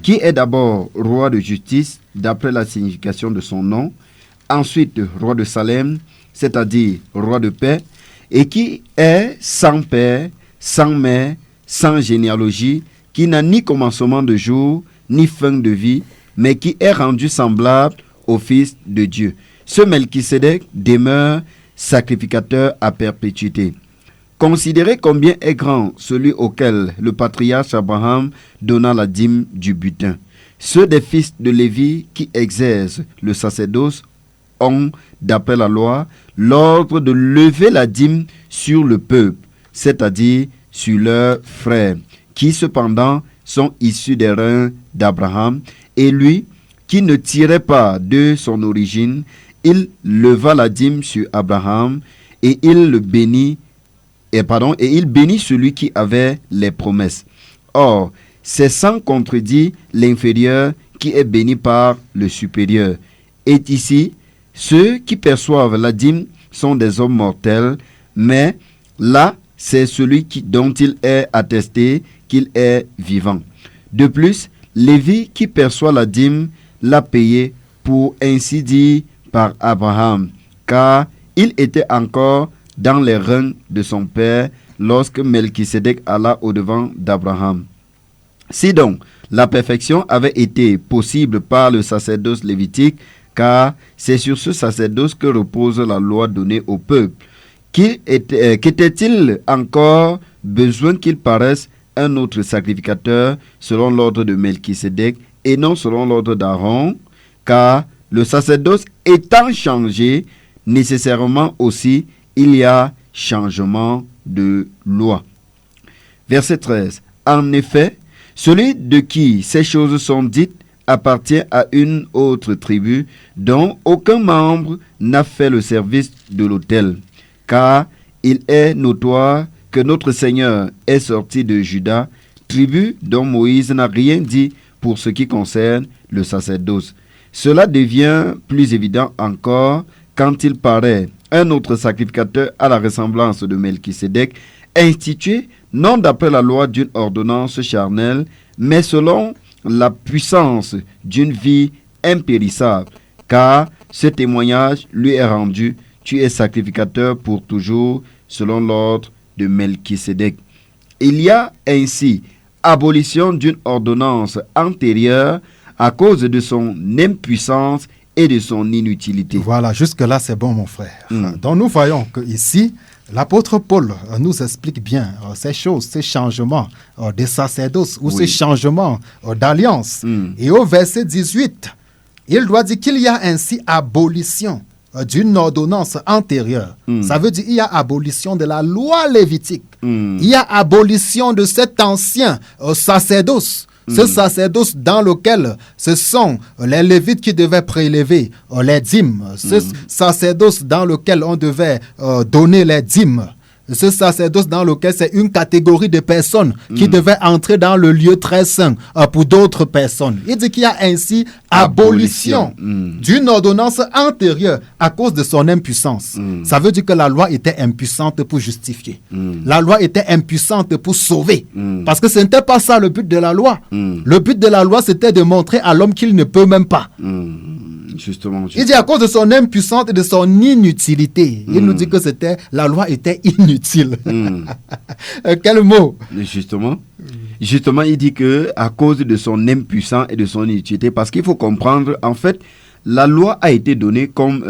qui est d'abord roi de justice, d'après la signification de son nom, ensuite roi de Salem, c'est-à-dire roi de paix, et qui est sans père, sans mère, sans généalogie, qui n'a ni commencement de jour, ni fin de vie, mais qui est rendu semblable au Fils de Dieu. Ce Melchisédek demeure sacrificateur à perpétuité. Considérez combien est grand celui auquel le patriarche Abraham donna la dîme du butin. Ceux des fils de Lévi qui exercent le sacerdoce ont, d'après la loi, l'ordre de lever la dîme sur le peuple, c'est-à-dire sur leurs frères, qui cependant sont issus des reins d'Abraham. Et lui, qui ne tirait pas de son origine, il leva la dîme sur Abraham et il le bénit. Et il bénit celui qui avait les promesses. Or, c'est sans contredit l'inférieur qui est béni par le supérieur. Et ici, ceux qui perçoivent la dîme sont des hommes mortels, mais là, c'est celui dont il est attesté qu'il est vivant. De plus, Lévi qui perçoit la dîme l'a payé pour ainsi dire par Abraham, car il était encore dans les reins de son père lorsque Melchisédek alla au-devant d'Abraham. Si donc la perfection avait été possible par le sacerdoce lévitique, car c'est sur ce sacerdoce que repose la loi donnée au peuple, qu'était-il encore besoin qu'il paraisse un autre sacrificateur selon l'ordre de Melchisédek et non selon l'ordre d'Aaron, car le sacerdoce étant changé, nécessairement aussi il y a changement de loi. Verset 13. En effet, celui de qui ces choses sont dites appartient à une autre tribu dont aucun membre n'a fait le service de l'autel, car il est notoire que notre Seigneur est sorti de Juda, tribu dont Moïse n'a rien dit pour ce qui concerne le sacerdoce. Cela devient plus évident encore quand il paraît un autre sacrificateur à la ressemblance de Melchisédek, institué non d'après la loi d'une ordonnance charnelle, mais selon la puissance d'une vie impérissable, car ce témoignage lui est rendu, tu es sacrificateur pour toujours, selon l'ordre de Melchisédek. Il y a ainsi abolition d'une ordonnance antérieure à cause de son impuissance et de son inutilité. Voilà, jusque-là, c'est bon, mon frère. Donc, nous voyons qu'ici, l'apôtre Paul nous explique bien ces choses, ces changements de sacerdoce ou ces changements d'alliance. Et au verset 18, il doit dire qu'il y a ainsi abolition d'une ordonnance antérieure. Ça veut dire qu'il y a abolition de la loi lévitique. Il y a abolition de cet ancien sacerdoce. Ce sacerdoce dans lequel ce sont les Lévites qui devaient prélever les dîmes. Ce sacerdoce dans lequel on devait donner les dîmes. Ce sacerdoce dans lequel c'est une catégorie de personnes qui devaient entrer dans le lieu très saint pour d'autres personnes. Il dit qu'il y a ainsi abolition d'une ordonnance antérieure à cause de son impuissance. Ça veut dire que la loi était impuissante pour justifier. La loi était impuissante pour sauver. Parce que ce n'était pas ça le but de la loi. Le but de la loi, c'était de montrer à l'homme qu'il ne peut même pas. Justement. Il dit à cause de son impuissance et de son inutilité. Il nous dit que la loi était inutile. Quel mot? Justement, il dit que à cause de son impuissance et de son inutilité, parce qu'il faut comprendre, en fait, la loi a été donnée, comme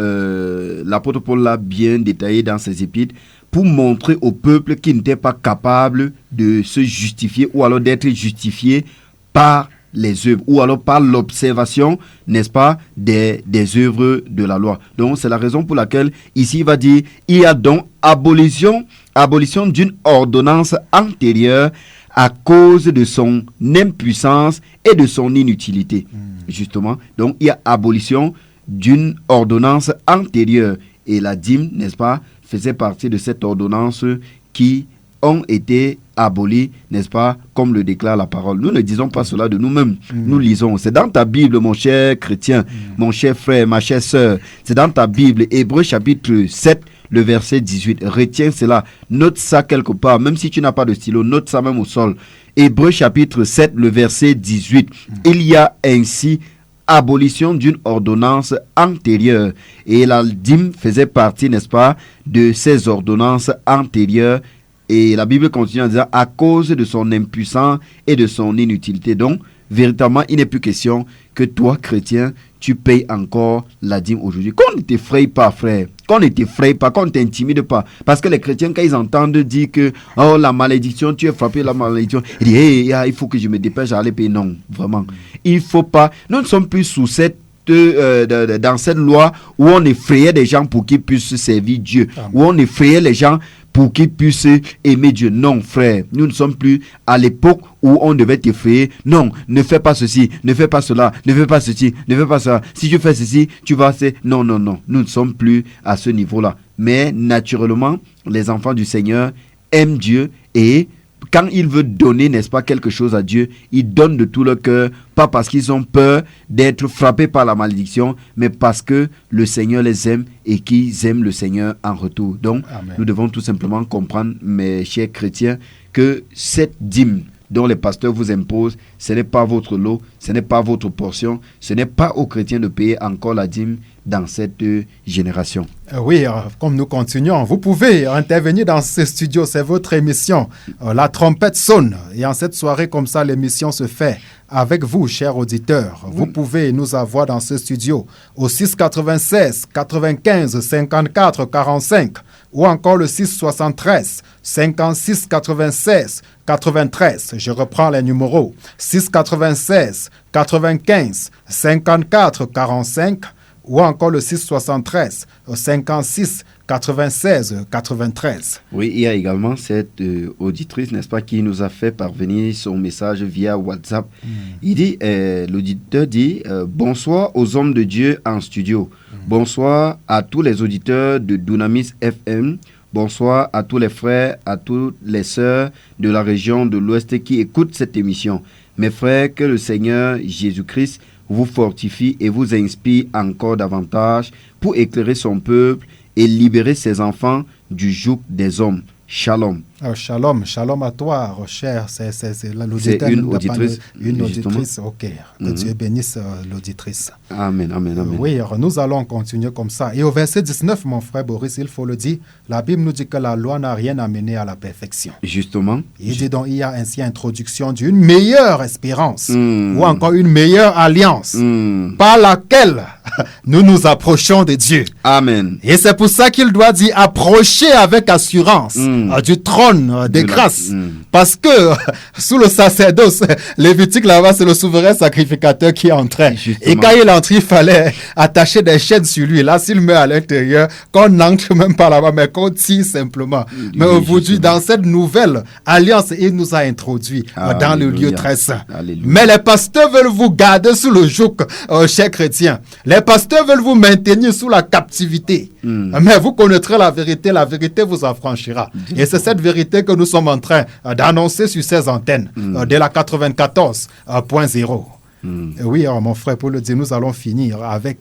l'apôtre Paul l'a bien détaillé dans ses épîtres, pour montrer au peuple qu'il n'était pas capable de se justifier ou alors d'être justifié par les œuvres, ou alors par l'observation, n'est-ce pas, des œuvres de la loi. Donc, c'est la raison pour laquelle, ici, il va dire, il y a donc abolition d'une ordonnance antérieure à cause de son impuissance et de son inutilité. Justement, donc, il y a abolition d'une ordonnance antérieure. Et la dîme, n'est-ce pas, faisait partie de cette ordonnance qui ont été abolis, n'est-ce pas, comme le déclare la parole. Nous ne disons pas cela de nous-mêmes. Nous lisons. C'est dans ta Bible, mon cher chrétien, mon cher frère, ma chère sœur. C'est dans ta Bible, Hébreux chapitre 7, le verset 18. Retiens cela. Note ça quelque part. Même si tu n'as pas de stylo, note ça même au sol. Hébreux chapitre 7, le verset 18. Il y a ainsi abolition d'une ordonnance antérieure. Et la dîme faisait partie, n'est-ce pas, de ces ordonnances antérieures. Et la Bible continue en disant, à cause de son impuissance et de son inutilité. Donc, véritablement, il n'est plus question que toi, chrétien, tu payes encore la dîme aujourd'hui. Qu'on ne t'effraie pas, frère. Qu'on ne t'effraie pas, qu'on ne t'intimide pas. Parce que les chrétiens, quand ils entendent dire que, oh, la malédiction, tu es frappé, la malédiction, ils disent, hey, il faut que je me dépêche à aller payer. Non, vraiment. Il ne faut pas. Nous ne sommes plus sous cette dans cette loi où on effrayait des gens pour qu'ils puissent servir Dieu, où on effrayait les gens pour qu'ils puissent aimer Dieu. Non, frère, nous ne sommes plus à l'époque où on devait t'effrayer. Non, ne fais pas ceci, ne fais pas cela, ne fais pas ceci, ne fais pas ça. Si tu fais ceci, tu vas... Non, non, non, nous ne sommes plus à ce niveau-là. Mais naturellement, les enfants du Seigneur aiment Dieu et quand ils veulent donner, n'est-ce pas, quelque chose à Dieu, ils donnent de tout leur cœur, pas parce qu'ils ont peur d'être frappés par la malédiction, mais parce que le Seigneur les aime et qu'ils aiment le Seigneur en retour. Donc, Amen. Nous devons tout simplement comprendre, mes chers chrétiens, que cette dîme dont les pasteurs vous imposent, ce n'est pas votre lot, ce n'est pas votre portion, ce n'est pas aux chrétiens de payer encore la dîme dans cette génération. Oui, comme nous continuons, vous pouvez intervenir dans ce studio, c'est votre émission. La trompette sonne et en cette soirée comme ça, l'émission se fait avec vous, chers auditeurs. Oui. Vous pouvez nous avoir dans ce studio au 696 95 54 45 ou encore le 673 56 96 93. Je reprends les numéros 696 95 54 45 ou encore le 673 56 96 93. Oui, il y a également cette auditrice, n'est-ce pas, qui nous a fait parvenir son message via WhatsApp. Il dit, l'auditeur dit, bonsoir aux hommes de Dieu en studio. Bonsoir à tous les auditeurs de Dunamis FM. Bonsoir à tous les frères, à toutes les sœurs de la région de l'Ouest qui écoutent cette émission. Mes frères, que le Seigneur Jésus-Christ vous fortifie et vous inspire encore davantage pour éclairer son peuple et libérer ses enfants du joug des hommes. Shalom. Shalom, shalom à toi, cher. C'est une auditrice. Une auditrice, ok. Que Dieu bénisse l'auditrice. Amen, amen, amen. Oui, nous allons continuer comme ça. Et au verset 19, mon frère Boris, il faut le dire, la Bible nous dit que la loi n'a rien amené à la perfection. Justement. Il dit donc, il y a ainsi introduction d'une meilleure espérance ou encore une meilleure alliance par laquelle nous nous approchons de Dieu. Amen. Et c'est pour ça qu'il doit dire approcher avec assurance du trône trône de grâce. Parce que sous le sacerdoce lévitique là-bas, c'est le souverain sacrificateur qui entrait. Et quand il entrait, il fallait attacher des chaînes sur lui. Là, s'il meurt à l'intérieur, qu'on n'entre même pas là-bas, mais qu'on tire simplement. Mais aujourd'hui, dans cette nouvelle alliance, il nous a introduits dans le lieu très saint. Mais les pasteurs veulent vous garder sous le joug, chers chrétiens. Les pasteurs veulent vous maintenir sous la captivité. Mais vous connaîtrez la vérité vous affranchira. Et c'est cette vérité que nous sommes en train d'annoncer sur ces antennes de la 94.0. Oui, mon frère Paul le dit, nous allons finir avec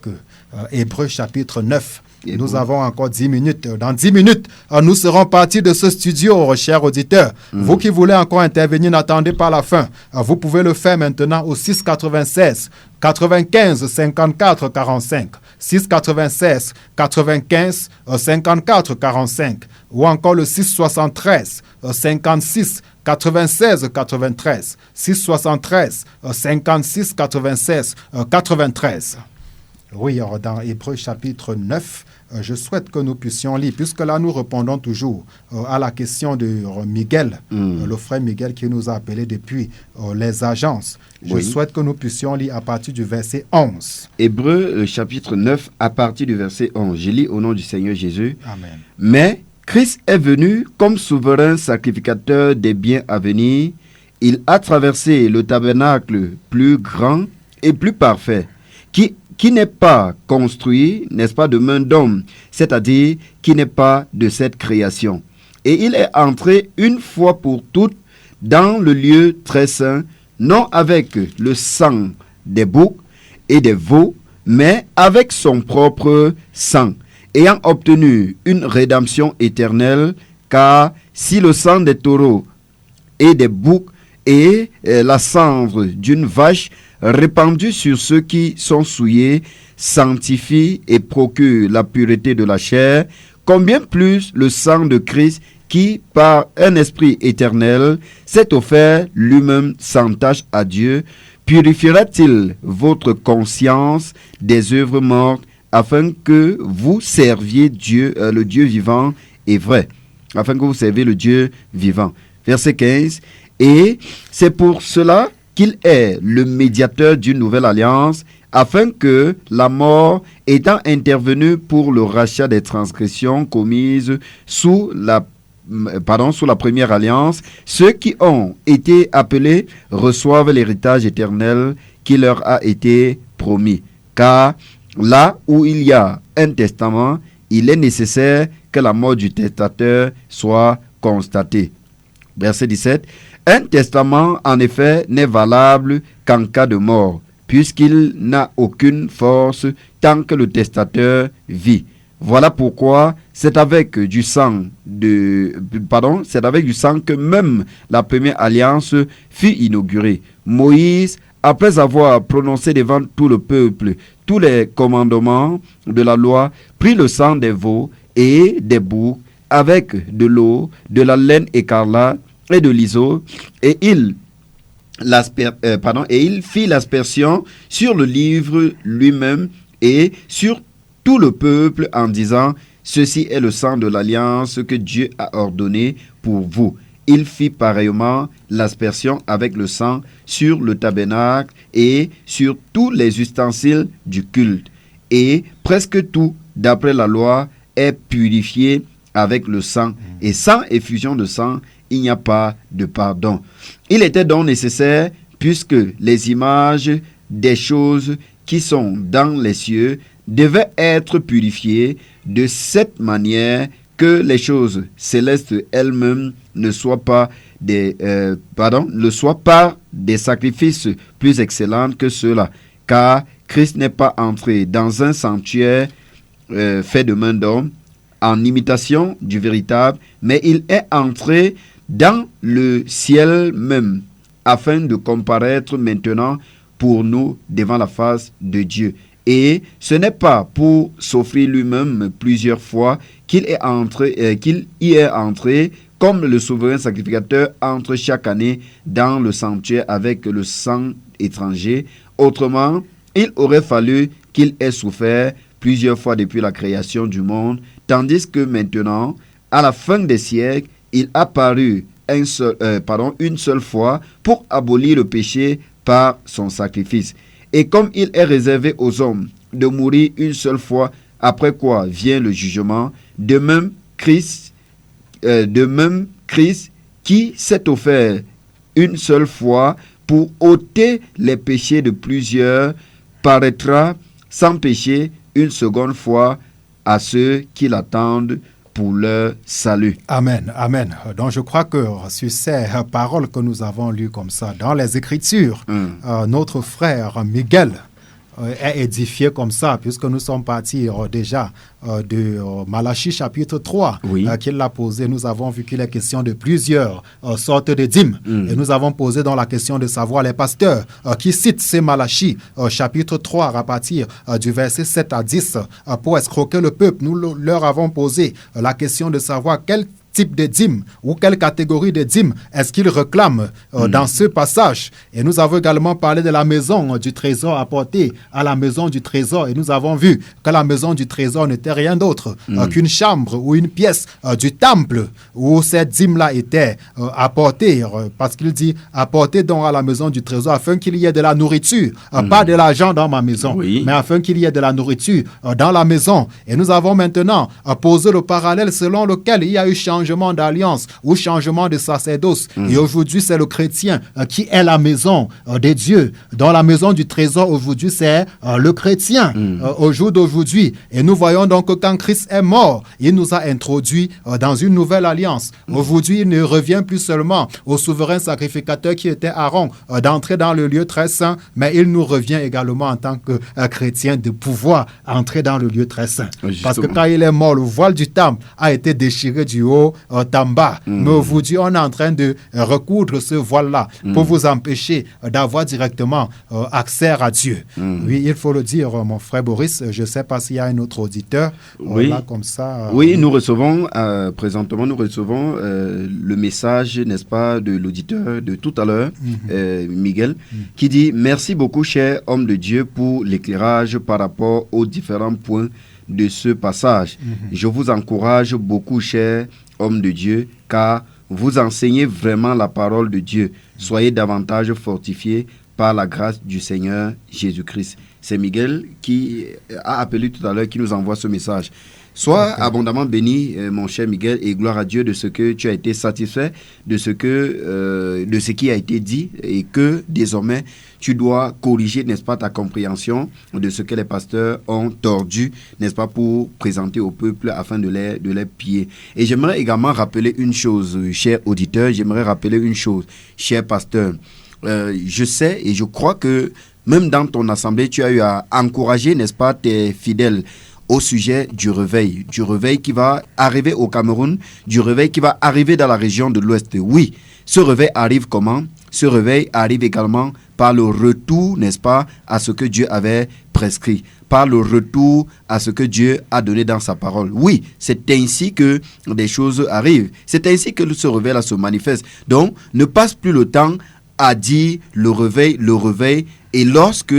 Hébreux chapitre 9. Nous avons encore 10 minutes. Dans 10 minutes, nous serons partis de ce studio, chers auditeurs. Vous qui voulez encore intervenir, n'attendez pas la fin. Vous pouvez le faire maintenant au 696 95 54 45. 696 95 54 45. Ou encore le 673 56 96 93. 673 56 96 93. Oui, dans Hébreux chapitre 9, je souhaite que nous puissions lire, puisque là nous répondons toujours à la question de Miguel, le frère Miguel qui nous a appelé depuis les agences. Je souhaite que nous puissions lire à partir du verset 11. Hébreux chapitre 9, à partir du verset 11. Je lis au nom du Seigneur Jésus. Amen. Mais Christ est venu comme souverain sacrificateur des biens à venir. Il a traversé le tabernacle plus grand et plus parfait, qui n'est pas construit, n'est-ce pas, de main d'homme, c'est-à-dire qui n'est pas de cette création. Et il est entré une fois pour toutes dans le lieu très saint, non avec le sang des boucs et des veaux, mais avec son propre sang, ayant obtenu une rédemption éternelle, car si le sang des taureaux et des boucs et la cendre d'une vache répandue sur ceux qui sont souillés sanctifie et procure la pureté de la chair, combien plus le sang de Christ qui, par un esprit éternel, s'est offert lui-même sans tache à Dieu, purifiera-t-il votre conscience des œuvres mortes, afin que vous serviez Dieu, le Dieu vivant et vrai, afin que vous serviez le Dieu vivant. Verset 15. Et c'est pour cela qu'il est le médiateur d'une nouvelle alliance, afin que la mort étant intervenue pour le rachat des transgressions commises sous la première alliance, ceux qui ont été appelés reçoivent l'héritage éternel qui leur a été promis. Car là où il y a un testament, il est nécessaire que la mort du testateur soit constatée. Verset 17. Un testament, en effet, n'est valable qu'en cas de mort, puisqu'il n'a aucune force tant que le testateur vit. Voilà pourquoi c'est avec du sang que même la première alliance fut inaugurée. Moïse, après avoir prononcé devant tout le peuple tous les commandements de la loi, prit le sang des veaux et des boucs avec de l'eau, de la laine écarlate et de l'hysope, et il fit l'aspersion sur le livre lui-même et sur tout le peuple en disant: ceci est le sang de l'alliance que Dieu a ordonné pour vous. Il fit pareillement l'aspersion avec le sang sur le tabernacle et sur tous les ustensiles du culte. Et presque tout, d'après la loi, est purifié avec le sang. Et sans effusion de sang, il n'y a pas de pardon. Il était donc nécessaire, puisque les images des choses qui sont dans les cieux devaient être purifiées de cette manière que les choses célestes elles-mêmes ne soient pas des sacrifices plus excellents que ceux-là. Car Christ n'est pas entré dans un sanctuaire fait de main d'homme, en imitation du véritable, mais il est entré dans le ciel même, afin de comparaître maintenant pour nous devant la face de Dieu. Et ce n'est pas pour s'offrir lui-même plusieurs fois qu'il y est entré, comme le souverain sacrificateur entre chaque année dans le sanctuaire avec le sang étranger. Autrement, il aurait fallu qu'il ait souffert plusieurs fois depuis la création du monde, tandis que maintenant, à la fin des siècles, il a paru une seule fois pour abolir le péché par son sacrifice. Et comme il est réservé aux hommes de mourir une seule fois, après quoi vient le jugement, de même Christ qui s'est offert une seule fois pour ôter les péchés de plusieurs, paraîtra sans péché une seconde fois à ceux qui l'attendent pour leur salut. Amen, amen. Donc je crois que sur ces paroles que nous avons lues comme ça dans les Écritures, notre frère Miguel est édifié comme ça, puisque nous sommes partis déjà de Malachie chapitre 3, qu'il l'a posé. Nous avons vu qu'il est question de plusieurs sortes de dîmes. Et nous avons posé dans la question de savoir les pasteurs qui citent ces Malachie chapitre 3 à partir du verset 7 à 10 pour escroquer le peuple. Nous leur avons posé la question de savoir quel type de dîme ou quelle catégorie de dîme est-ce qu'il réclame dans ce passage. Et nous avons également parlé de la maison du trésor apportée à la maison du trésor, et nous avons vu que la maison du trésor n'était rien d'autre qu'une chambre ou une pièce du temple où cette dîme-là était apportée, parce qu'il dit apportez donc à la maison du trésor afin qu'il y ait de la nourriture, pas de l'argent dans ma maison, mais afin qu'il y ait de la nourriture dans la maison. Et nous avons maintenant posé le parallèle selon lequel il y a eu changement d'alliance ou changement de sacerdoce. Et aujourd'hui, c'est le chrétien qui est la maison de Dieu. Dans la maison du trésor, aujourd'hui, c'est le chrétien au jour d'aujourd'hui. Et nous voyons donc que quand Christ est mort, il nous a introduits dans une nouvelle alliance. Aujourd'hui, il ne revient plus seulement au souverain sacrificateur qui était Aaron d'entrer dans le lieu très saint, mais il nous revient également en tant que chrétien de pouvoir entrer dans le lieu très saint. Parce que quand il est mort, le voile du temple a été déchiré du haut en bas. Mais aujourd'hui, on est en train de recoudre ce voile-là pour vous empêcher d'avoir directement accès à Dieu. Oui, il faut le dire, mon frère Boris. Je ne sais pas s'il y a un autre auditeur. Là, comme ça, oui, nous recevons, présentement, le message, n'est-ce pas, de l'auditeur de tout à l'heure, Miguel, qui dit « Merci beaucoup, cher homme de Dieu, pour l'éclairage par rapport aux différents points de ce passage. Je vous encourage beaucoup, cher homme de Dieu, car vous enseignez vraiment la parole de Dieu. Soyez davantage fortifiés par la grâce du Seigneur Jésus-Christ. » C'est Miguel qui a appelé tout à l'heure, qui nous envoie ce message. Sois abondamment béni, mon cher Miguel, et gloire à Dieu de ce que tu as été satisfait, de ce qui a été dit, et que désormais tu dois corriger, n'est-ce pas, ta compréhension de ce que les pasteurs ont tordu, n'est-ce pas, pour présenter au peuple afin de les piller. Et j'aimerais également rappeler une chose, cher auditeur, cher pasteur. Je sais et je crois que même dans ton assemblée, tu as eu à encourager, n'est-ce pas, tes fidèles au sujet du réveil qui va arriver au Cameroun, du réveil qui va arriver dans la région de l'Ouest. Oui, ce réveil arrive comment? Ce réveil arrive également par le retour, n'est-ce pas, à ce que Dieu avait prescrit, par le retour à ce que Dieu a donné dans sa parole. Oui, c'est ainsi que des choses arrivent. C'est ainsi que ce réveil-là se manifeste. Donc, ne passe plus le temps à dire le réveil, et lorsque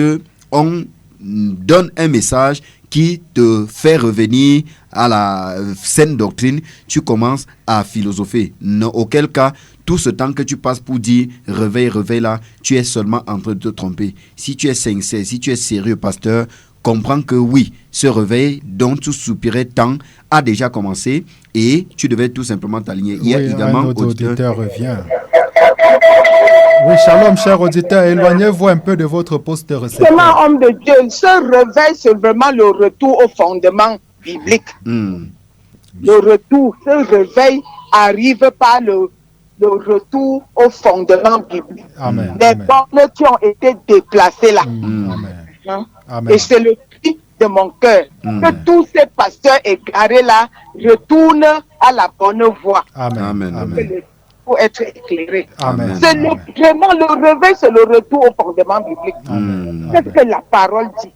on donne un message qui te fait revenir à la saine doctrine, tu commences à philosopher. Non, auquel cas, tout ce temps que tu passes pour dire réveil là, tu es seulement en train de te tromper. Si tu es sincère, si tu es sérieux, pasteur, comprends que oui, ce réveil dont tu soupirais tant a déjà commencé et tu devais tout simplement t'aligner. Il y a également un auditeur revient. Oui, shalom, cher auditeur, éloignez-vous un peu de votre poste de récepteur. Vraiment, homme de Dieu, ce réveil, c'est vraiment le retour au fondement biblique. Le retour, ce réveil arrive par le retour au fondement biblique. Amen. Les bornes qui ont été déplacées là. Amen. Et c'est le cri de mon cœur que tous ces pasteurs égarés là retournent à la bonne voie. Amen. Pour être éclairé. Amen. C'est vraiment le réveil, c'est le retour au fondement biblique. C'est ce que la parole dit.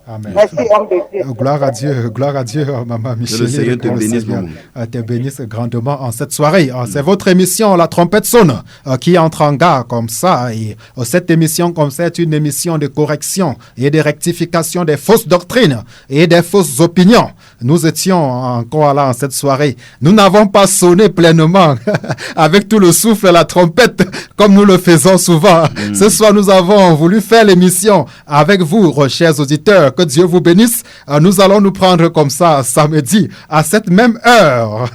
Amen. Merci, homme de Dieu. Gloire à Dieu, Maman Michel. Que le Seigneur te bénisse, maman. Te bénisse grandement en cette soirée. C'est votre émission, La Trompette sonne, qui entre en gare comme ça. Et cette émission, comme ça, est une émission de correction et de rectification des fausses doctrines et des fausses opinions. Nous étions encore là en cette soirée. Nous n'avons pas sonné pleinement avec tout le souffle la trompette comme nous le faisons souvent. Ce soir, nous avons voulu faire l'émission avec vous, chers auditeurs. Que Dieu vous bénisse. Nous allons nous prendre comme ça samedi à cette même heure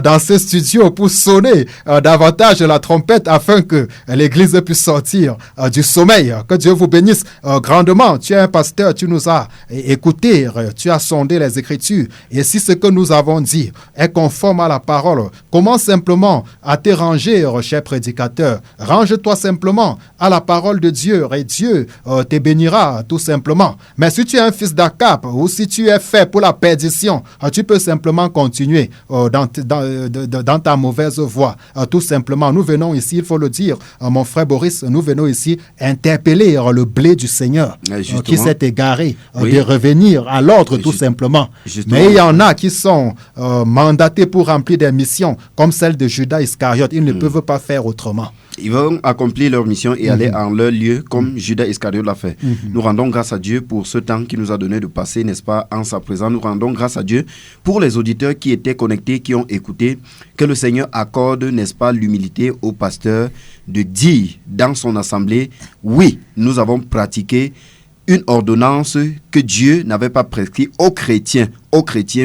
dans ce studio pour sonner davantage la trompette afin que l'Église puisse sortir du sommeil. Que Dieu vous bénisse grandement. Tu es un pasteur, tu nous as écoutés, tu as sondé les Écritures. Et si ce que nous avons dit est conforme à la parole, commence simplement à te ranger, cher prédicateur. Range-toi simplement à la parole de Dieu et Dieu te bénira tout simplement. Mais si tu es un fils d'Akab ou si tu es fait pour la perdition, tu peux simplement continuer dans ta mauvaise voie. Tout simplement, nous venons ici, il faut le dire, mon frère Boris, nous venons ici interpeller le blé du Seigneur qui s'est égaré de revenir à l'ordre tout simplement. Mais il y en a qui sont mandatés pour remplir des missions comme celle de Judas Iscariote. Ils ne peuvent pas faire autrement. Ils vont accomplir leur mission et aller en leur lieu comme Judas Iscariote l'a fait. Nous rendons grâce à Dieu pour ce temps qu'il nous a donné de passer, n'est-ce pas, en sa présence. Nous rendons grâce à Dieu pour les auditeurs qui étaient connectés, qui ont écouté. Que le Seigneur accorde, n'est-ce pas, l'humilité au pasteur de dire dans son assemblée, oui, nous avons pratiqué une ordonnance que Dieu n'avait pas prescrite aux chrétiens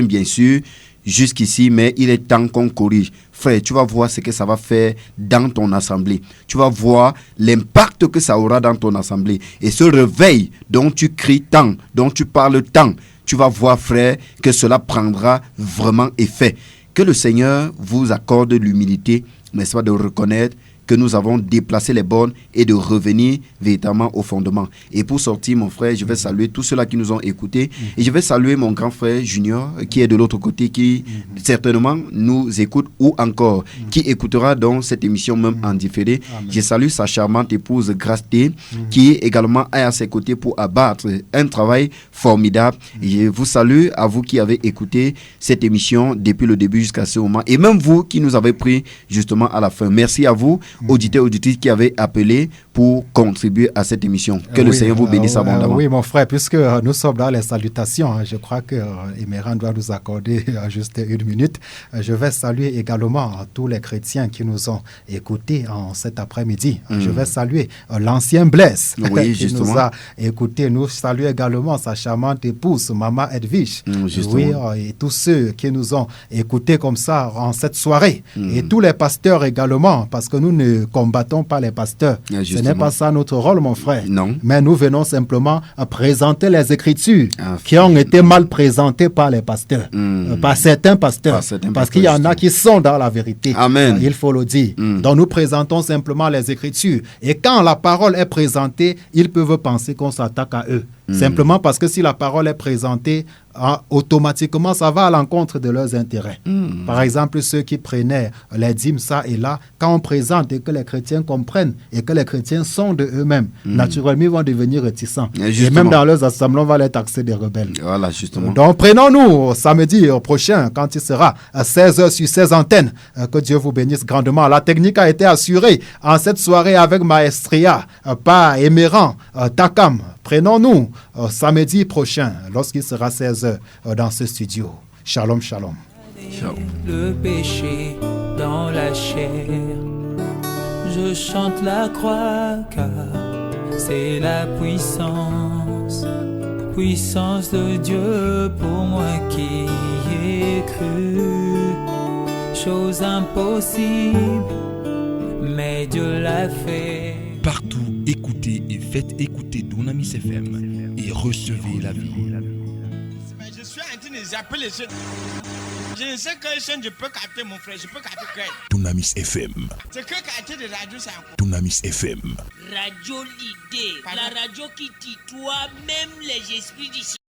bien sûr, jusqu'ici, mais il est temps qu'on corrige. Frère, tu vas voir ce que ça va faire dans ton assemblée. Tu vas voir l'impact que ça aura dans ton assemblée. Et ce réveil dont tu cries tant, dont tu parles tant, tu vas voir, frère, que cela prendra vraiment effet. Que le Seigneur vous accorde l'humilité, n'est-ce pas, de reconnaître que nous avons déplacé les bornes et de revenir véritablement au fondement. Et pour sortir, mon frère, je vais saluer tous ceux-là qui nous ont écoutés. Et je vais saluer mon grand frère Junior, qui est de l'autre côté, qui certainement nous écoute ou encore, qui écoutera dans cette émission même en différé. Je salue sa charmante épouse Grace T, qui également est à ses côtés pour abattre un travail formidable. Et je vous salue à vous qui avez écouté cette émission depuis le début jusqu'à ce moment. Et même vous qui nous avez pris justement à la fin. Merci à vous, auditeurs, auditrices qui avaient appelé pour contribuer à cette émission. Que le Seigneur vous bénisse abondamment. Oui, mon frère, puisque nous sommes dans les salutations, je crois que Emeran doit nous accorder juste une minute. Je vais saluer également tous les chrétiens qui nous ont écoutés en cet après-midi. Je vais saluer l'ancien Blaise qui nous a écoutés. Nous saluons également sa charmante épouse, Maman Edwige. Oui, et tous ceux qui nous ont écoutés comme ça en cette soirée. Et tous les pasteurs également, parce que nous ne combattons pas les pasteurs. Ce n'est pas ça notre rôle, mon frère. Non. Mais nous venons simplement à présenter les Écritures qui ont été mal présentées par les pasteurs, par certains pasteurs, parce qu'il y en a qui sont dans la vérité. Amen. Il faut le dire. Donc nous présentons simplement les Écritures. Et quand la parole est présentée, ils peuvent penser qu'on s'attaque à eux. Simplement parce que si la parole est présentée, automatiquement, ça va à l'encontre de leurs intérêts. Par exemple, ceux qui prenaient les dîmes, ça et là, quand on présente et que les chrétiens comprennent et que les chrétiens sont de eux-mêmes, naturellement, ils vont devenir réticents. Et même dans leurs assemblées, on va les taxer des rebelles. Voilà, justement. Donc, prenons-nous samedi prochain, quand il sera à 16h sur 16 antennes. Que Dieu vous bénisse grandement. La technique a été assurée en cette soirée avec Maestria, par Emeran, Takam. Prenons-nous samedi prochain, lorsqu'il sera 16h dans ce studio. Shalom, shalom. Shalom. Le péché dans la chair, je chante la croix car c'est la puissance de Dieu pour moi qui ai cru. Chose impossible, mais Dieu l'a fait. Partout, écoutez et faites écouter Dunamis FM et recevez la vie. Je suis en train de zapper les chaînes. Je ne sais quelle chaîne je peux capter, mon frère. Je peux capter quelle. Dunamis FM. C'est que capter de radio, c'est encore. Dunamis FM. Radio L'idée. La radio qui tutoie même les esprits d'ici.